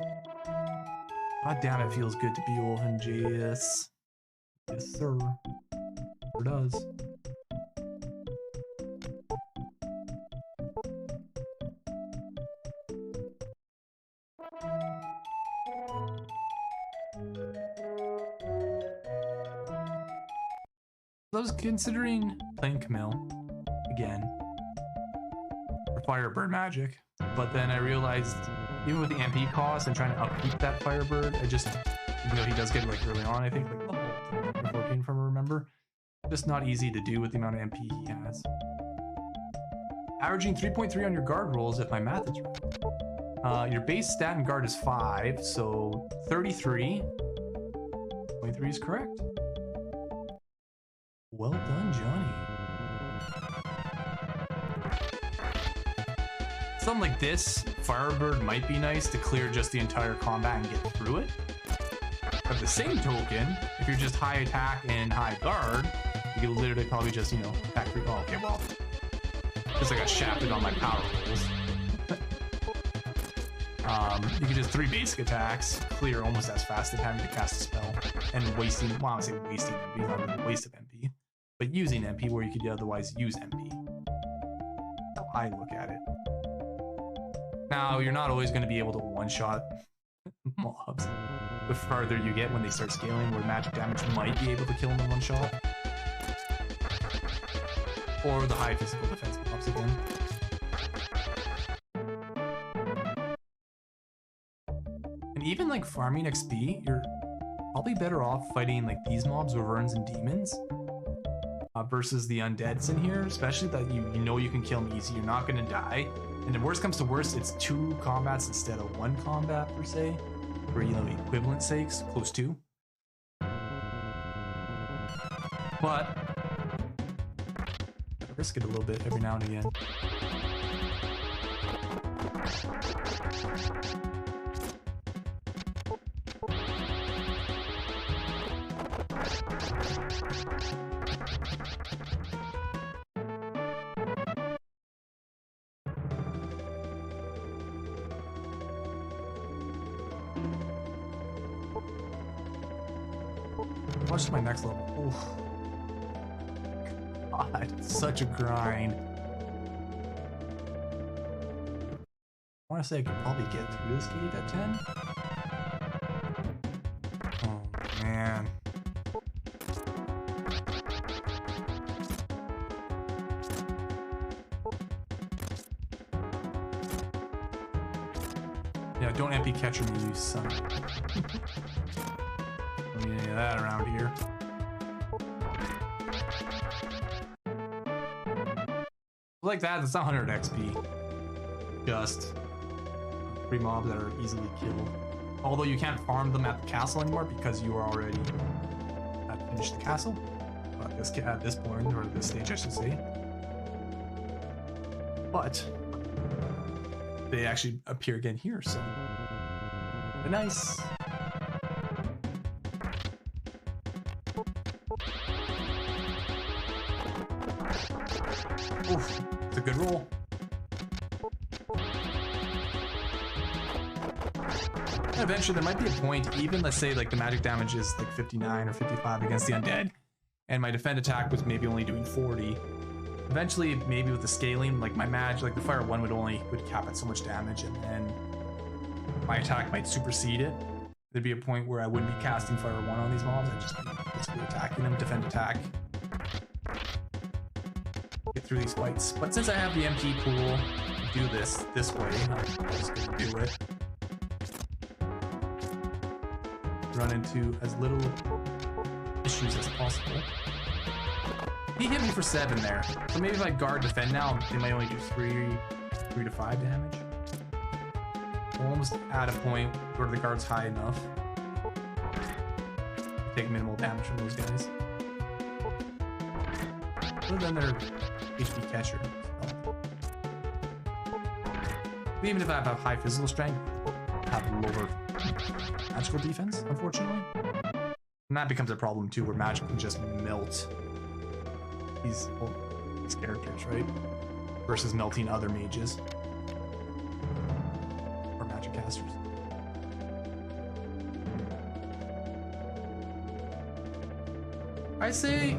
God damn, it feels good to be Orphan JS. Yes, sir. Sure does. I was considering playing Camille again for Firebird magic, but then I realized even with the MP cost and trying to upkeep that Firebird, I just, even though he does get like early on, I think like level 14 from I remember, just not easy to do with the amount of MP he has. Averaging 3.3 on your guard rolls if my math is right. Your base stat and guard is 5, so 33. 23 is correct. Well done, Johnny. Something like this, Firebird might be nice to clear just the entire combat and get through it. But the same token, if you're just high attack and high guard, you can literally probably just, you know, attack through. Oh, okay, well, because I got shafted on my power rolls. You can just 3 basic attacks, clear almost as fast as having to cast a spell, and wasting, well, I would say wasting MP, not really a waste of MP, but using MP where you could otherwise use MP. That's how I look at it. Now, you're not always going to be able to one-shot mobs. The farther you get when they start scaling, where magic damage might be able to kill them in one shot. Or the high physical defense mobs again. And even like farming XP, you're probably better off fighting like these mobs, Wyverns and Demons, versus the undeads in here, especially that you know you can kill them easy, you're not going to die. And if worst comes to worst, it's 2 combats instead of 1 combat per se, for, you know, equivalent sakes, close to. But gotta risk it a little bit every now and again. What's my next level? Oof. God, it's such a grind. I want to say I could probably get through this gate at 10. Oh, man. Yeah, don't MP catcher me, you son. Don't need any of that around here. Like that, that's not 100 XP. Just 3 mobs that are easily killed. Although you can't farm them at the castle anymore because you are already finished the castle. At this point, or this stage, I should say. But they actually appear again here, so nice. Oof, it's a good roll. And eventually there might be a point, even let's say like the magic damage is like 59 or 55 against the undead, and my defend attack was maybe only doing 40. Eventually, maybe with the scaling, like my magic, like the fire 1 would cap at so much damage, and then my attack might supersede it. There'd be a point where I wouldn't be casting fire 1 on these mobs, I'd just be basically attacking them, defend attack. Get through these fights. But since I have the MP pool to do this way, I'm just gonna do it. Run into as little issues as possible. He hit me for 7 there. So maybe if I guard defend now, they might only do 3. 3 to 5 damage. Almost at a point where the guard's high enough to take minimal damage from those guys. Other than their HP catcher. So. Even if I have a high physical strength, I have lower magical defense, unfortunately. And that becomes a problem too, where magic can just melt these characters, right? Versus melting other mages. Or magic casters. I say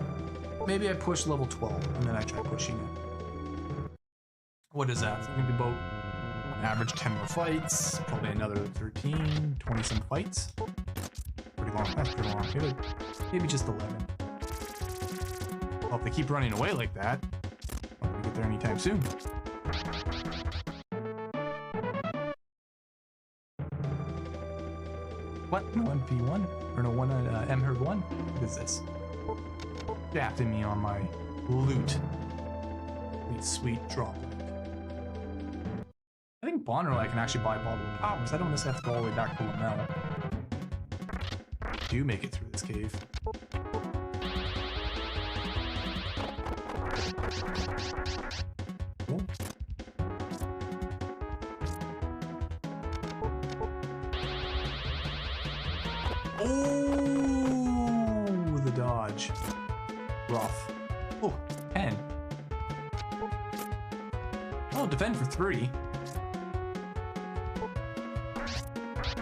maybe I push level 12 and then I try pushing it. What is that? It's going to be about on average 10 more fights, probably another 13, 20 some fights. Pretty long, that's pretty long. Maybe just 11. Well, if they keep running away like that, I'm not going to get there anytime soon. What? 1v1? Or no, M herd 1? What is this? Drafting me on my loot. Sweet drop. I think Bonner I can actually buy a bottle of powers. I don't necessarily have to go all the way back to Lamel. Do make it through this cave. Cool. Oh, the dodge. Rough. Oh, 10. Oh, defend for 3.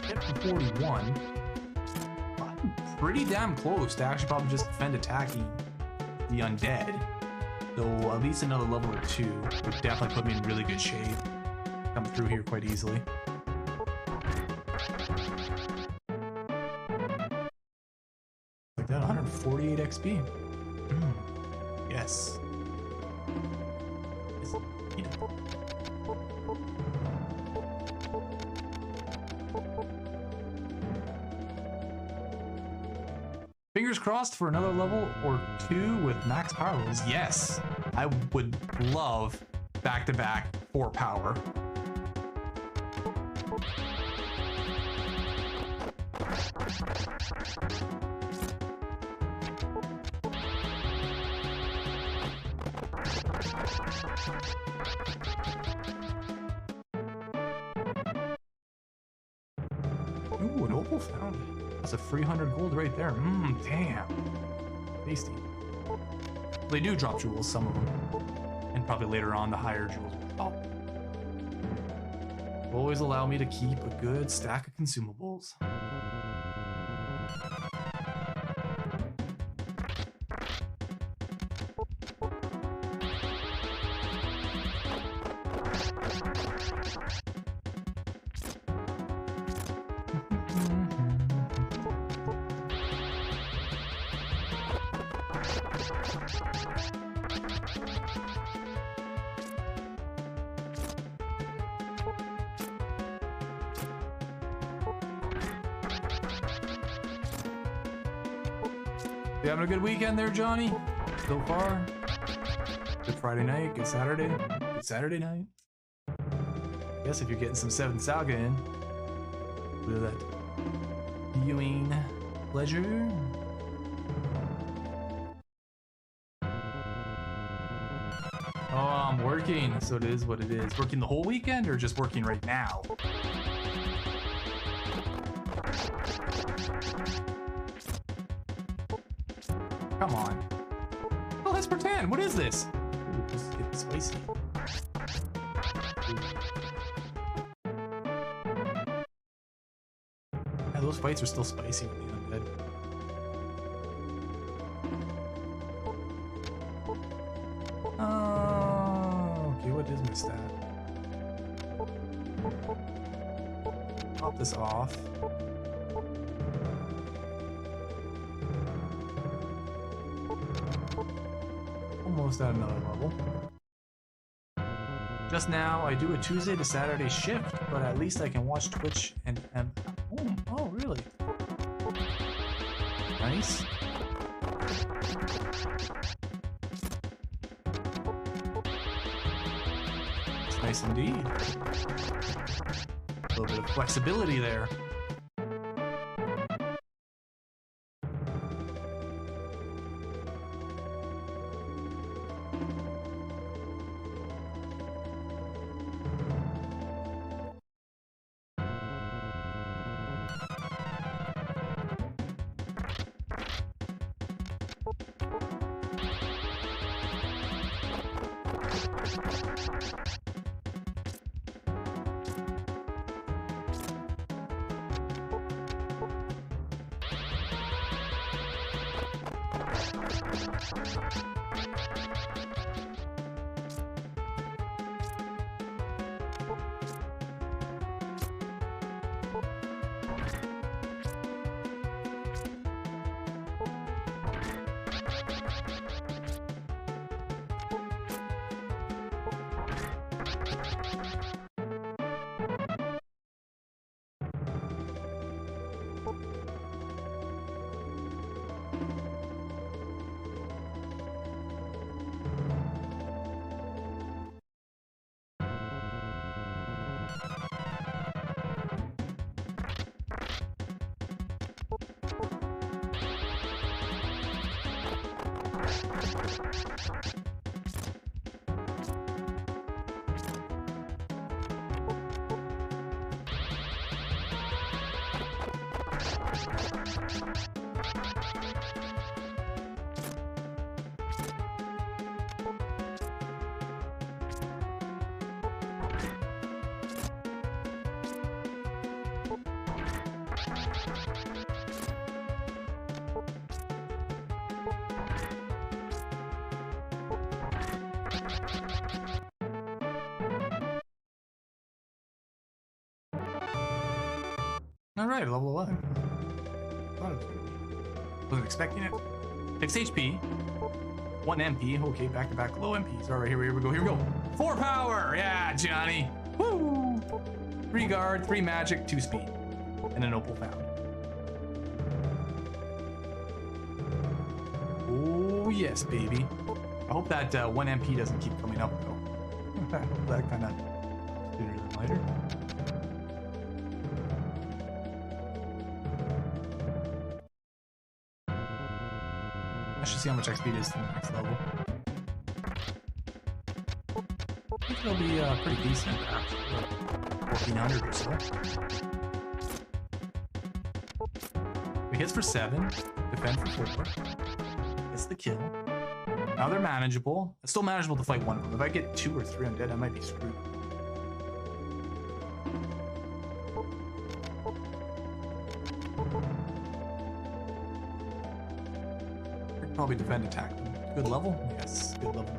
Hit for 41. I'm pretty damn close to actually probably just defend attacking the undead. So at least another level or 2 would definitely put me in really good shape. Come through here quite easily. Like that, 148 XP. Yes. Fingers crossed for another level or 2 with max power levels. Yes, I would love back-to-back 4 power. Ooh, an opal found. That's a 300 gold right there. Damn. Tasty. They do drop jewels, some of them. And probably later on, the higher jewels will drop. Always allow me to keep a good stack of consumables. You having a good weekend there, Johnny? So far? Good Friday night, good Saturday, good Saturday night. Guess if you're getting some 7th Saga in, look at that viewing pleasure. Oh, I'm working, so it is what it is. Working the whole weekend or just working right now? Come on. Oh, let's pretend. What is this? Ooh, this is getting spicy. Yeah, those fights are still spicy with the undead. Oh, okay, what is my stat? Pop this off. Almost at another level. Just now, I do a Tuesday to Saturday shift, but at least I can watch Twitch and oh, really? Nice. It's Nice indeed. A little bit of flexibility there. All right, level 11. Wasn't expecting it. 6 HP, 1 MP. Okay, back to back low MPs. All right, here we go. Here we go. 4 power. Yeah, Johnny. Woo! 3 guard, 3 magic, 2 speed, and an opal found. Oh yes, baby. I hope that 1 MP doesn't keep coming up though. I hope that kind of sooner than later. I should see how much XP it is to the next level. I think it'll be pretty decent, actually. 1400 or so. It hits for 7, defend for 4. It's the kill. Now they're manageable. It's still manageable to fight one of them. If I get 2 or 3 undead, I might be screwed. Probably defend attack. Good level? Yes, good level.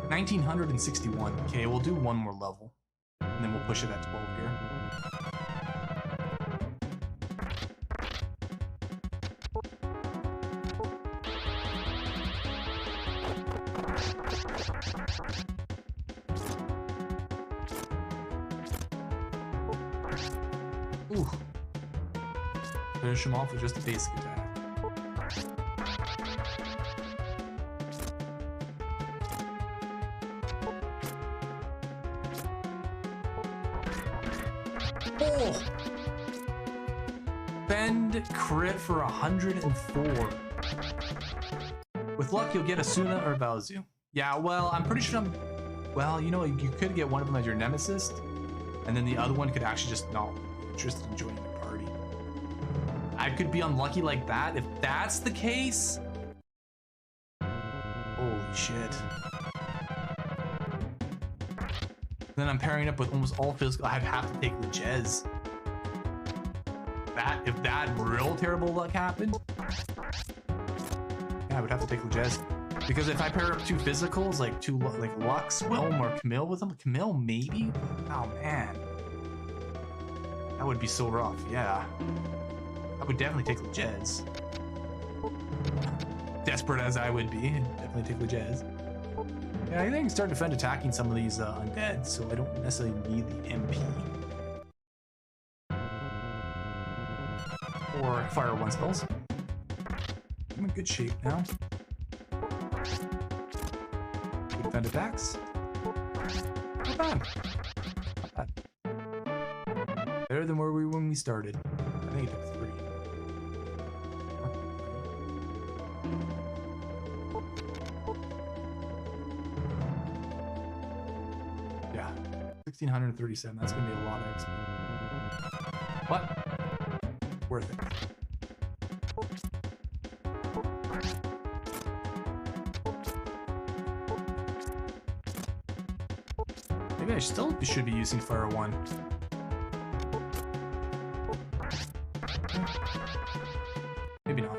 1961. Okay, we'll do 1 more level. And then we'll push it at 12 here. Ooh. Finish him off with just a basic attack. Oh! Bend crit for 104. With luck, you'll get Asuna or Valzu. Yeah, well, I'm pretty sure well, you know, you could get one of them as your nemesis, and then the other one could actually just not be interested in joining your party. I could be unlucky like that. If that's the case, holy shit. Then I'm pairing up with almost all physical. I'd have to take Legez. If that real terrible luck happened, yeah, I would have to take Legez. Because if I pair up 2 physicals, like Lux, Whelm, or Camille with them, Camille maybe? Oh man. That would be so rough, yeah. I would definitely take Legez. Desperate as I would be, definitely take Legez. Yeah, I think start defend attacking some of these undead, so I don't necessarily need the MP. Or fire 1 spells. I'm in good shape now. defend attacks. Not bad. Not bad. Better than where we were when we started. I think it took 3. Yeah, 1,637. That's gonna be a lot of XP. But worth it. Maybe I still should be using Fire 1. Maybe not.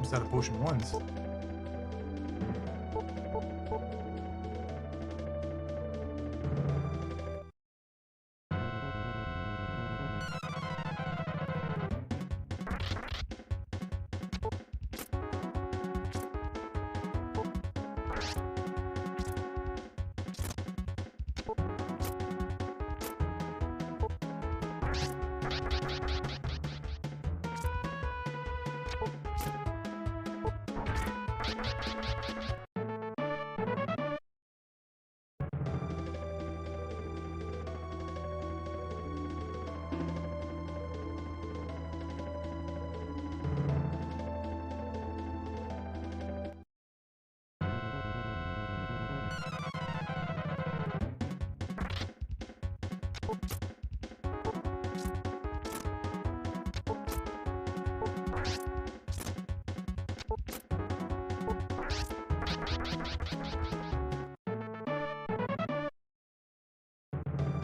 Just out of potion 1s.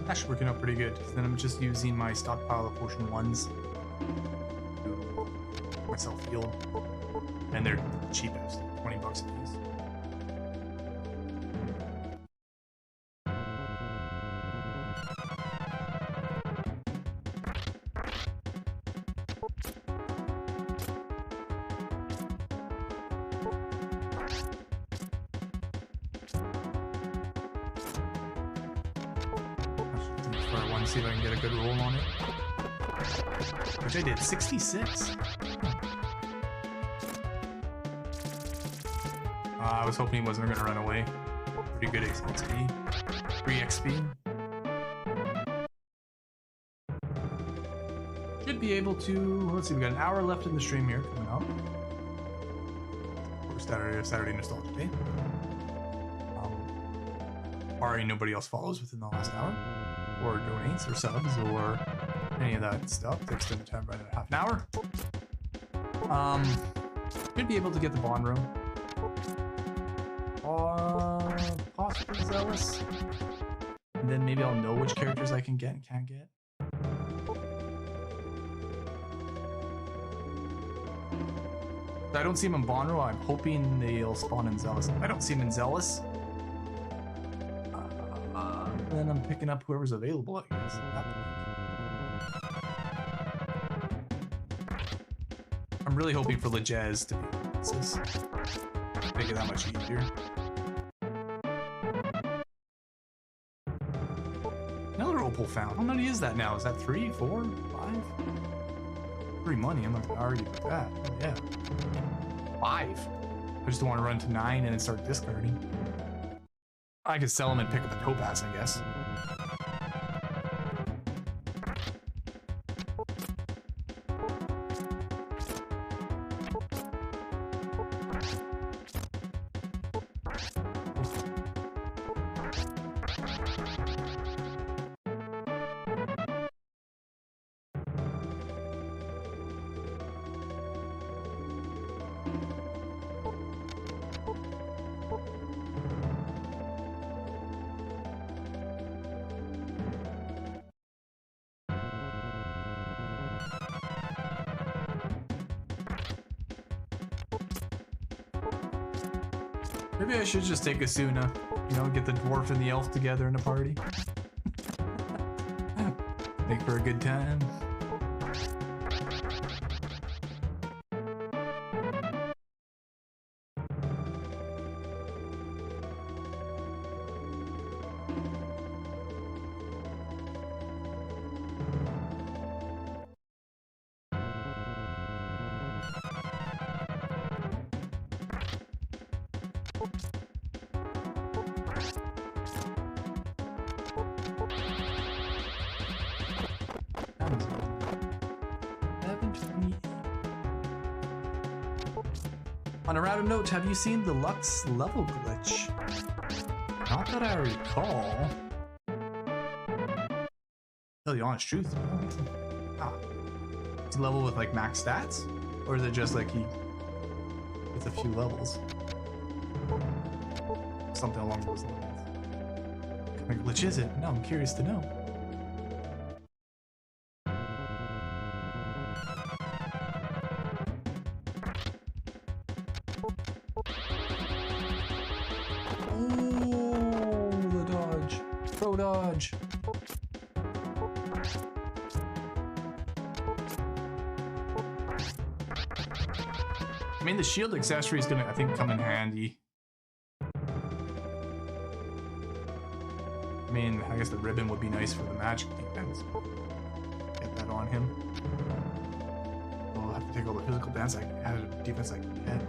Actually working out pretty good, because then I'm just using my stockpile of potion 1s to make myself heal. And they're cheapest, 20 bucks a piece. See if I can get a good roll on it. Which I did, 66. I was hoping he wasn't going to run away. Pretty good XP. 3 XP. Should be able to, let's see, we got an hour left in the stream here coming up. For Saturday Nostalgia Day. Barring nobody else follows within the last hour. Or donates, or subs, or any of that stuff to extend the time by another half an hour. Should be able to get the bond room. Possibly Zellis. And then maybe I'll know which characters I can get and can't get. I don't see him in bond room. I'm hoping they'll spawn in Zellis. If I don't see him in Zellis, then I'm picking up whoever's available, I guess, at that point. I'm really hoping for Lejez to be this. Make it that much easier. Another opal found. How many is that now? Is that 3, 4, 5? Free money, I'm not gonna argue with that. Oh, yeah. 5. I just don't want to run to 9 and then start discarding. I could sell them and pick up the topaz, I guess. Maybe I should just take Asuna, you know, get the dwarf and the elf together in a party. Make for a good time. On a router note, have you seen the Lux level glitch? Not that I recall. Tell the honest truth. Is he level with like max stats? Or is it just like he gets a few levels? Something along those lines. What kind of glitch is it? No, I'm curious to know. Dodge. I mean, the shield accessory is gonna, I think, come in handy. I mean, I guess the ribbon would be nice for the magic defense. Get that on him. I'll have to take all the physical defense I can get.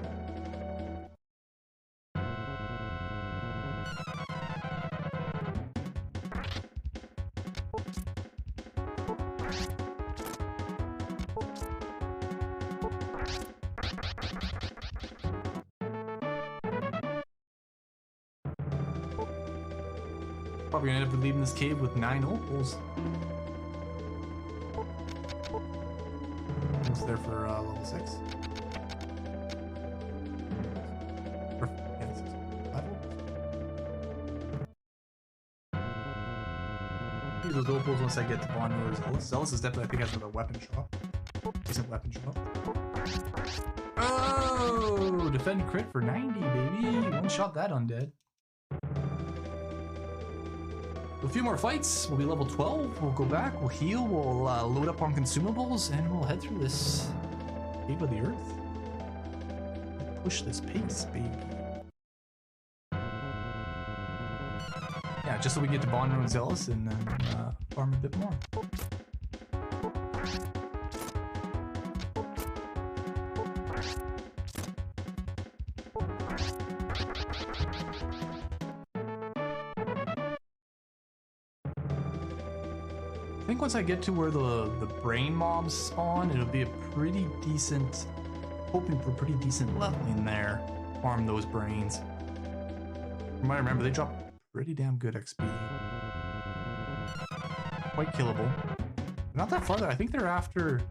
Probably gonna end up leaving this cave with 9 opals. Almost there for level 6. Yeah, 5 opals. Use those opals once I get to Bond or Zellis. Zellis is definitely, I think, has a weapon shop. Decent weapon shop. Oh! Defend crit for 90, baby! One shot that undead. A few more fights, we'll be level 12, we'll go back, we'll heal, we'll load up on consumables, and we'll head through this Cave of the Earth. Push this pace, baby. Yeah, just so we get to Bond and Zellis and then farm a bit more. I think once I get to where the brain mobs spawn, it'll be a pretty decent, hoping for pretty decent leveling there. Farm those brains. From what I remember, they drop pretty damn good XP. Quite killable. Not that far though. I think they're after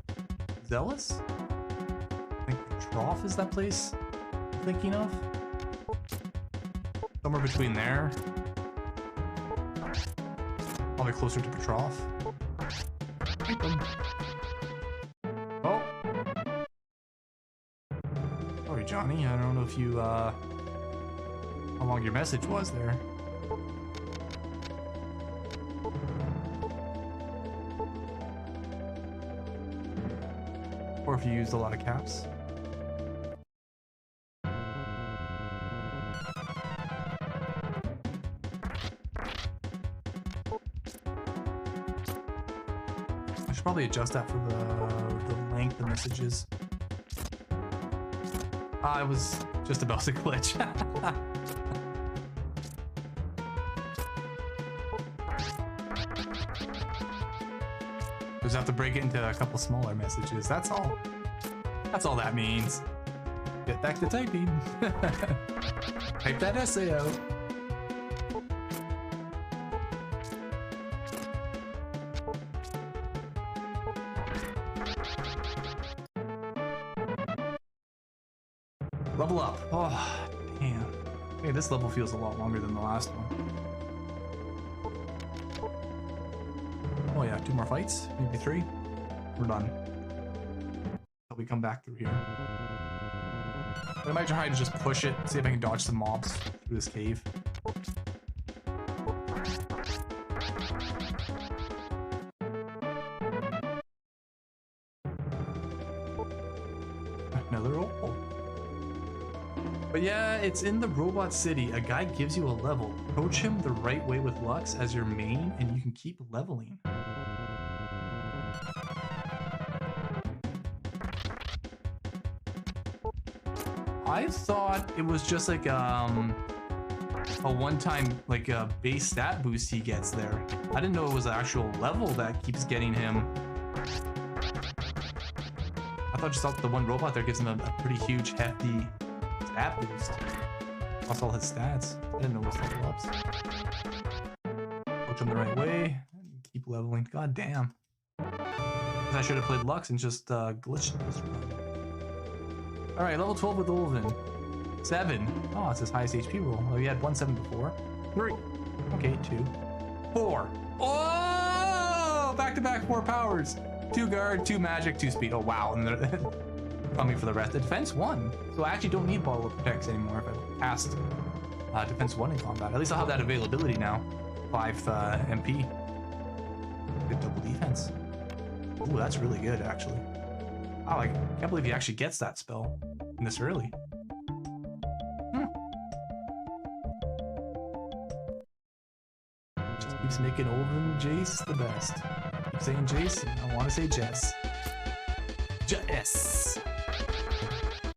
Zellis? I think Trough is that place I'm thinking of. Somewhere between there. Probably closer to Petrov. Oh! Sorry, Johnny. I don't know if you, how long your message was there. Or if you used a lot of caps. Probably adjust that for the length of messages. I was just about to glitch. Just have to break it into a couple smaller messages. That's all. That's all that means. Get back to typing. Type that essay out. Level up. Oh, damn. Hey, this level feels a lot longer than the last one. Oh yeah, 2 more fights, maybe 3. We're done. Until we come back through here. I might try to just push it, see if I can dodge some mobs through this cave. Another opal. But yeah, it's in the robot city. A guy gives you a level. Approach him the right way with Lux as your main, and you can keep leveling. I thought it was just like a one-time like a base stat boost he gets there. I didn't know it was an actual level that keeps getting him. I thought just the one robot there gives him a pretty huge, hefty stat boost. Plus all his stats. I didn't know it was level ups. Approach him the right way. Keep leveling. God damn. I should have played Lux and just glitched this run. Alright, level 12 with Ulven. 7. Oh, it's his highest HP roll. Oh, he had 1-7 before. 3. Okay, 2. 4. Oh! Back-to-back 4 powers. 2 guard, 2 magic, 2 speed. Oh, wow. And they're coming for the rest. The defense 1. So I actually don't need Bottle of Protects anymore if I passed defense 1 in combat. At least I'll have that availability now. 5 MP. Good double defense. Ooh, that's really good, actually. Wow, I can't believe he actually gets that spell this early. Just keeps making Ulven Jace the best. Keep saying Jace, I want to say Jess. Jess!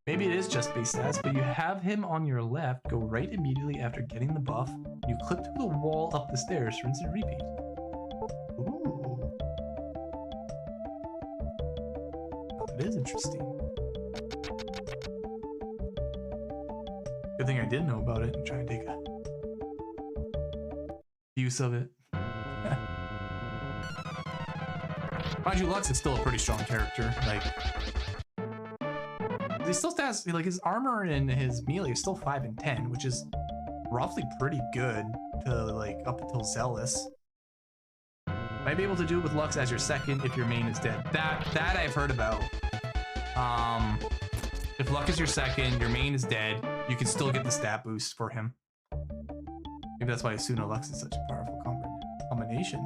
Maybe it is just base stats, but you have him on your left, go right immediately after getting the buff, you clip through the wall up the stairs, rinse and repeat. Ooh. That is interesting. Good thing I did know about it and try and take a use of it. Mind you, Lux is still a pretty strong character. Like, he still has, like, his armor and his melee is still 5 and 10, which is roughly pretty good to, like, up until Zellis. Might be able to do it with Lux as your second if your main is dead. That I've heard about. If Lux is your second, your main is dead, you can still get the stat boost for him. Maybe that's why Asuna Lux is such a powerful combination.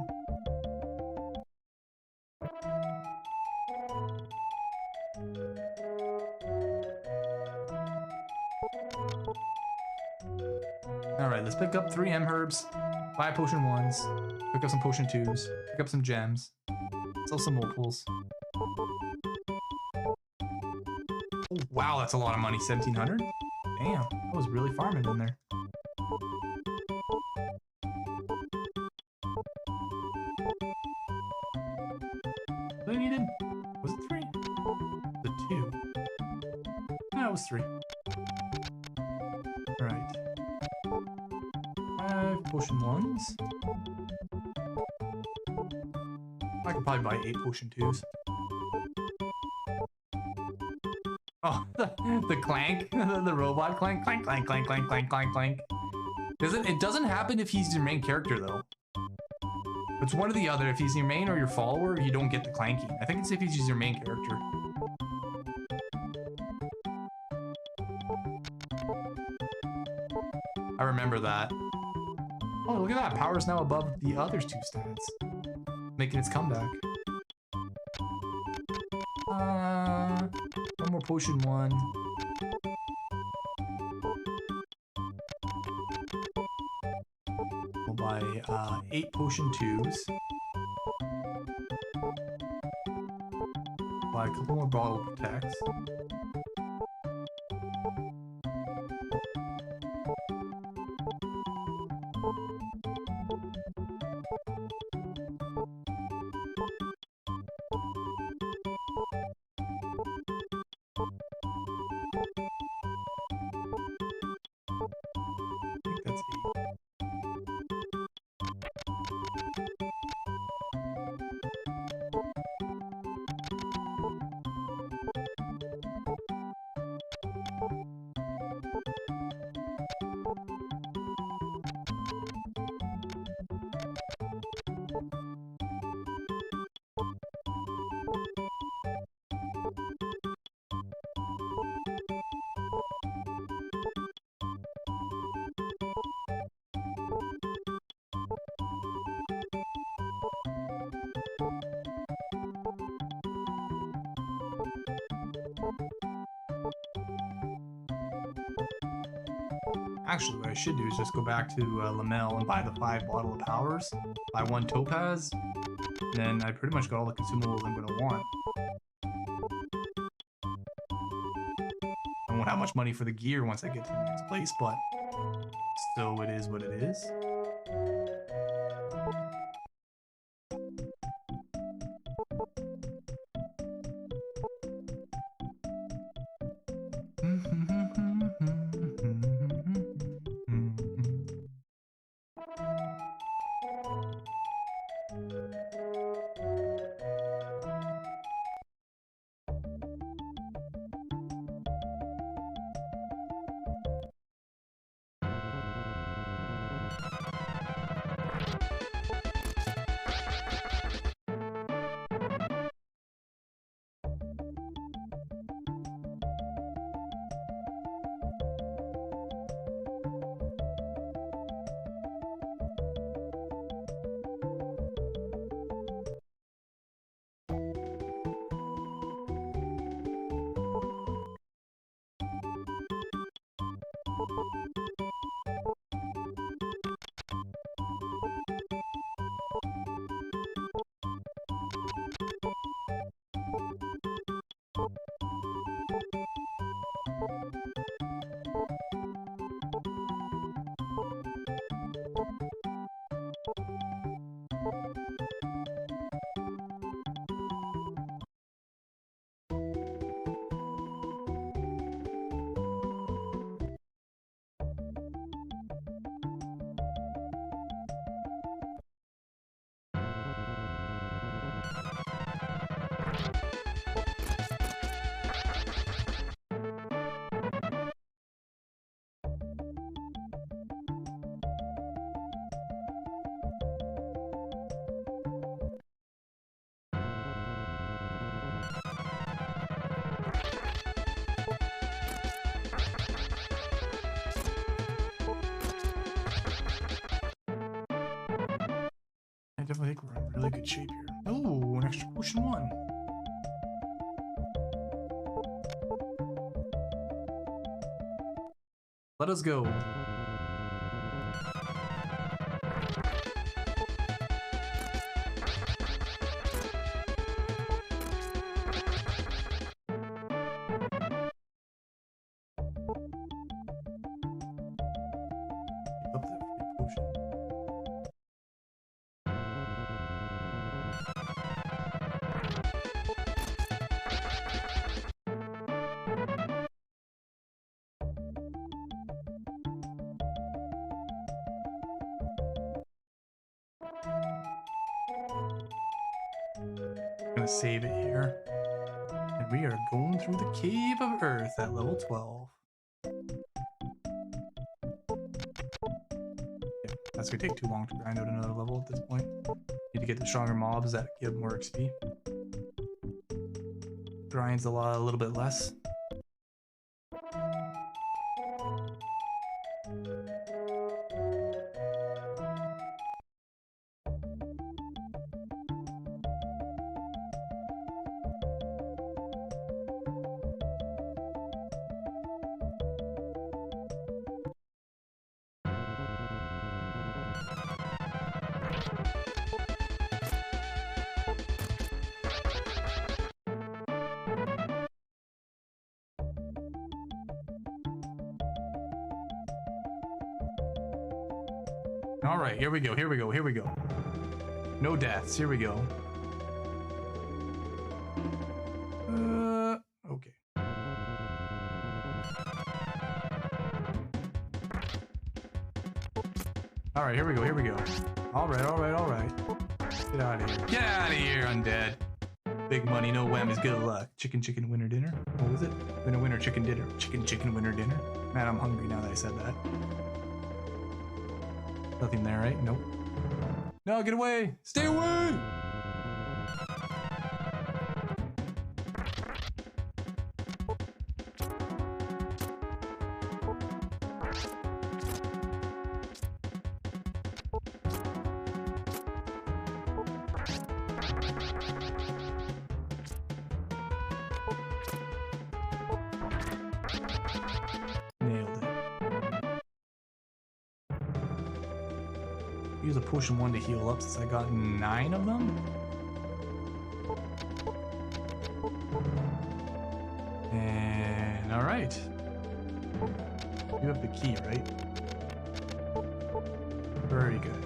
Alright, let's pick up 3 M-Herbs, 5 Potion 1s, pick up some Potion 2s, pick up some Gems, sell some Opals. Oh, wow, that's a lot of money, 1,700? Damn, I was really farming in there. What I needed? Was it 3? The 2. No, it was 3. Alright. 5 Potion 1s. I could probably buy 8 Potion 2s. Oh, the clank, the robot clank, clank, clank, clank, clank, clank, clank, clank. It doesn't happen if he's your main character though. It's one or the other. If he's your main or your follower, you don't get the clanking. I think it's if he's your main character. I remember that. Oh, look at that. Power's now above the other 2 stats. Making its comeback. One more Potion 1. We'll buy 8 Potion 2s. Buy a couple more Bottle Protects. Actually, what I should do is just go back to Lamel and buy the 5 Bottle of Powers, buy 1 Topaz, and then I pretty much got all the consumables I'm going to want. I won't have much money for the gear once I get to the next place, but so it is what it is. I definitely think we're in really good shape here. Oh, an extra potion 1. Let us go. Keep up that free potion. Gonna save it here. And we are going through the Cave of Earth at level 12. Yeah, that's gonna take too long to grind out another level at this point. Need to get the stronger mobs that give more XP. Grinds a little bit less. All right, here we go, here we go, here we go. No deaths, here we go. Okay. All right, here we go, here we go. All right, all right, all right. Get out of here. Get out of here, undead. Big money, no whammies, good luck. Chicken, chicken, winner, dinner. What was it? Winner, winner, chicken dinner. Chicken, chicken, winner, dinner. Man, I'm hungry now that I said that. Nothing there, right? Nope. No, get away! Stay away! Use a potion 1 to heal up since I got 9 of them. And all right. You have the key, right? Very good.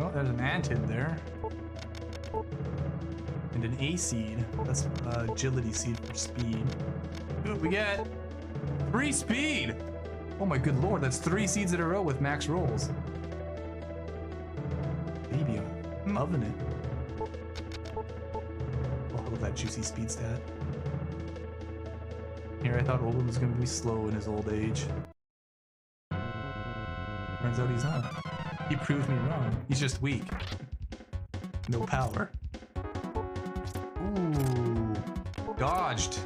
Oh, there's an antid there. And an A seed. That's agility seed for speed. What we get? 3 speed! Oh my good lord, that's 3 seeds in a row with max rolls. Baby, I'm loving it. Oh, I love that juicy speed stat. Here, I thought Old was gonna be slow in his old age. Turns out he's not. He proved me wrong. He's just weak. No power. Ooh. Dodged.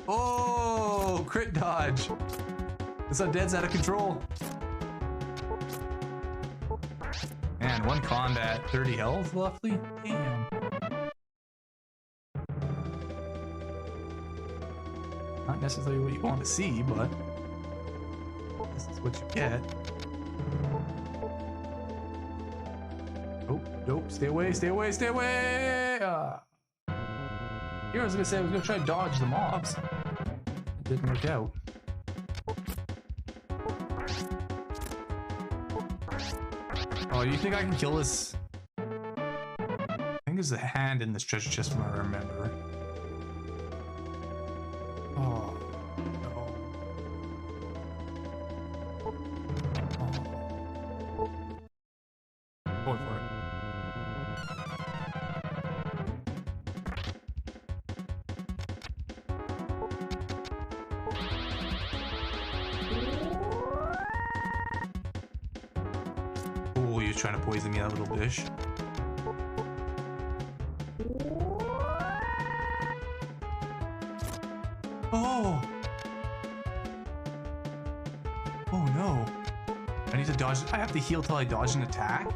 Oh, crit dodge. This undead's out of control. Man, one combat, 30 health roughly? Damn. Not necessarily what you want to see, but this is what you get. Oh, nope, stay away, stay away, stay away! Here I was gonna say I was gonna try to dodge the mobs. It didn't work out. Oh, you think I can kill this? I think there's a hand in this treasure chest from what I remember. Oh, no. Oh. Going for it. Oh, you're trying to poison me, that little bitch. Oh! Oh no. I need to dodge. I have to heal till I dodge an attack?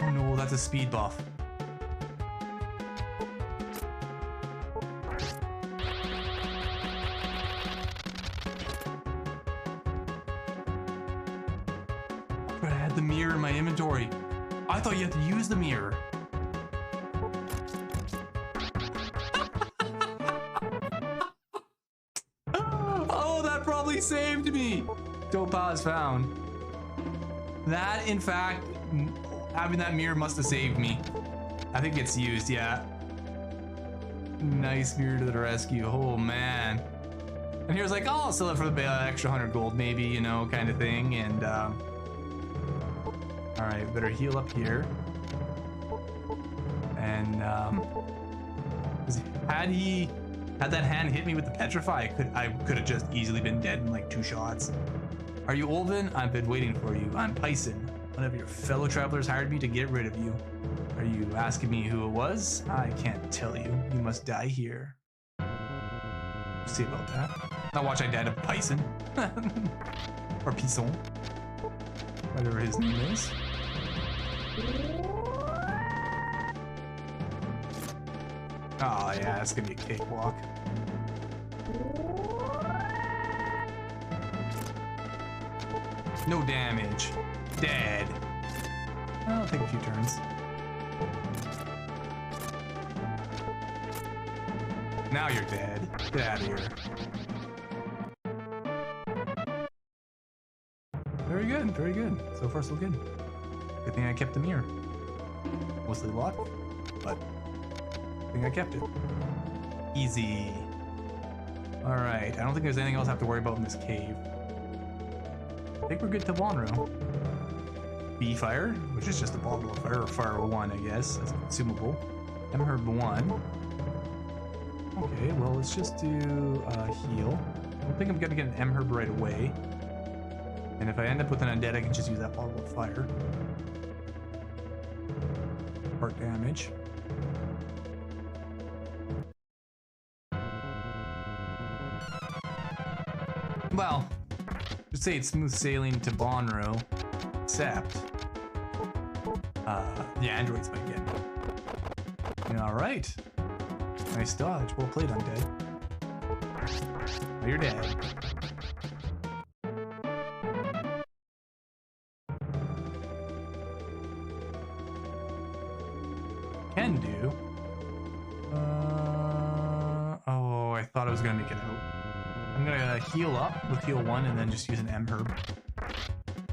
Oh no, that's a speed buff. But I had the mirror in my inventory. I thought you had to use the mirror. Oh, that probably saved me. Topaz found. That, in fact, having that mirror must have saved me. I think it's used, yeah. Nice mirror to the rescue. Oh, man. And he was like, oh, I'll sell it for the extra 100 gold, maybe, you know, kind of thing. And, all right, better heal up here. And had that hand hit me with the petrify, I could have just easily been dead in like 2 shots. Are you Olvin? I've been waiting for you. I'm Pison. One of your fellow travelers hired me to get rid of you. Are you asking me who it was? I can't tell you. You must die here. We'll see about that. Now watch I die to Pison. Or Pison. Whatever his name is. Oh yeah, it's gonna be a cakewalk. No damage. Dead. I'll take a few turns. Now you're dead. Get out of here. Very good, very good. So far so good. Good thing I kept the mirror. Mostly luck, but I think I kept it. Easy. Alright, I don't think there's anything else I have to worry about in this cave. I think we're good to Bonro. Bee fire, which is just a bottle of fire, or fire 1, I guess. That's a consumable. Herb 1. Okay, well, let's just do heal. I don't think I'm gonna get an herb right away. And if I end up with an undead, I can just use that bottle of fire. Part damage. Well, just say it's smooth sailing to Bonro, except the androids might get me. All right, nice dodge. Well played, undead. Oh, you're dead. Can do. Oh, I thought I was gonna make it out. I'm gonna heal up with heal 1 and then just use an herb.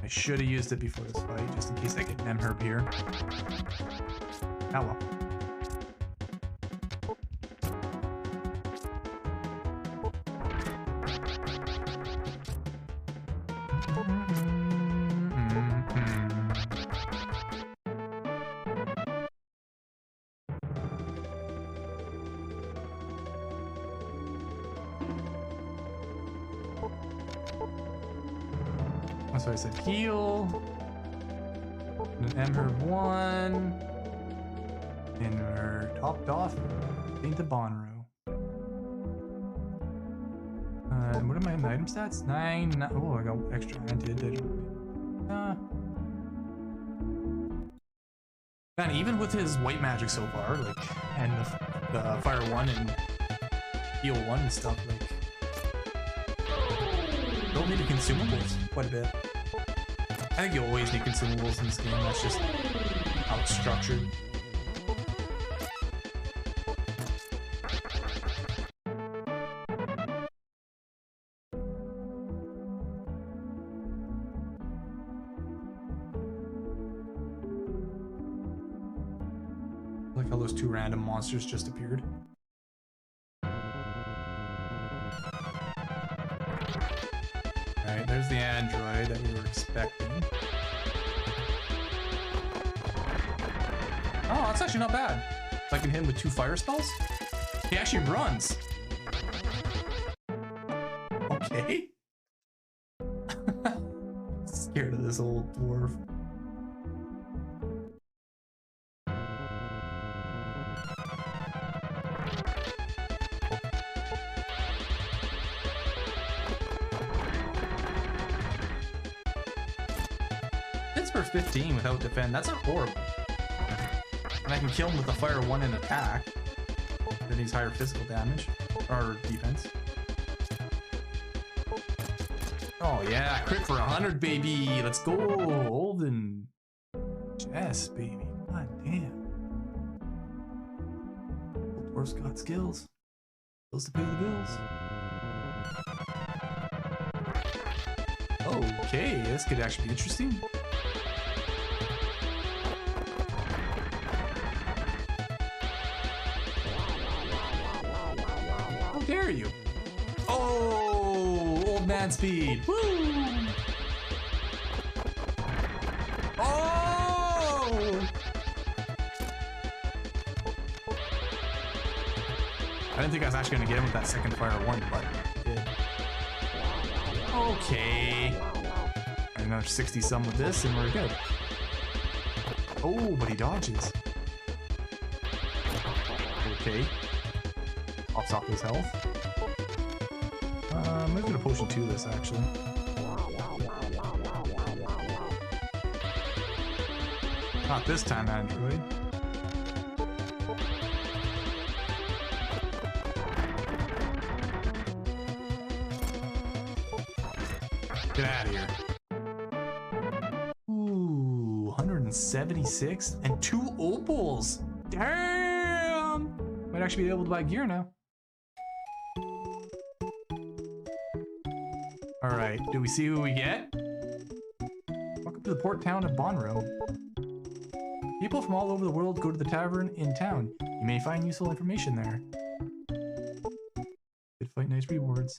I should have used it before this fight, just in case I get an herb here. Oh well. So I said heal, an herb 1, and we're topped off. Into Bonro. What am I in the item stats? 9. Oh, I got extra anti-digital. Man, even with his white magic so far, like, and the fire 1 and heal 1 and stuff, like, don't need the consumables quite a bit. I think you always need consumables in this game. That's just how it's structured. Like how those 2 random monsters just appeared. Alright, there's the android that we were expecting. Oh, that's actually not bad. If I can hit him with 2 fire spells? He actually runs. Okay. Scared of this old dwarf. Hits for 15 without defend. That's not horrible. And I can kill him with a fire 1 and attack. Then he's higher physical damage or defense. Oh yeah, crit for 100, baby. Let's go, Olden. Yes, baby. God damn. Old dwarf's got skills. Skills to pay the bills. Okay, this could actually be interesting. How dare you? Oh, old man speed. Woo! Oh! I didn't think I was actually going to get him with that second fire 1, but I did. Okay. And another 60 some with this, and we're good. Oh, but he dodges. Okay. Pops off his health. I'm gonna a potion 2 this actually. Not this time, Android. Get out of here. Ooh, 176 and 2 opals. Damn! Might actually be able to buy gear now. Alright, do we see who we get? Welcome to the port town of Bonro. People from all over the world go to the tavern in town. You may find useful information there. Good fight, nice rewards.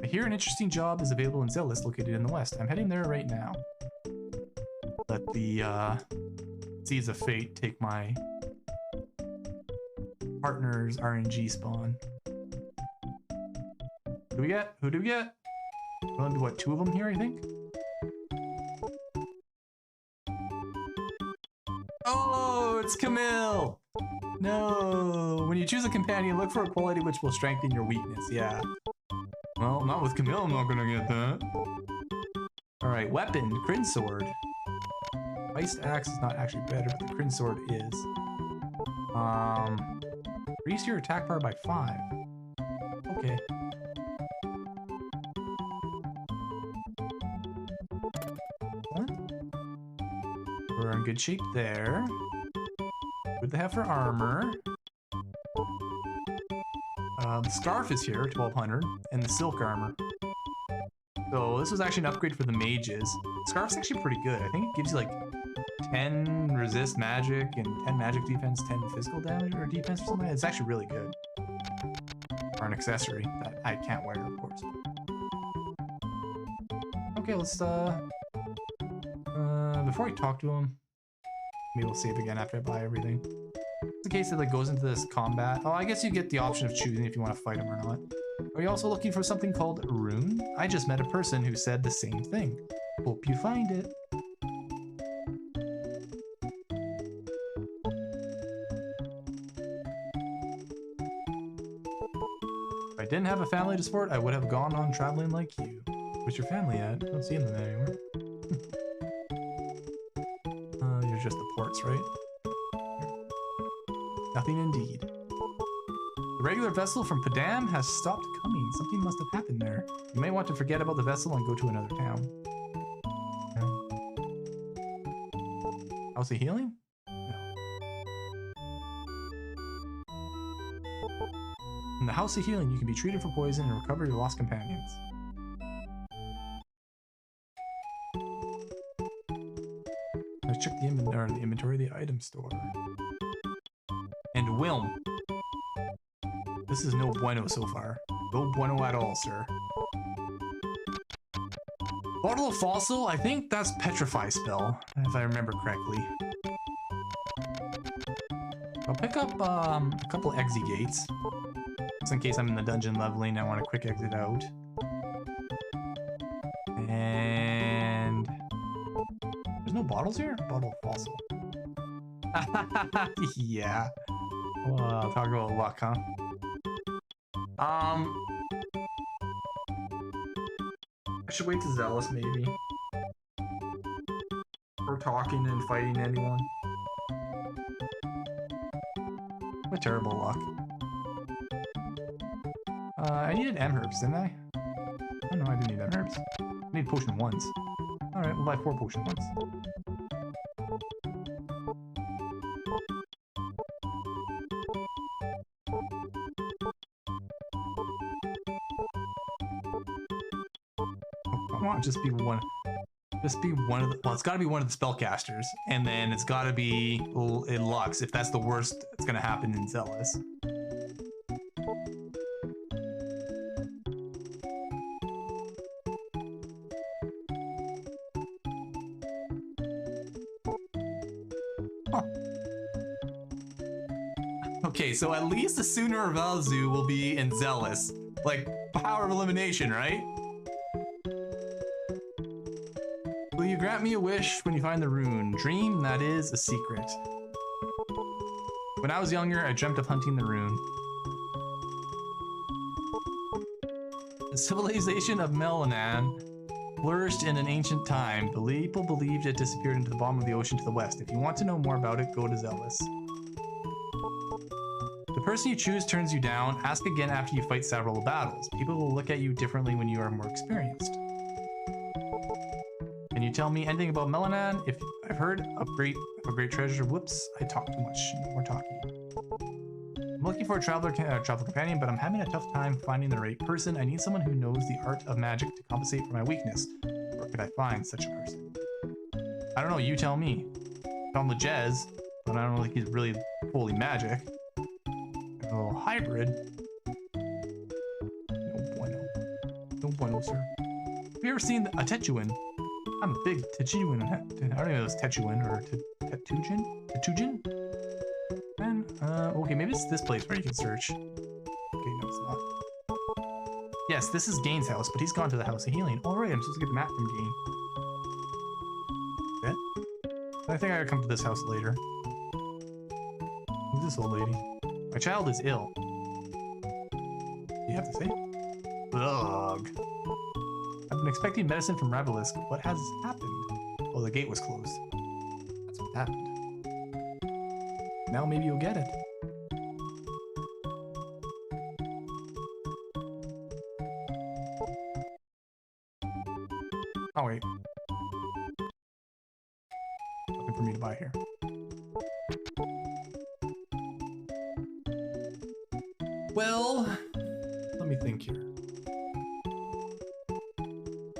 I hear an interesting job is available in Zellis, located in the west. I'm heading there right now. Let the Seeds of Fate take my partner's RNG spawn. Who do we get? Who do we get? We'll do what, 2 of them here, I think? Oh, it's Camille! No! When you choose a companion, look for a quality which will strengthen your weakness, yeah. Well, not with Camille, I'm not gonna get that. Alright, weapon, Crin Sword. Iced Axe is not actually better, but the Crin Sword is. Increase your attack power by 5. Okay. What? We're in good shape there. What do they have for armor? The Scarf is here, 1200, and the Silk Armor. So this was actually an upgrade for the mages. Scarf's actually pretty good. I think it gives you like 10 resist magic and 10 magic defense, 10 physical damage or defense or something. It's actually really good. Or an accessory that I can't wear, of course. Okay, let's before I talk to him, maybe we'll save again after I buy everything. In case it like goes into this combat. Oh, I guess you get the option of choosing if you want to fight him or not. Are you also looking for something called Rune? I just met a person who said the same thing. Hope you find it. didn't have a family to support, I would have gone on traveling like you. Where's your family at? I don't see them anymore. You're just the ports, right? Nothing indeed. The regular vessel from Padam has stopped coming. Something must have happened there. You may want to forget about the vessel and go to another town. House of Healing? No. In the House of Healing, you can be treated for poison and recover your lost companions. Let's check the inventory, the item store. And Wilm. This is no bueno so far. No bueno at all, sir. Bottle of Fossil? I think that's Petrify spell, if I remember correctly. I'll pick up a couple exit gates. Just in case I'm in the dungeon leveling, I want a quick exit out. And... there's no bottles here? Bottle of Fossil. Yeah. Well, talk about luck, huh? I should wait to Zellis, maybe. Or talking and fighting anyone. What terrible luck. I needed M-herbs, didn't I? Oh no, I didn't need M-herbs. I need potion ones. Alright, we'll buy 4 potion ones. Come on, just be one. Just be one of the. Well, it's got to be one of the spellcasters, and then it's got to be in Lux. If that's the worst, it's gonna happen in Zellis. Huh. Okay, so at least the sooner Valzu will be in Zellis. Like, power of elimination, right? Will you grant me a wish when you find the rune? Dream, that is a secret. When I was younger, I dreamt of hunting the rune. The civilization of Melanan flourished in an ancient time. People believed it disappeared into the bottom of the ocean to the west. If you want to know more about it, go to Zellis. The person you choose turns you down. Ask again after you fight several battles. People will look at you differently when you are more experienced. Can you tell me anything about Melanan? If I've heard of great treasure. Whoops, I talk too much. No more talking. I'm looking for a traveler companion, but I'm having a tough time finding the right person. I need someone who knows the art of magic to compensate for my weakness. Where could I find such a person? I don't know, you tell me. I found Lejez, but I don't think he's really fully magic. A little hybrid. No bueno. No bueno, sir. Have you ever seen a Tetuan? I'm a big Tetuan. I don't even know if it's Tetuan or Tetujin? Tetujin? And, okay, maybe it's this place where you can search. Okay, no, it's not. Yes, this is Gain's house, but he's gone to the House of Healing. Alright, I'm supposed to get the map from Gain. Okay. I think I gotta come to this house later. Who's this old lady? My child is ill. You have to say? Ugh. I've been expecting medicine from Ravalisk. What has happened? Oh, the gate was closed. That's what happened. Now maybe you'll get it. Oh wait. Nothing for me to buy here. Well, let me think here.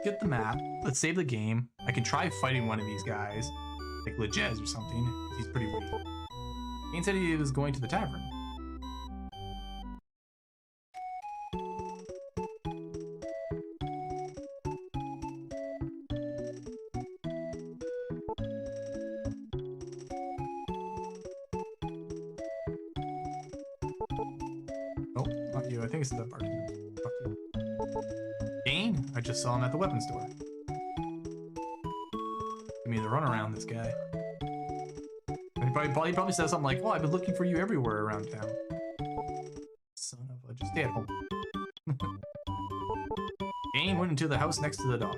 Get the map. Let's save the game. I can try fighting one of these guys, like Lejez or something. He's pretty weak. Gain said he was going to the tavern. Oh, not you. I think it's the bartender. Gain? I just saw him at the weapons store. Give me the runaround, this guy. He probably says something like, "Oh, I've been looking for you everywhere around town." Son of a... just stay at home. Ain went into the house next to the dock.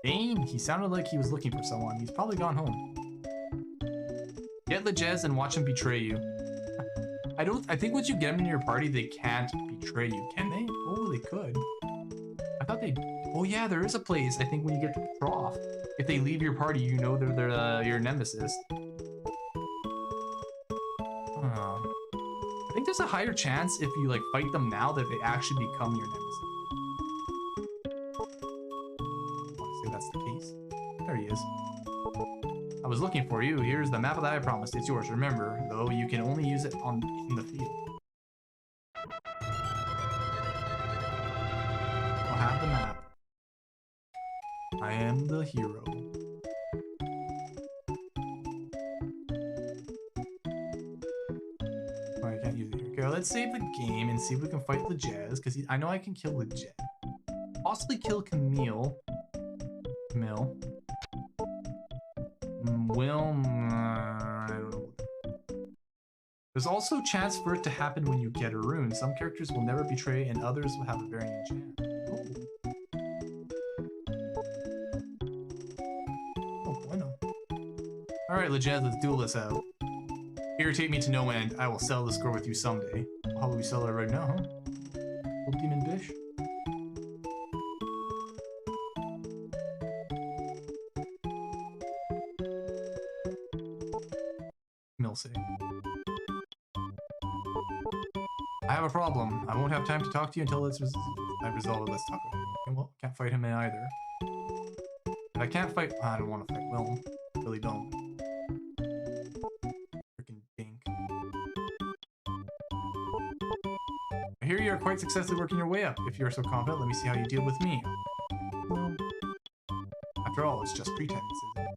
Ain, he sounded like he was looking for someone. He's probably gone home. Get Lejez and watch him betray you. I think once you get him in your party, they can't betray you, can they? Oh, they could. I thought they... Oh yeah, there is a place, I think, when you get to the trough. If they leave your party, you know they're your nemesis. I think there's a higher chance if you, like, fight them now that they actually become your nemesis. I want to say that's the case. There he is. I was looking for you. Here's the map that I promised. It's yours. Remember, though, you can only use it in the field. I'll have the map. I am the hero. Oh, I can't use it here. Okay, let's save the game and see if we can fight Lejez, because I know I can kill Lejez. Possibly kill Camille. I don't know. There's also a chance for it to happen when you get a rune. Some characters will never betray and others will have a varying chance. Oh, bueno. Alright, Lejez, let's duel this out. Irritate me to no end. I will sell the score with you someday. How will we sell it right now, huh? Old Demon Bish? Milsey. I have a problem. I won't have time to talk to you until I resolve it. Let's talk about it. Okay, well, can't fight him either. But I can't fight... I don't want to fight Willem. Really don't. Freaking dink. I hear you are quite successfully working your way up. If you're so confident, let me see how you deal with me. Well, after all, it's just pretense, isn't it?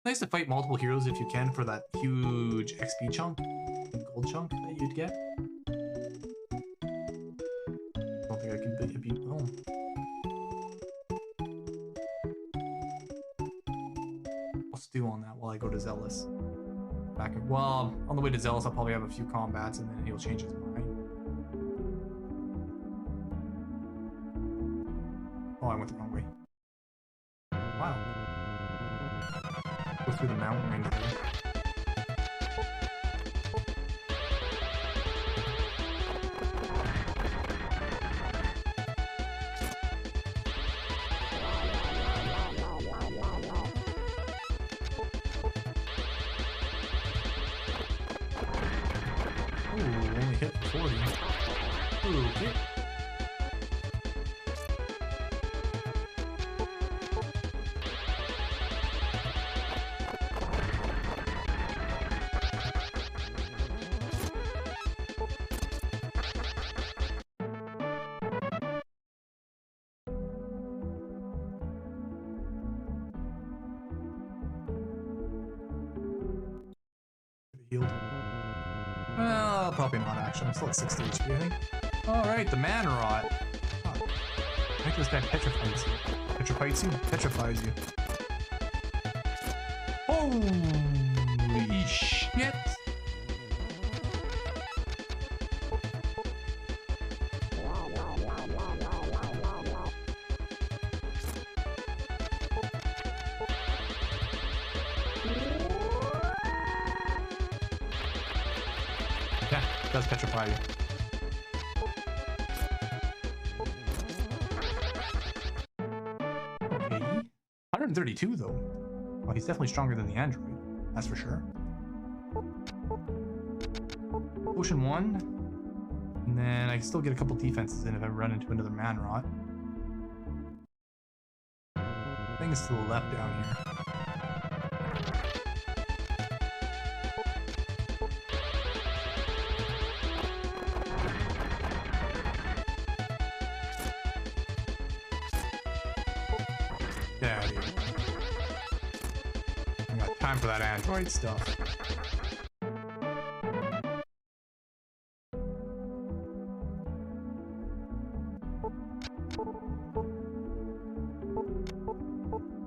Nice to fight multiple heroes if you can for that huge XP chunk and gold chunk that you'd get. Don't think I can beat home. I'll stew on that while I go to Zellis. Well, on the way to Zellis, I'll probably have a few combats and then he'll change his mind. Oh, I went the wrong way. Wow. Go through the mountain range there. Ooh, only hit for 40. Ooh, okay. Healed. Well, probably not actually. I'm still at 60 HP, I think. Alright, the man rot. Oh, I think this guy petrifies you. Petrifies you. Holy shit! Yeah, it does petrify you. Okay. 132 though. Well, he's definitely stronger than the android. That's for sure. Potion 1. And then I can still get a couple defenses in if I run into another man rot. Thing is to the left down here. Get out of here. I got time for that android stuff.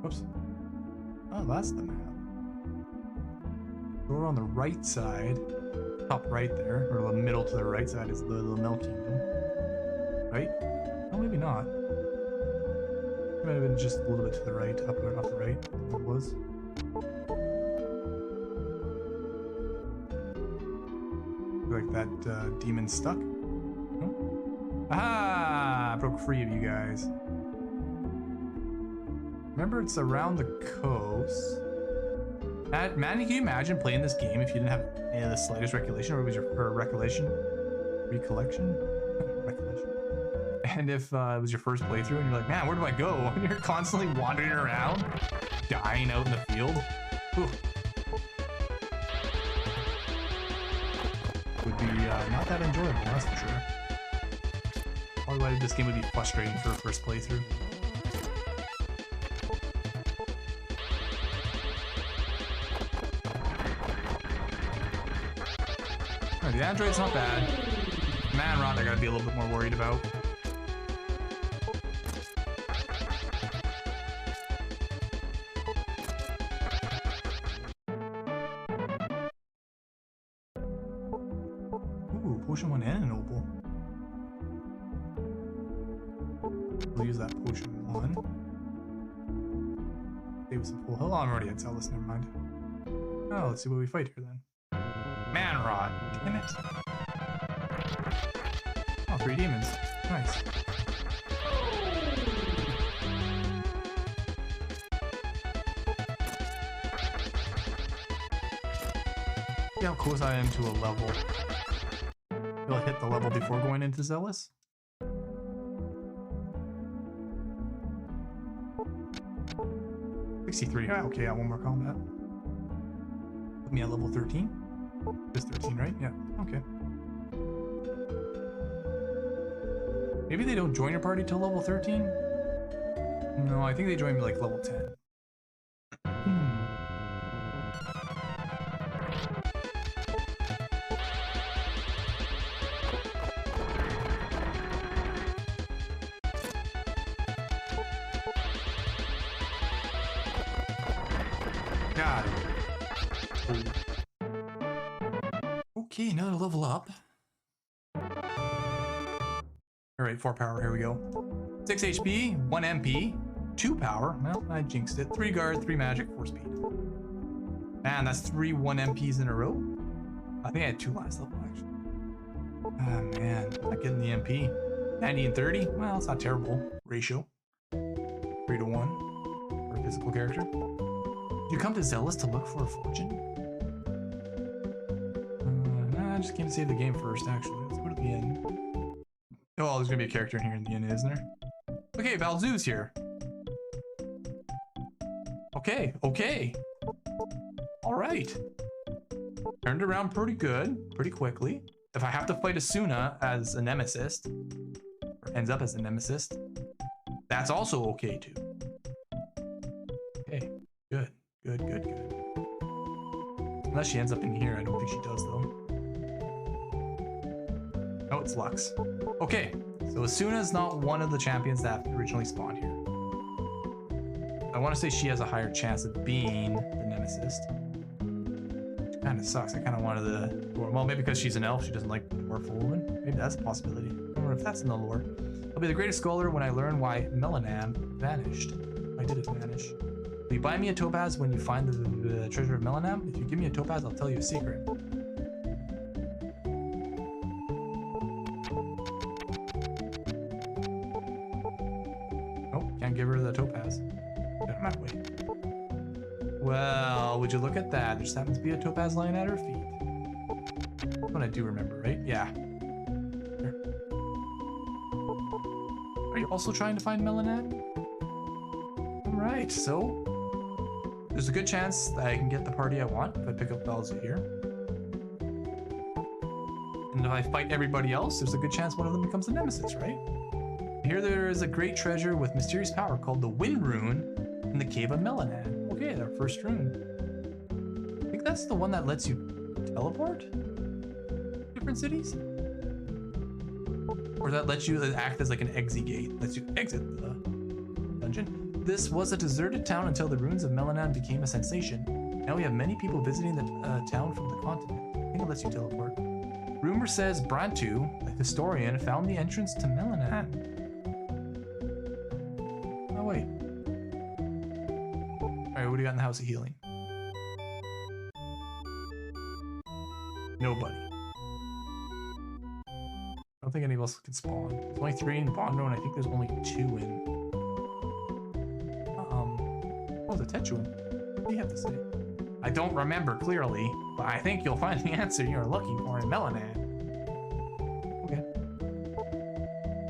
Oops. that's the map. Over on the right side, top right there, or the middle to the right side is the Mel Kingdom. Right? Oh, maybe not. It might have been just a little bit to the right, up or off the right. It was. Like that demon stuck. Oh. Aha! I broke free of you guys. Remember, it's around the coast. Man, can you imagine playing this game if you didn't have any of the slightest recollection, or was your recollection? And if it was your first playthrough and you're like, man, where do I go? And you're constantly wandering around, dying out in the field. Ooh. Would be not that enjoyable, that's for sure. Probably why this game would be frustrating for a first playthrough. The android's not bad. Man rot I gotta be a little bit more worried about. Ooh, potion 1 and an opal. We'll use that potion 1. Save some full health. Oh, I'm already at Zellis, never mind. Oh, let's see what we fight here then. Man rot. Damn it. Oh, 3 demons. Nice. See how close I am to a level. Will I hit the level before going into Zellis? $63. Ah, okay, I have 1 more combat. Put me at level 13. It's 13, right? Yeah, okay. Maybe they don't join your party till level 13? No, I think they join me like level 10. Got it. Okay, another level up. Alright, 4 power, here we go. 6 HP, 1 MP, 2 power. Well, I jinxed it. 3 guard, 3 magic, 4 speed. Man, that's 3 1 MPs in a row. I think I had 2 last level, actually. Ah, man, not getting the MP. 90 and 30, well, it's not terrible. Ratio. 3 to 1 for a physical character. Did you come to Zellis to look for a fortune? I just came to save the game first, actually. Let's go to the end. Oh, there's gonna be a character in here in the end, isn't there? Okay, Valzoo's here. Okay, okay. Alright. Turned around pretty good, pretty quickly. If I have to fight Asuna as a nemesis, or ends up as a nemesis, that's also okay too. Okay, good, good, good, good. Unless she ends up in here, I don't think she does though. Oh, it's Lux. Okay, so Asuna's not one of the champions that originally spawned here. I want to say she has a higher chance of being the nemesis. Which kind of sucks. I kind of wanted the... Well, maybe because she's an elf, she doesn't like powerful women. Maybe that's a possibility. I don't know if that's in the lore. I'll be the greatest scholar when I learn why Melanan vanished. Why did it vanish? Will you buy me a topaz when you find the treasure of Melanam? If you give me a topaz, I'll tell you a secret. Give her the topaz. Get out of my way. Well, would you look at that? There just happens to be a topaz lying at her feet. That's what I do remember, right? Yeah. Here. Are you also trying to find Melanan? Alright, so there's a good chance that I can get the party I want if I pick up Balzu here. And if I fight everybody else, there's a good chance one of them becomes a nemesis, right? Here there is a great treasure with mysterious power called the Wind Rune in the Cave of Melanan. Okay, our first rune. I think that's the one that lets you teleport? Different cities? Or that lets you act as like an exit gate, lets you exit the dungeon. This was a deserted town until the ruins of Melanan became a sensation. Now we have many people visiting the town from the continent. I think it lets you teleport. Rumor says Brantu, a historian, found the entrance to Melanan. Oh wait. Alright, what do you got in the House of Healing? Nobody. I don't think any of us can spawn. There's only 3 in Bondo, and I think there's only 2 in... Oh, the Techuan. What do you have to say? I don't remember clearly, but I think you'll find the answer you're looking for in Melanan. Okay.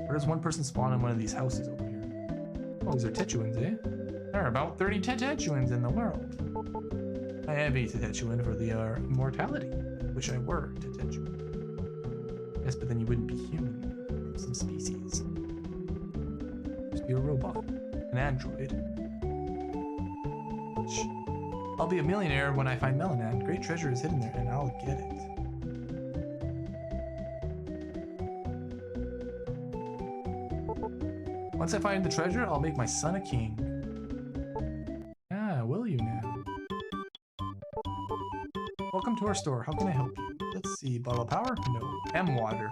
Where does one person spawn in one of these houses over here? Oh, these are Techuans, eh? There are about 30 Techuans in the world. I have a Techuan for the immortality. Wish I were Techuan. Yes, but then you wouldn't be human. From some species. Just be a robot. An android. I'll be a millionaire when I find Melanan. Great treasure is hidden there, and I'll get it. Once I find the treasure, I'll make my son a king. Ah, will you now? Welcome to our store. How can I help you? Let's see. Bottle of power? No. M-water.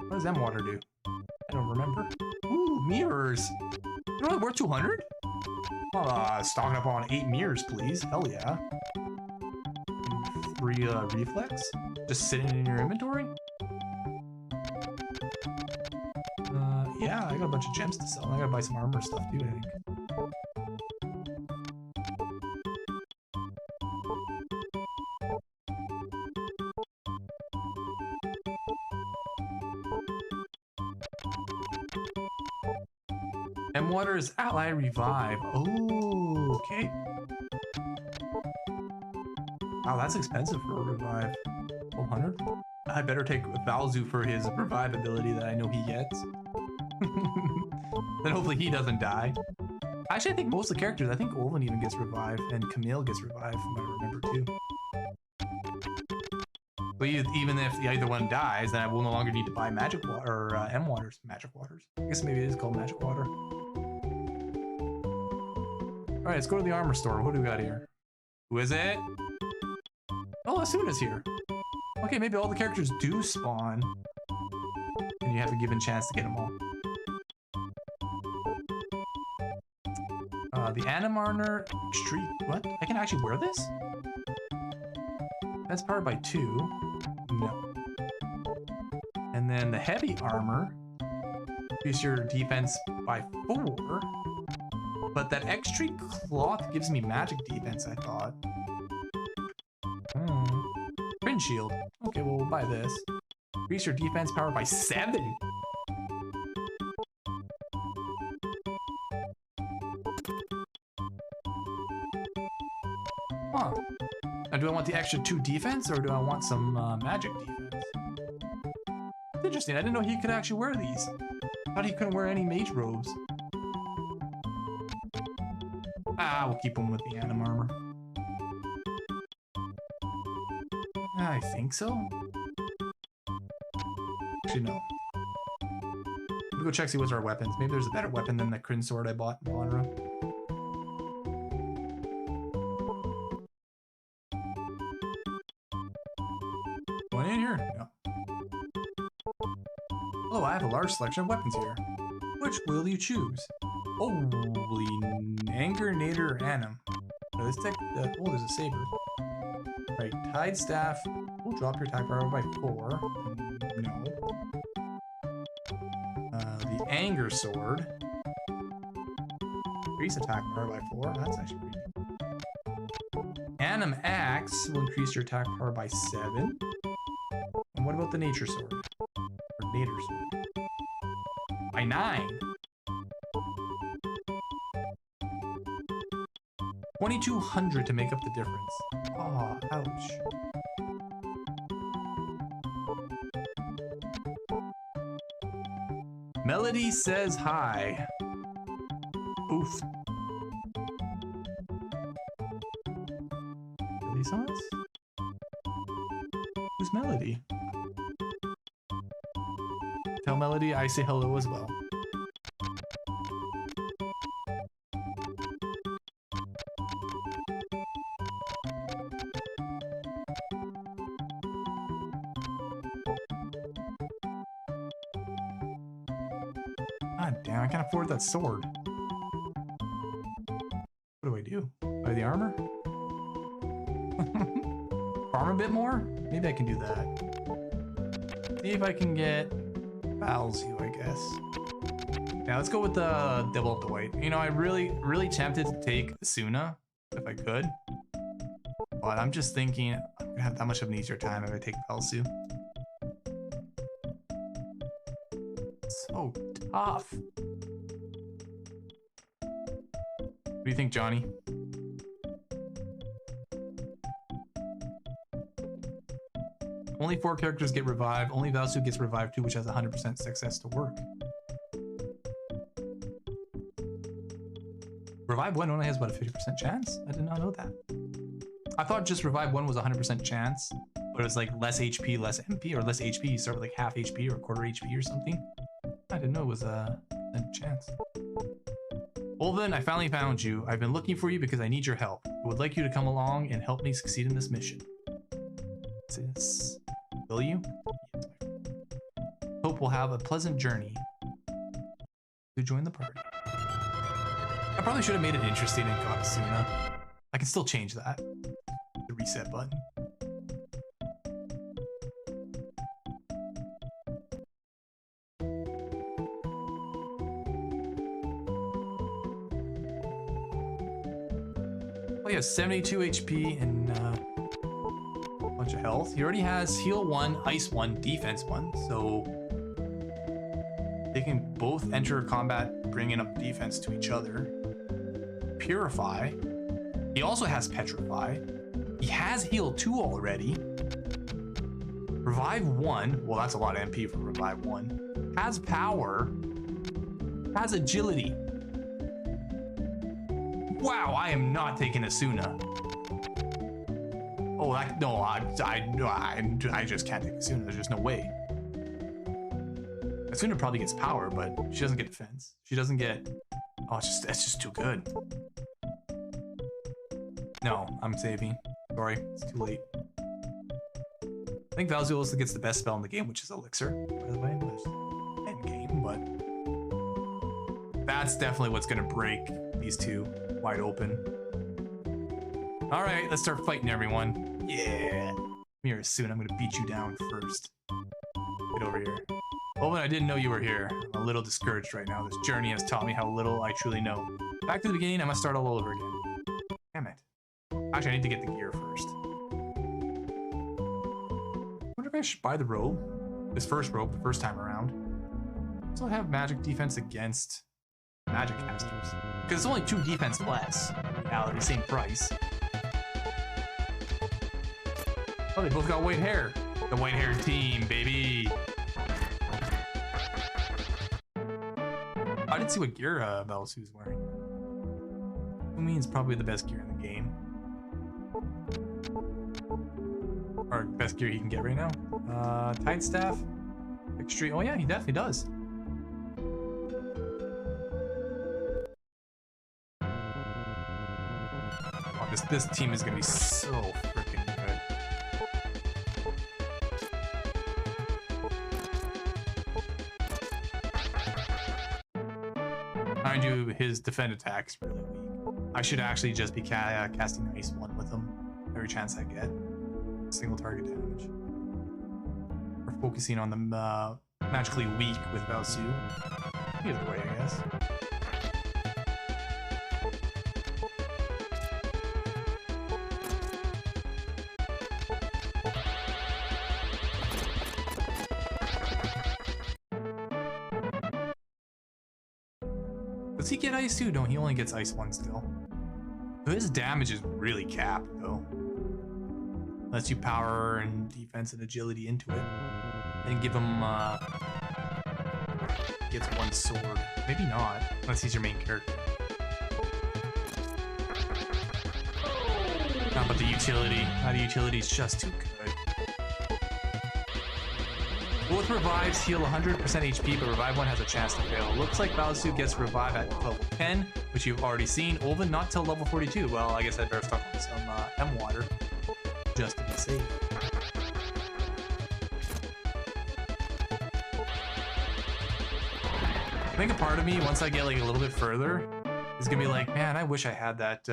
What does M-water do? I don't remember. Ooh, mirrors. They're only worth 200? Stocking up on 8 mirrors, please. Hell yeah. Free reflex? Just sitting in your inventory? Yeah, I got a bunch of gems to sell. I gotta buy some armor stuff too, I think. M-water is ally revive. Oh, okay. Wow, that's expensive for a revive. 1200? I better take Valzu for his revive ability that I know he gets. Then hopefully he doesn't die. Actually, I think most of the characters, I think Olin even gets revived, and Camille gets revived, from what I remember too. But even if either one dies, then I will no longer need to buy magic water, or M-waters. Magic waters. I guess maybe it is called magic water. Alright, let's go to the armor store. What do we got here? Who is it? Oh, Asuna's here. Okay, maybe all the characters do spawn. And you have a given chance to get them all. The Animarner Street. What? I can actually wear this? That's powered by 2. No. And then the heavy armor. Increase your defense by 4. But that extra cloth gives me magic defense, I thought. Print shield. Okay, well, we'll buy this. Increase your defense power by 7. Huh. Now, do I want the extra 2 defense, or do I want some magic defense? It's interesting. I didn't know he could actually wear these. I thought he couldn't wear any mage robes. Ah, we'll keep him with the anim armor. I think so. Actually, no. Let me go check see what's our weapons. Maybe there's a better weapon than the Kryn sword I bought in Monroe. Going in here? No. Oh, I have a large selection of weapons here. Which will you choose? Holy Anger, Nader, or Anim. Oh, this tech, oh, there's a saber. Right, Tide Staff will drop your attack power by 4. No. The Anger Sword. Increase attack power by 4. That's actually pretty good. Anim Axe will increase your attack power by 7. And what about the Nature Sword? Or Nader Sword? By 9. 2200 to make up the difference. Oh, ouch. Melody says hi. Oof. Are these on us? Who's Melody? Tell Melody I say hello as well. God damn, I can't afford that sword. What do I do? Buy the armor? Farm a bit more? Maybe I can do that. See if I can get Valzu, I guess. Yeah, let's go with the Devil of the White. You know, I'm really tempted to take Suna if I could. But I'm just thinking I'm gonna have that much of an easier time if I take Valzu. So tough. What do you think, Johnny? Only 4 characters get revived. Only Valsu gets revived too, which has 100% success to work. Revive 1 only has about a 50% chance? I did not know that. I thought just Revive 1 was 100% chance, but it was like less HP, less MP, or less HP. You start with like half HP or quarter HP or something. I didn't know it was a chance. Olvin, I finally found you. I've been looking for you because I need your help. I would like you to come along and help me succeed in this mission. Will you? Yes, my friend. Hope we'll have a pleasant journey to join the party. I probably should have made it interesting and got Asuna. I can still change that. The reset button. Oh yeah, 72 HP and a bunch of health. He already has heal 1, ice 1, defense 1, so they can both enter combat bringing up defense to each other. Purify. He also has Petrify. He has heal 2 already. Revive 1. Well, that's a lot of MP for Revive 1. Has power. Has agility. Wow, I am not taking Asuna. Oh, no, I just can't take Asuna. There's just no way. Asuna probably gets power, but she doesn't get defense. She doesn't get. Oh, it's just too good. No, I'm saving. Sorry, it's too late. I think Valzu also gets the best spell in the game, which is Elixir, by the way. End game, but that's definitely what's gonna break these two wide open. All right, let's start fighting, everyone. Yeah. Come here soon. I'm gonna beat you down first. Get over here. Oh, but I didn't know you were here. I'm a little discouraged right now. This journey has taught me how little I truly know. Back to the beginning, I must start all over again. Damn it. Actually, I need to get the gear first. I wonder if I should buy the robe. This first robe, the first time around. So I have magic defense against magic casters. Because it's only 2 defense less. In reality, same price. Oh, they both got white hair. The white haired team, baby. I didn't see what gear Valsu's wearing. Who means probably the best gear in the game. Or best gear he can get right now. Tide Staff. Extreme. Oh yeah, he definitely does. Oh, this team is gonna be so freaking good. Mind you, his defend attack's really weak. I should actually just be casting Ice 1 with him every chance I get. Single target damage. We're focusing on the magically weak with Valsu. Either way, I guess. Does he get Ice 2? No, he only gets Ice 1 still. So his damage is really capped, though. Unless you power and defense and agility into it. And give him, gets 1 sword. Maybe not, unless he's your main character. No, but the utility. The utility is just too good. Both revives heal 100% HP, but Revive 1 has a chance to fail. Looks like Valsu gets Revive at level 10, which you've already seen. Olvin not till level 42. Well, I guess I'd better stock on some M-Water, just to be safe. think a part of me, once I get like a little bit further, is gonna be like, man, I wish I had that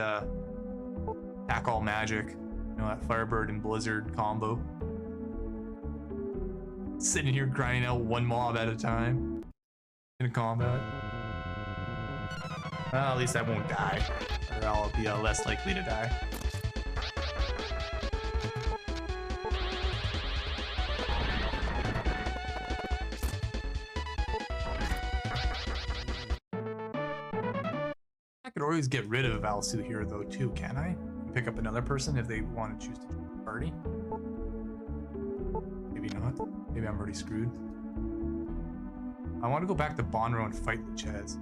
Attack All Magic, you know, that Firebird and Blizzard combo. Sitting here grinding out one mob at a time in combat. Well, at least I won't die, or I'll be less likely to die. I could always get rid of Valsu here though too, can I? Pick up another person if they want to choose to join the party. Maybe not. Maybe I'm already screwed. I want to go back to Bonro and fight Lichez.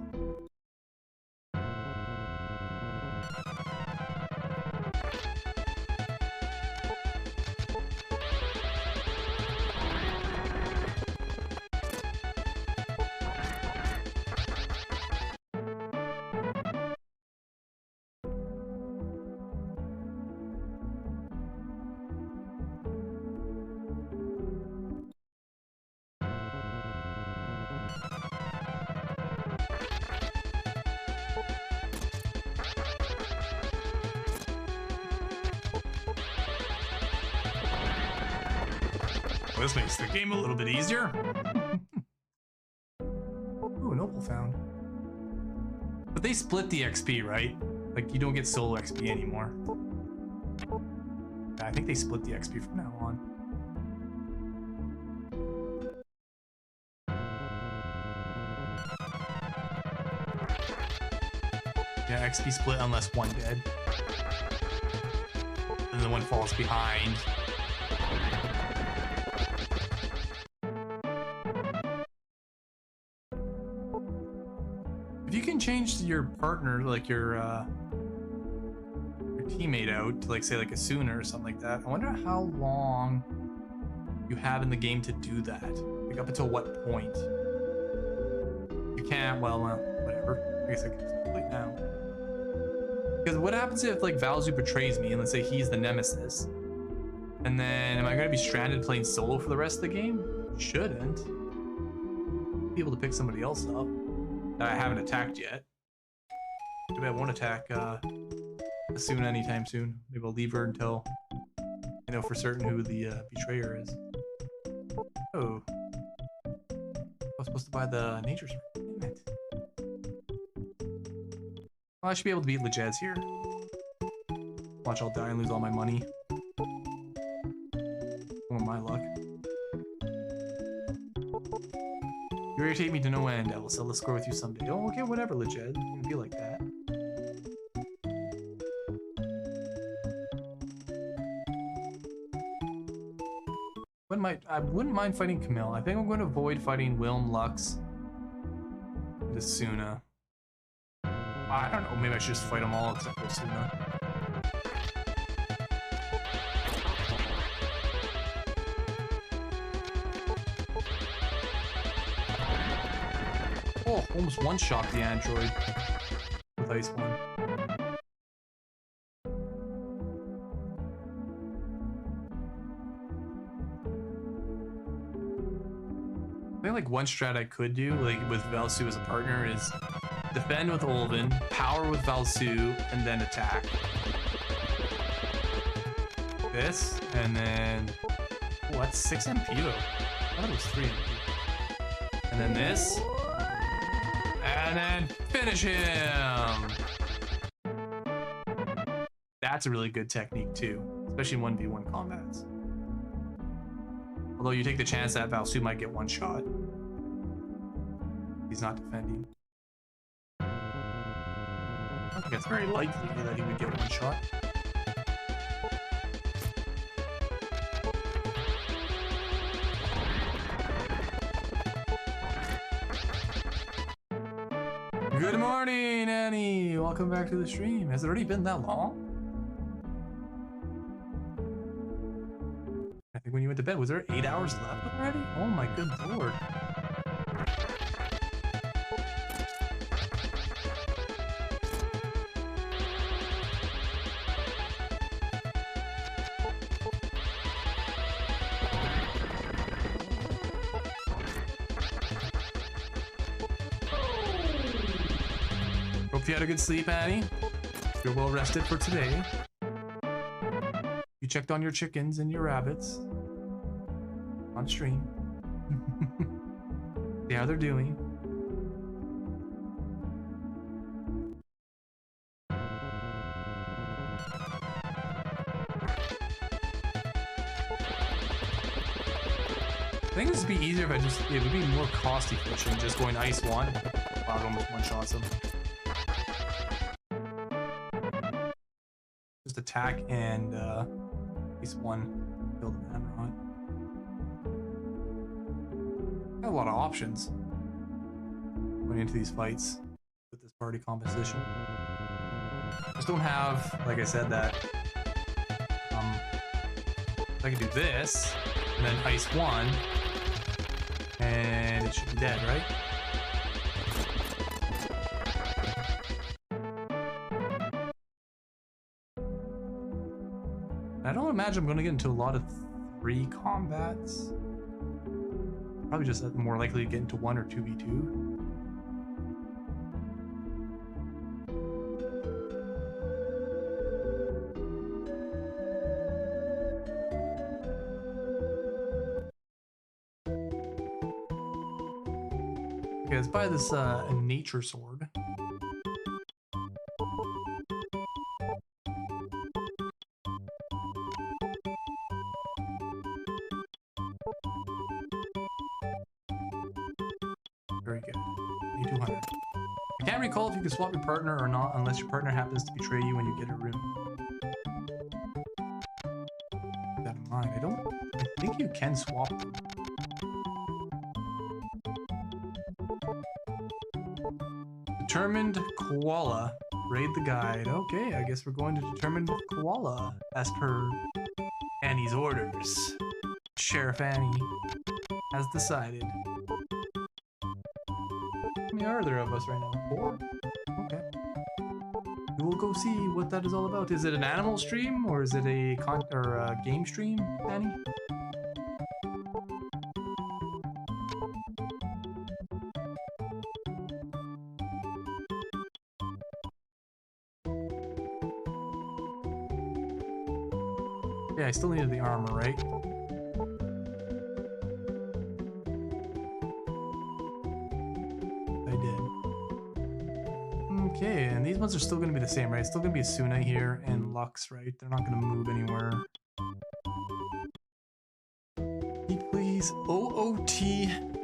This makes the game a little bit easier. Ooh, an opal found. But they split the XP, right? Like, you don't get solo XP anymore. I think they split the XP from now on. Yeah, XP split unless one dead. And then one falls behind. If you can change your partner, like your teammate out to, like, say like a Sooner or something like that, I wonder how long you have in the game to do that. Like, up until what point? You can't, well, whatever. I guess I can just complete now. Because what happens if, like, Valzu betrays me and let's say he's the nemesis? And then am I going to be stranded playing solo for the rest of the game? Shouldn't. Be able to pick somebody else up that I haven't attacked yet. Maybe I won't attack soon anytime soon. Maybe I'll leave her until I know for certain who the betrayer is. Oh. I was supposed to buy the nature spring. Damn it. Well, I should be able to beat Lichez here. Watch, I'll die and lose all my money. Or my luck. You irritate me to no end. I will settle the score with you someday. Oh, okay, whatever, Lichez. You're gonna be like that. I wouldn't mind fighting Camille. I think I'm going to avoid fighting Wilm, Lux, and Asuna. I don't know. Maybe I should just fight them all except for Asuna. Oh, almost one-shot the android with Ice One. I think like one strat I could do, like with Valsu as a partner, is defend with Olvin, power with Valsu, and then attack. This, and then... Oh, that's 6 MP though. I thought it was 3 MP. And then this. And then finish him! That's a really good technique too, especially in 1v1 combats. Although you take the chance that Valsu might get one shot. He's not defending. I think it's very likely that he would get one shot. Good morning, Annie! Welcome back to the stream. Has it already been that long? I think when you went to bed, was there 8 hours left already? Oh my good lord. Hope you had a good sleep, Annie. You're well rested for today. You checked on your chickens and your rabbits on stream. See how they're doing. I think this would be easier if I just, it would be more cost efficient just going ice one. Wow, it almost one shots him. Just attack and ice one. Build an Amrot. Got a lot of options going into these fights with this party composition. Just don't have, like I said, that I can do this and then ice one. And it should be dead, right? I don't imagine I'm going to get into a lot of 3 combats. Probably just more likely to get into 1 or 2v2. Okay, let's buy this nature sword. Very good. 200. I can't recall if you can swap your partner or not unless your partner happens to betray you when you get a room. Keep that in mind. I think you can swap them. Determined Koala. Raid the guide. Okay, I guess we're going to Determined Koala as per Annie's orders. Sheriff Annie has decided. How many are there of us right now? 4? Okay. We will go see what that is all about. Is it an animal stream or is it a game stream, Annie? Yeah, I still needed the armor, right? I did. Okay, and these ones are still going to be the same, right? It's still going to be Asuna here and Lux, right? They're not going to move anywhere. Please, OOT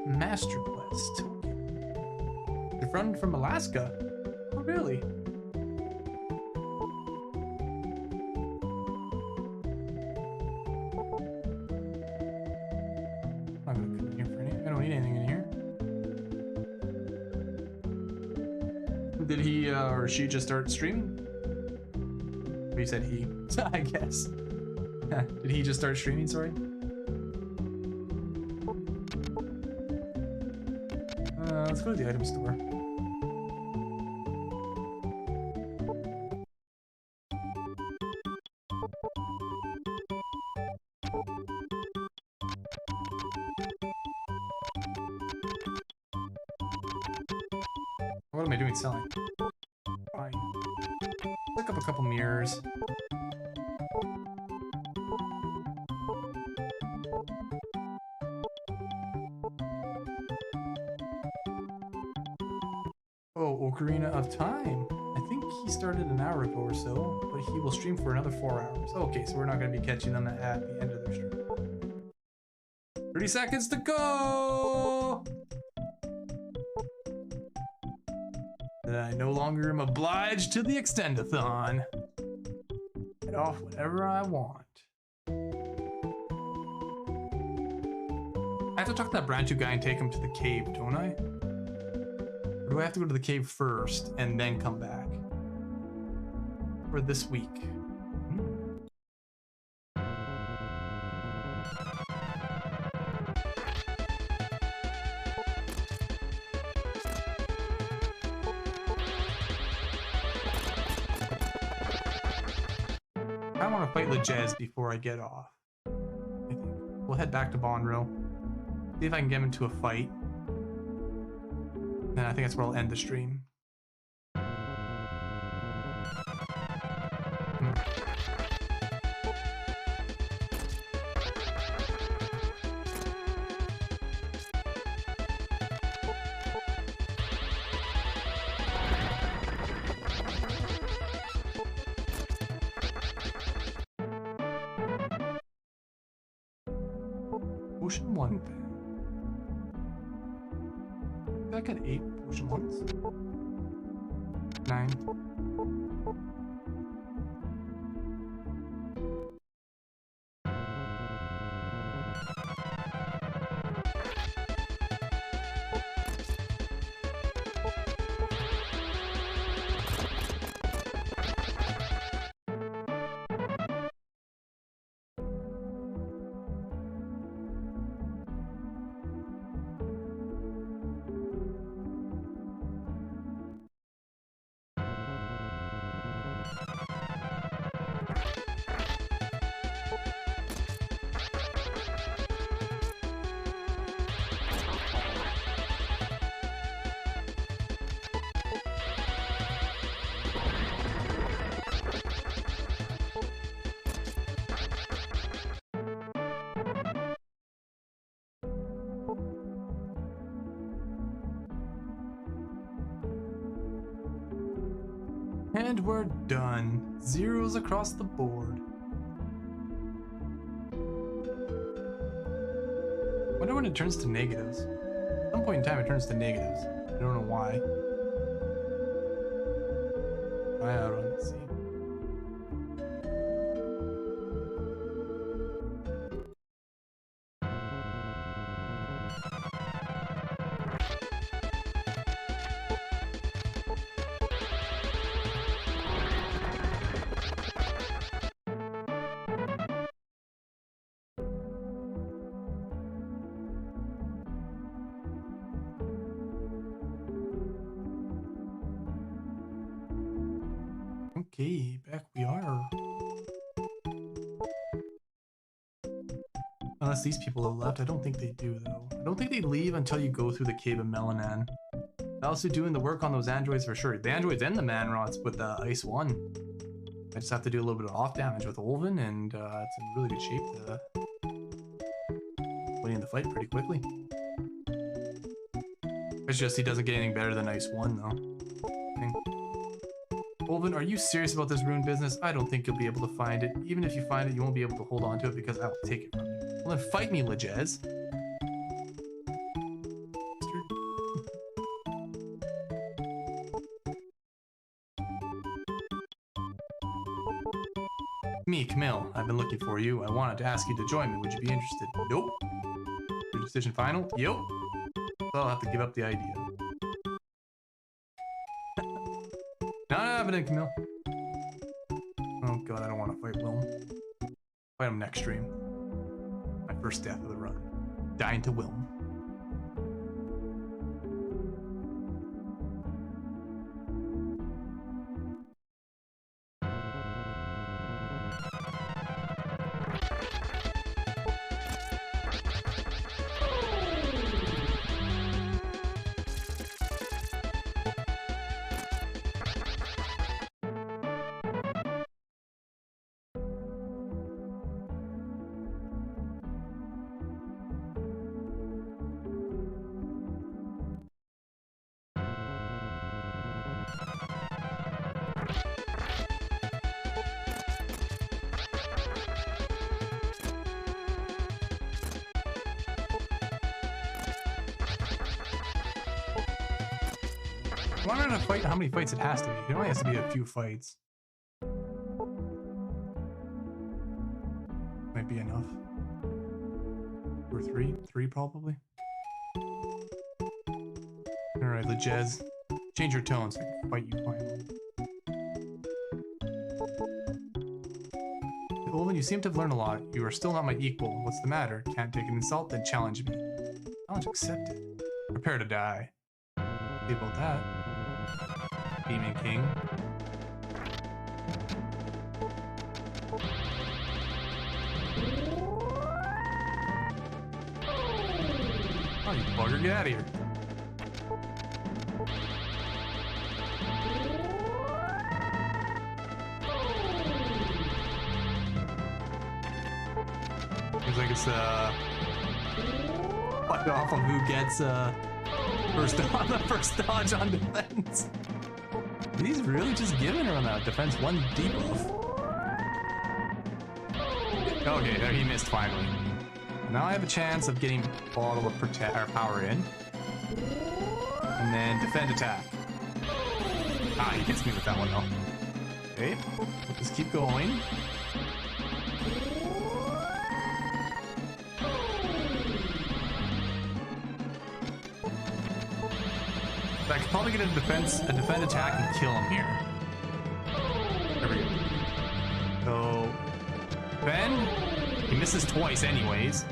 Master Quest. Your friend from Alaska? Oh, really? Did he or she just start streaming? Or you said he, I guess. Did he just start streaming, sorry? Let's go to the item store. What am I doing selling? Fine. Pick up a couple mirrors. Oh, Ocarina of Time. I think he started an hour ago or so, but he will stream for another 4 hours. Okay, so we're not going to be catching them at the end of their stream. 30 seconds to go! I no longer am obliged to the extendathon. Get off whenever I want. I have to talk to that Brantu guy and take him to the cave, don't I? Or do I have to go to the cave first and then come back? For this week. I want to fight Lejez before I get off. I think we'll head back to Bonro. See if I can get him into a fight. Then I think that's where I'll end the stream. Potion 1 pen. I got 8 potion 1s. 9. And we're done. Zeros across the board. Wonder when it turns to negatives. At some point in time it turns to negatives. I don't know why. I don't see. Okay, back we are. Unless these people have left, I don't think they do though. I don't think they leave until you go through the Cave of Melanan. They're also doing the work on those androids for sure. The androids and the man-rots with the Ice 1. I just have to do a little bit of off damage with Olvin, and it's in really good shape to win the fight pretty quickly. It's just he doesn't get anything better than Ice 1 though. Olvin, are you serious about this rune business? I don't think you'll be able to find it. Even if you find it, you won't be able to hold on to it because I will take it from you. Well then fight me, Lejez. Me, Camille. I've been looking for you. I wanted to ask you to join me. Would you be interested? Nope. Your decision final? Yep. So I'll have to give up the idea. Not happening, Camille. Oh god, I don't want to fight Wilm. Fight him next stream. My first death of the run. Dying to Wilm. I wanted to fight how many fights it has to be. It only has to be a few fights. Might be enough. Or three? Three probably. Alright, Lejez. Change your tone so I can fight you finally. Olvin, you seem to have learned a lot. You are still not my equal. What's the matter? Can't take an insult? Then challenge me. Challenge accepted. Prepare to die. See about that. Demon King. Oh, you bugger, get out of here. Seems like it's fight off of who gets first dodge on defense. He's really just giving her on that defense 1 debuff. Okay, there he missed finally. Now I have a chance of getting bottle of power in. And then defend attack. Ah, he gets me with that one though. Okay, we'll just keep going. I could probably get a defend attack and kill him here. There we go. So, Ben, he misses twice anyways.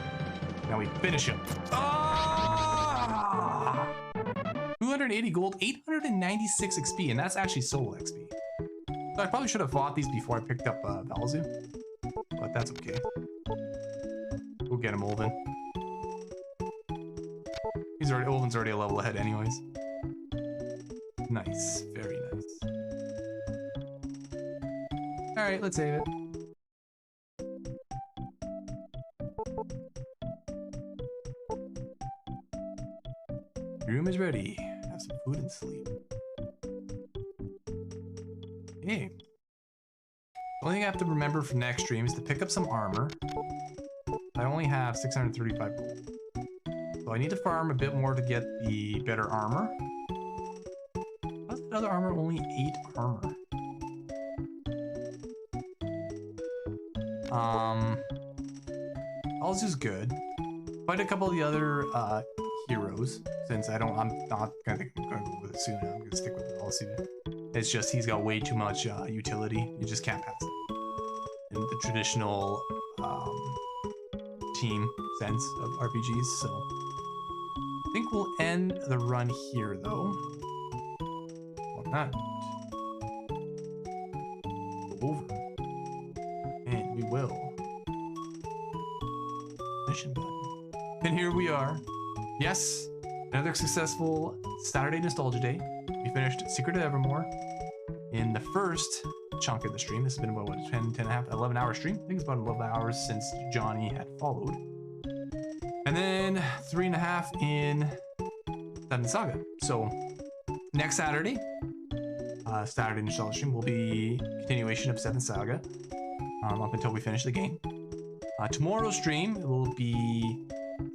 Now we finish him. Ah! 280 gold, 896 XP, and that's actually solo XP. So I probably should have fought these before I picked up Valzu, but that's okay. We'll get him, Olvin. Olvin's already a level ahead anyways. Nice, very nice. All right, let's save it. Your room is ready. Have some food and sleep. Okay. The only thing I have to remember for next stream is to pick up some armor. I only have 635 gold. So I need to farm a bit more to get the better armor. What's the other armor? Only 8 armor. All's is good. Fight a couple of the other heroes, since I'm not gonna go with it soon. I'm gonna stick with it all soon. It's just he's got way too much utility. You just can't pass it in the traditional team sense of RPGs. So I think we'll end the run here, though. Well, not go over, and we will. Mission button. And here we are. Yes, another successful Saturday Nostalgia Day. We finished Secret of Evermore in the first chunk of the stream. This has been about, what, 10 and a half, 11 hour stream? I think it's about 11 hours since Johnny had followed. And then 3.5 in 7th Saga. So next Saturday, Saturday Nostalgia stream will be continuation of 7th Saga up until we finish the game. Tomorrow's stream will be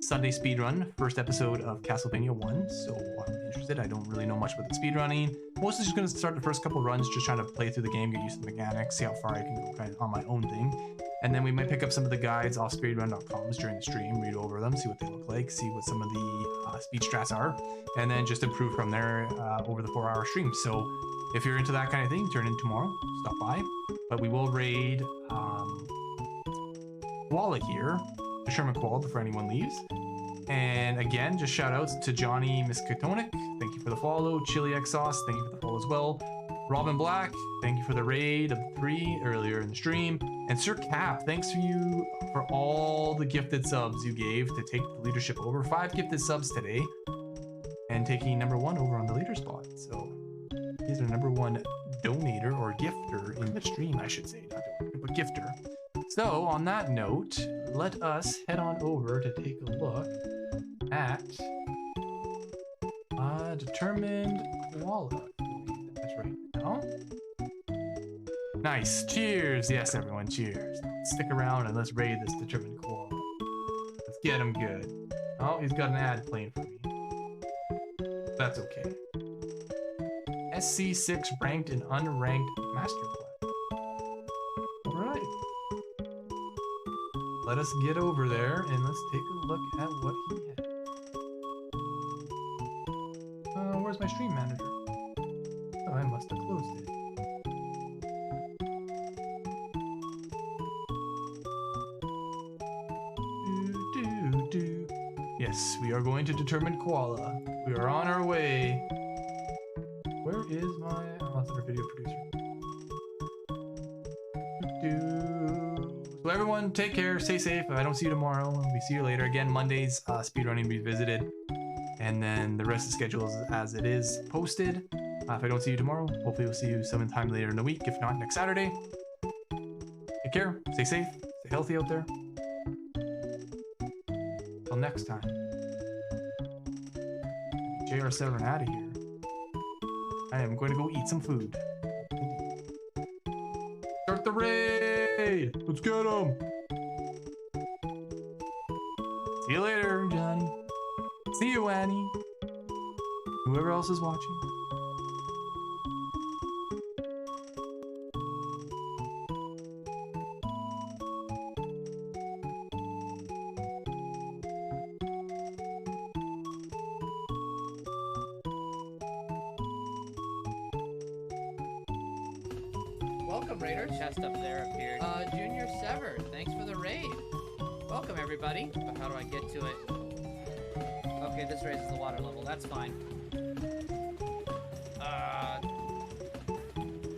Sunday speedrun, first episode of Castlevania 1, so I'm interested. I don't really know much about the speedrunning. Mostly just going to start the first couple runs, just trying to play through the game, get used to the mechanics, see how far I can go kind of on my own thing. And then we might pick up some of the guides off speedrun.coms during the stream, read over them, see what they look like, see what some of the speed strats are, and then just improve from there over the 4-hour stream. So if you're into that kind of thing, turn in tomorrow, stop by. But we will raid Koala here, the Sherman Koala, before anyone leaves. And again, just shout outs to Johnny Miskatonic, thank you for the follow. Chili X Sauce, thank you for the follow as well. Robin Black, thank you for the raid of 3 earlier in the stream. And Sir Cap, thanks for you for all the gifted subs you gave to take the leadership over. 5 gifted subs today, and taking #1 over on the leader spot. So he's our #1 donator or gifter in the stream, I should say, not donator, but gifter. So on that note, let us head on over to take a look at Determined Koala. That's right now. Nice. Cheers. Yes, everyone. Cheers. Stick around and let's raid this Determined Koala. Let's get him good. Oh, he's got an ad playing for me. That's okay. SC6 ranked and unranked master class. Alright. Let us get over there and let's take a look at what he had. Where's my stream manager? Oh, I must have closed it. Yes, we are going to Determined Koala. We are on our way. Where is my... Oh, that's our video producer. So everyone, take care, stay safe. If I don't see you tomorrow, we see you later. Again, Mondays, speedrunning revisited. And then the rest of the schedule is as it is posted. If I don't see you tomorrow, hopefully we'll see you sometime later in the week. If not, next Saturday. Take care, stay safe, stay healthy out there. Till next time. JRSEVERYN out of here. I am going to go eat some food. Start the raid! Let's get him! See you later, Johnny. See you, Annie. Whoever else is watching. Welcome, Raiders. Chest up there appeared. Junior Severed, thanks for the raid. Welcome, everybody. But how do I get to it? Okay, this raises the water level. That's fine.